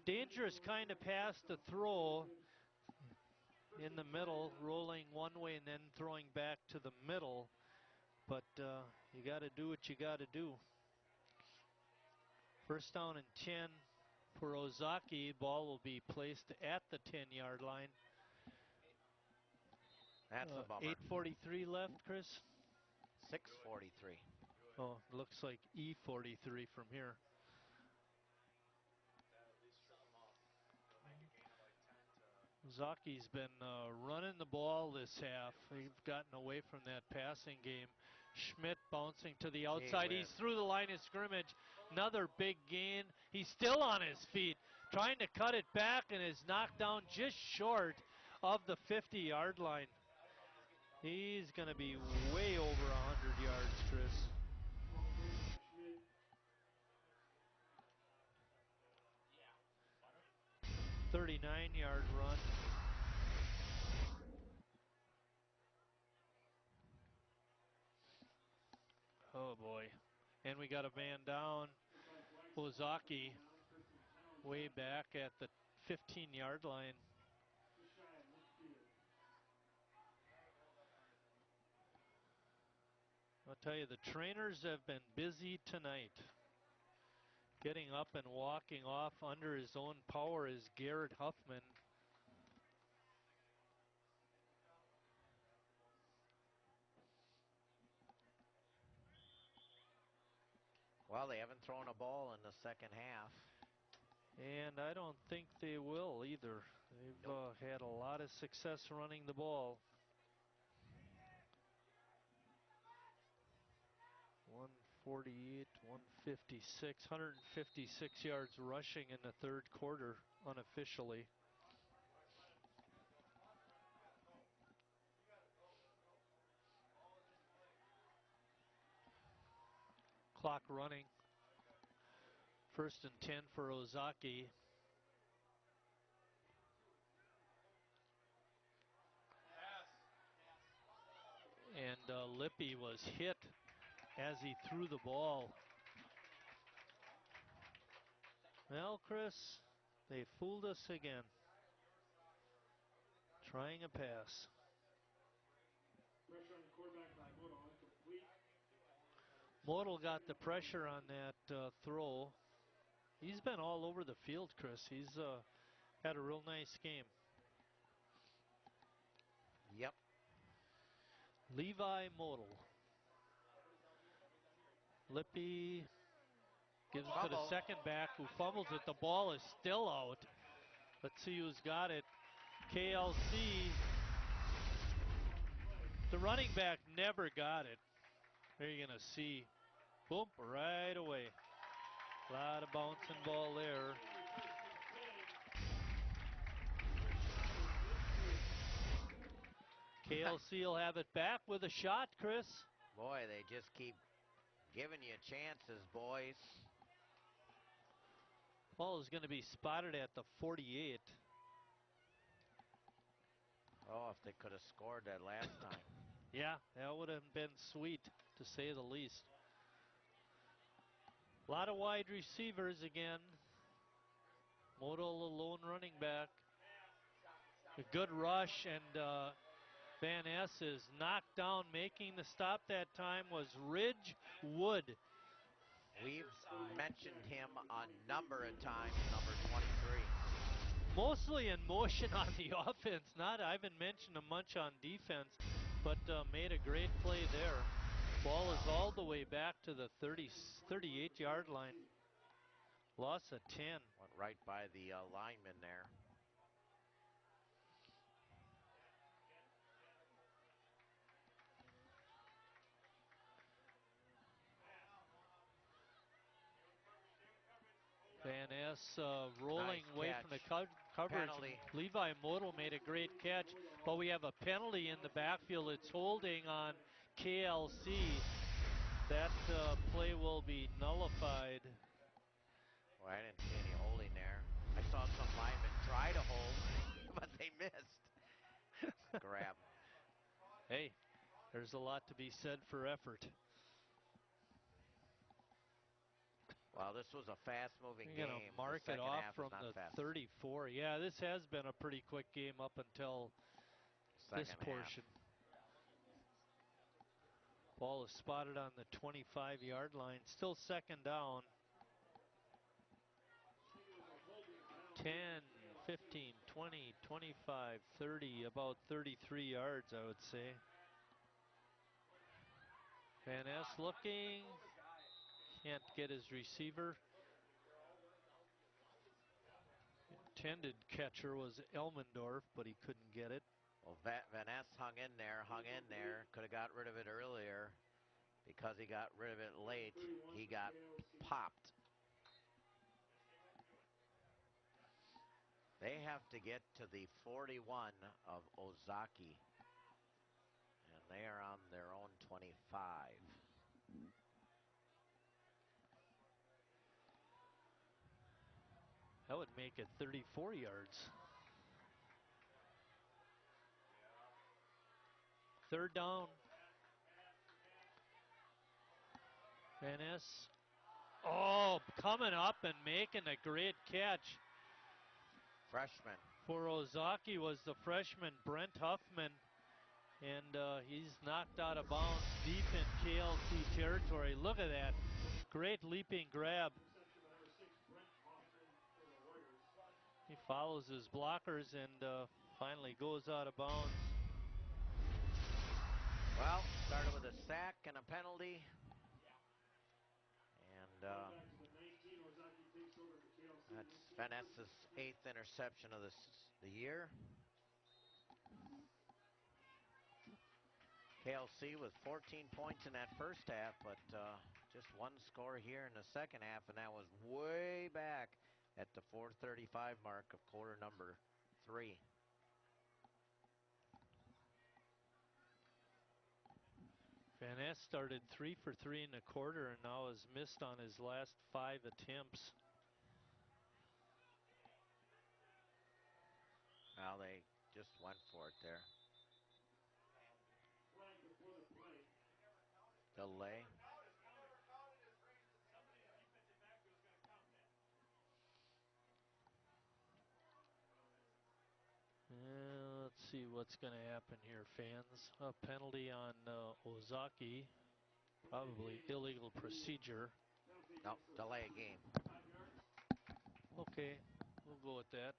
Dangerous kind of pass to throw in the middle, rolling one way and then throwing back to the middle. But you got to do what you got to do. 1st down and 10 for Ozaki. Ball will be placed at the 10-yard line. That's a bummer. 8:43 left, Chris? 6:43. Oh, looks like E43 from here. Zaki's been running the ball this half. They've gotten away from that passing game. Schmidt bouncing to the outside. He's through the line of scrimmage. Another big gain. He's still on his feet, trying to cut it back, and is knocked down just short of the 50-yard line. He's going to be way over 100 yards, Chris. 39-yard run. Oh boy. And we got a man down. Ozaki way back at the 15-yard line. I'll tell you, the trainers have been busy tonight. Getting up and walking off under his own power is Garrett Huffman. Well, they haven't thrown a ball in the second half. And I don't think they will either. They've had a lot of success running the ball. 148, 156, 156 yards rushing in the 3rd quarter unofficially. Clock running. 1st and 10 for Ozaki. And Lippy was hit as he threw the ball. Well, Chris, they fooled us again. Trying a pass. Pressure on the quarterback by Moto, incomplete. Modal got the pressure on that throw. He's been all over the field, Chris. He's had a real nice game. Yep. Levi Modal. Lippy gives it to the second back who fumbles it. The ball is still out. Let's see who's got it. KLC. The running back never got it. There you're going to see. Boom, right away. A lot of bouncing ball there. KLC will have it back with a shot, Chris. Boy, they just keep giving you chances, boys. Ball is going to be spotted at the 48. Oh, if they could have scored that last time. Yeah, that would have been sweet, to say the least. A lot of wide receivers again. Modal, a lone running back. A good rush, and Van Ness is knocked down. Making the stop that time was Ridgewood. We've mentioned him a number of times, number 23. Mostly in motion on the offense. I haven't mentioned him much on defense, but made a great play there. Ball is all the way back to the 38-yard line. Loss of 10. Went right by the lineman there. Van Ness rolling Nice away catch. from the coverage. Penalty. Levi Model made a great catch, but we have a penalty in the backfield. It's holding on KLC. That play will be nullified. Well, I didn't see any holding there. I saw some linemen try to hold, but they missed. Grab. Hey, there's a lot to be said for effort. Well, this was a fast-moving You're game. going to mark it off from the 34. Yeah, this has been a pretty quick game up until this portion. Ball is spotted on the 25-yard line. Still second down. 10, 15, 20, 25, 30, about 33 yards, I would say. Van Ness looking. Can't get his receiver. Intended catcher was Elmendorf, but he couldn't get it. Well, Van Ness hung in there. Could have got rid of it earlier. Because he got rid of it late, he got popped. They have to get to the 41 of Ozaki. And they are on their own 25. That would make it 34 yards. Third down. Van Ness. Oh, coming up and making a great catch. Freshman. For Ozaki was the freshman Brent Huffman. And he's knocked out of bounds deep in KLC territory. Look at that. Great leaping grab. He follows his blockers and finally goes out of bounds. Well, started with a sack and a penalty. And that's Van Ness's 8th interception of the year. KLC with 14 points in that first half, but just one score here in the second half, and that was way back at the 4:35 mark of quarter number 3. Van Ness started 3 for 3 in the quarter and now has missed on his last 5 attempts. Now they just went for it there. Delay. Let's see what's going to happen here, fans. A penalty on Ozaki. Probably illegal procedure. No, delay a game. Okay, we'll go with that.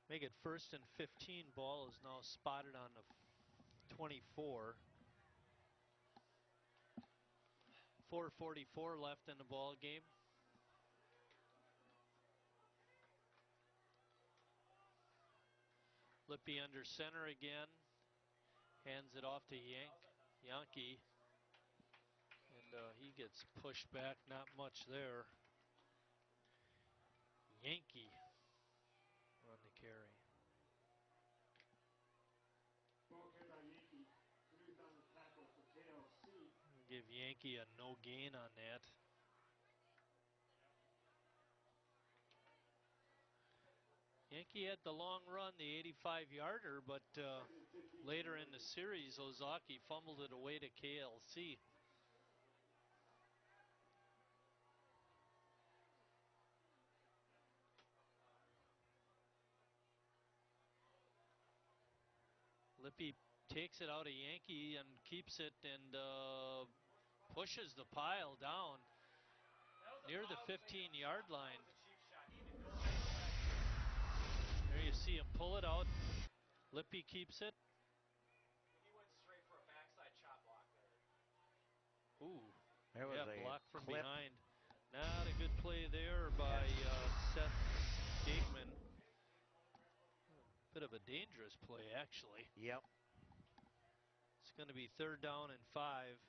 Make it 1st and 15. Ball is now spotted on the 24. 4:44 left in the ball game. Lippy under center again. Hands it off to Yankee. And he gets pushed back, not much there. Yankee on the carry. Give Yankee a no gain on that. Yankee had the long run, the 85-yarder, but later in the series, Ozaki fumbled it away to KLC. Lippy takes it out of Yankee and keeps it and pushes the pile down near the 15-yard line. There you see him pull it out. Lippy keeps it. He went straight for a backside chop block there. There was a block from clip. behind. Not a good play there by Seth Gateman. Bit of a dangerous play, actually. Yep. It's going to be 3rd down and 5.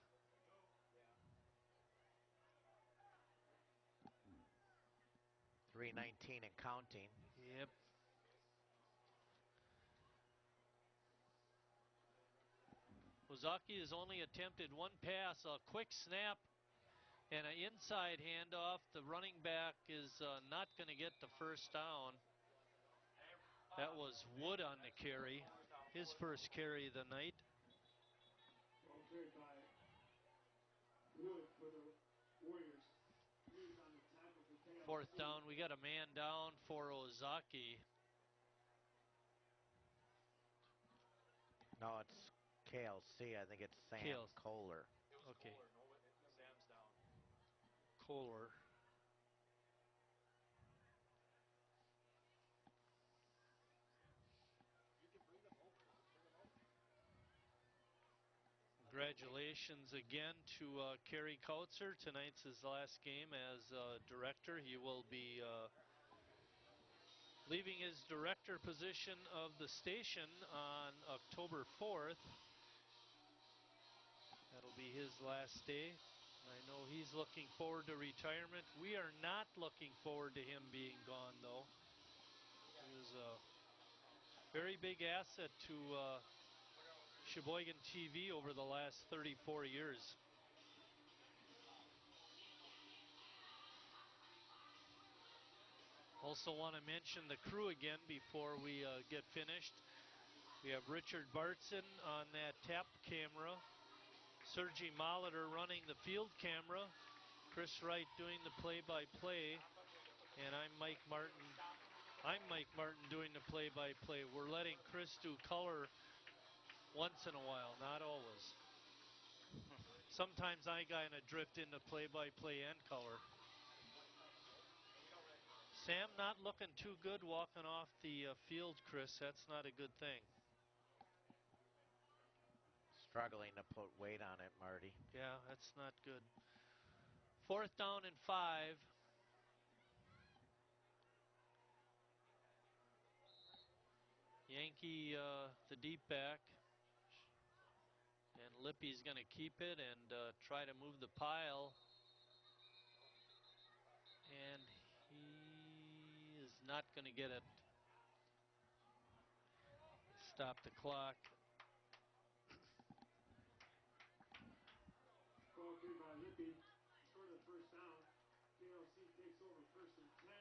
.319 and counting. Yep. Ozaki has only attempted 1 pass, a quick snap, and an inside handoff. The running back is not going to get the 1st down. That was Wood on the carry, his first carry of the night. Ball carried by Wood for the Warriors. He's on the tackle for KLC. 4th down, we got a man down for Ozaki. No, it's KLC. I think it's Sam Kohler. Okay. Sam's down. Kohler. Congratulations again to Kerry Kautzer. Tonight's his last game as director. He will be leaving his director position of the station on October 4th. That'll be his last day. I know he's looking forward to retirement. We are not looking forward to him being gone, though. He was a very big asset to Sheboygan TV over the last 34 years. Also want to mention the crew again before we get finished. We have Richard Bartson on that tap camera, Sergi Molitor running the field camera, Chris Wright doing the play-by-play, and I'm Mike Martin. I'm Mike Martin doing the play-by-play. We're letting Chris do color once in a while, not always. Sometimes I kind of drift into play-by-play and color. Sam not looking too good walking off the field, Chris. That's not a good thing. Struggling to put weight on it, Marty. Yeah, that's not good. 4th down and 5. Yankee, the deep back. And Lippy's going to keep it and try to move the pile. And he is not going to get it. Stop the clock. Ball carried by Lippy for the 1st down. KLC takes over 1st and 10.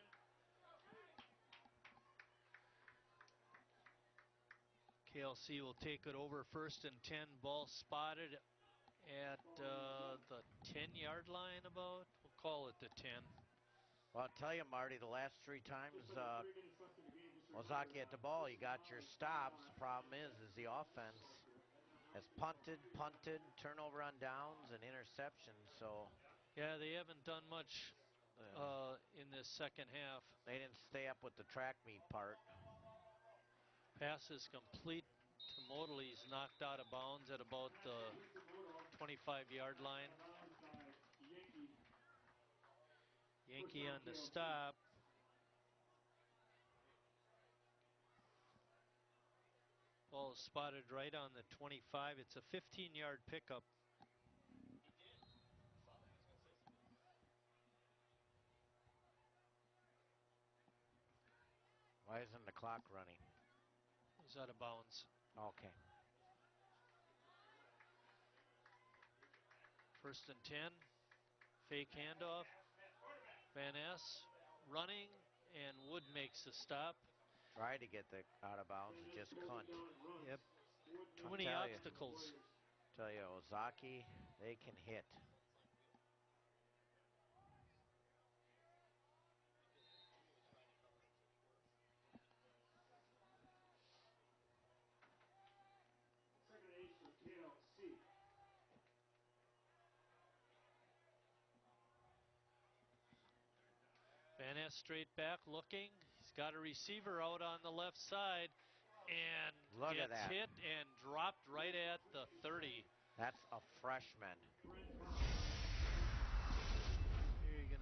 KLC will take it over 1st and 10. Ball spotted at the 10-yard line about. We'll call it the 10. Well, I'll tell you, Marty, the last 3 times Ozaki at the ball, you got your stops. The problem is the offense has punted, turnover on downs, and interceptions. So yeah, they haven't done much in this second half. They didn't stay up with the track meet part. Pass is complete to Modal. He's knocked out of bounds at about the 25-yard line. Yankee on the stop. Ball is spotted right on the 25. It's a 15-yard pickup. Why isn't the clock running? He's out of bounds. Okay. 1st and 10. Fake handoff. Van Ness running, and Wood makes the stop. Tried to get the out of bounds, and just couldn't. Yep. Too many obstacles. Tell you, Ozaki, they can hit. Second and 8 for KLC. Van Ness straight back looking. He's got a receiver out on the left side and gets hit and dropped right at the 30. That's a freshman.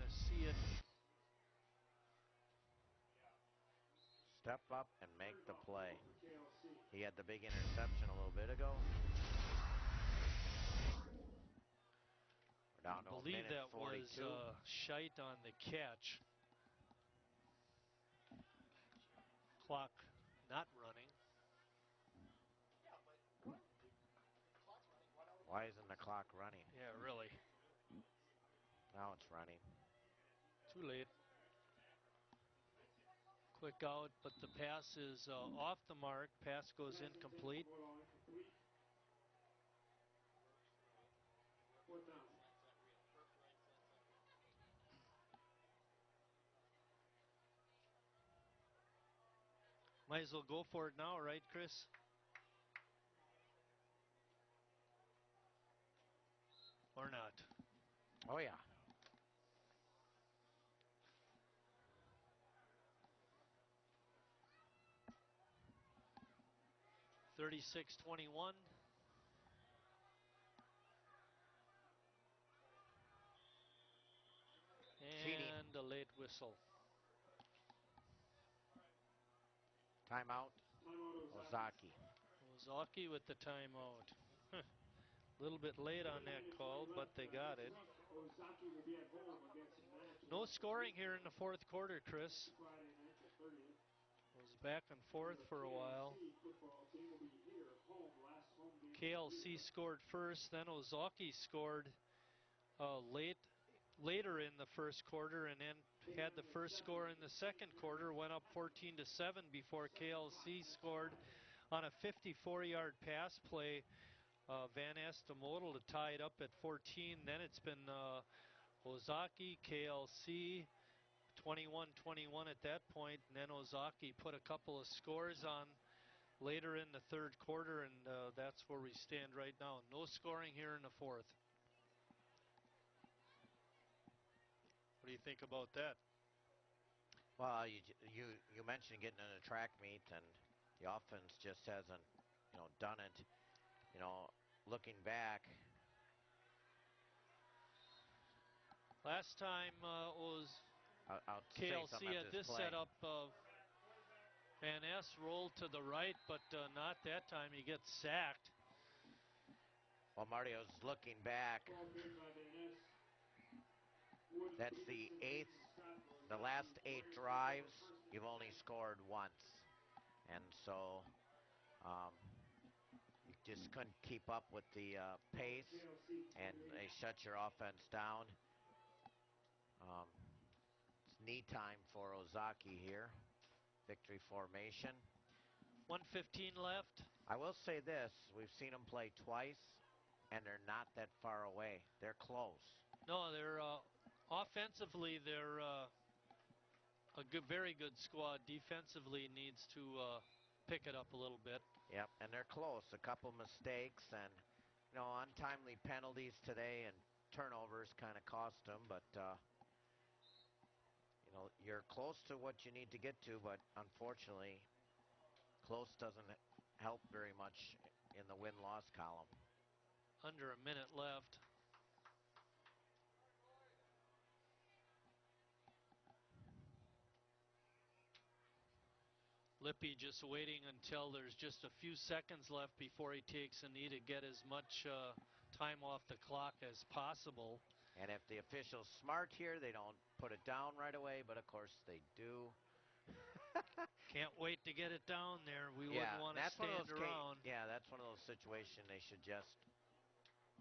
to see it. Step up and make the play. He had the big interception a little bit ago. We're down to I believe a minute that 42. was Scheit on the catch. Clock not running. Why isn't the clock running? Yeah, really. Now it's running. Too late. Quick out, but the pass is off the mark. Pass goes incomplete. Might as well go for it now, right, Chris? Or not? Oh, yeah. (36-21). And a late whistle. Timeout. Ozaki. Ozaki with the timeout. A little bit late on that call, but they got it. No scoring here in the fourth quarter, Chris. It was back and forth for a while. KLC scored first, then Ozaki scored later in the first quarter, and then had the first score in the second quarter. Went up 14-7 before KLC scored on a 54-yard pass play. Van Ness to Model to tie it up at 14. Then it's been Ozaki, KLC, 21-21 at that point, and then Ozaki put a couple of scores on later in the third quarter, and that's where we stand right now. No scoring here in the fourth. What do you think about that? Well, you mentioned getting in a track meet, and the offense just hasn't, done it. Looking back. Last time was KLC at this setup. Van Ness rolled to the right, but not that time. He gets sacked. Well, Marty, I was looking back. That's the last 8 drives, you've only scored once. And so you just couldn't keep up with the pace, and they shut your offense down. It's knee time for Ozaki here. Victory formation. 1:15 left. I will say this, we've seen them play twice, and they're not that far away. They're close. No, they're offensively, they're a very good squad. Defensively needs to pick it up a little bit. Yep, and they're close. A couple mistakes and, untimely penalties today, and turnovers kind of cost them. But, you're close to what you need to get to, but unfortunately, close doesn't help very much in the win-loss column. Under a minute left. Lippy just waiting until there's just a few seconds left before he takes a knee to get as much time off the clock as possible. And if the official's smart here, they don't put it down right away, but of course they do. Can't wait to get it down there. We wouldn't want to stand around. Yeah, that's one of those situations they should just,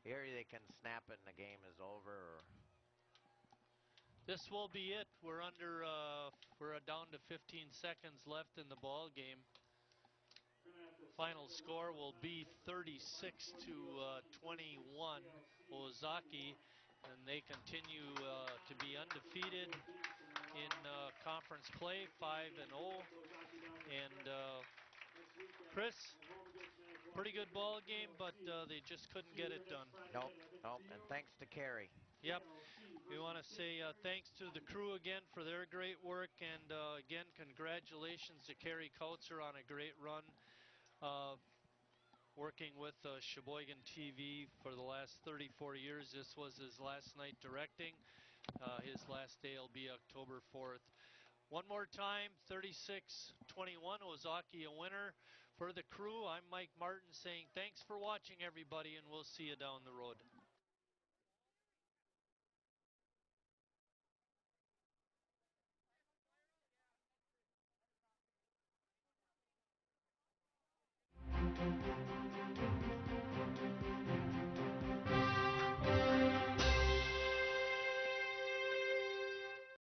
here they can snap it and the game is over. Or this will be it. We're down to 15 seconds left in the ball game. Final score will be 36-21 Ozaki, and they continue to be undefeated in conference play, 5-0. And Chris, pretty good ball game, but they just couldn't get it done. Nope, and thanks to Kerry. Yep. We want to say thanks to the crew again for their great work, and again, congratulations to Kerry Kautzer on a great run working with Sheboygan TV for the last 34 years. This was his last night directing. His last day will be October 4th. One more time, 36-21, Ozaki a winner. For the crew, I'm Mike Martin saying thanks for watching, everybody, and we'll see you down the road.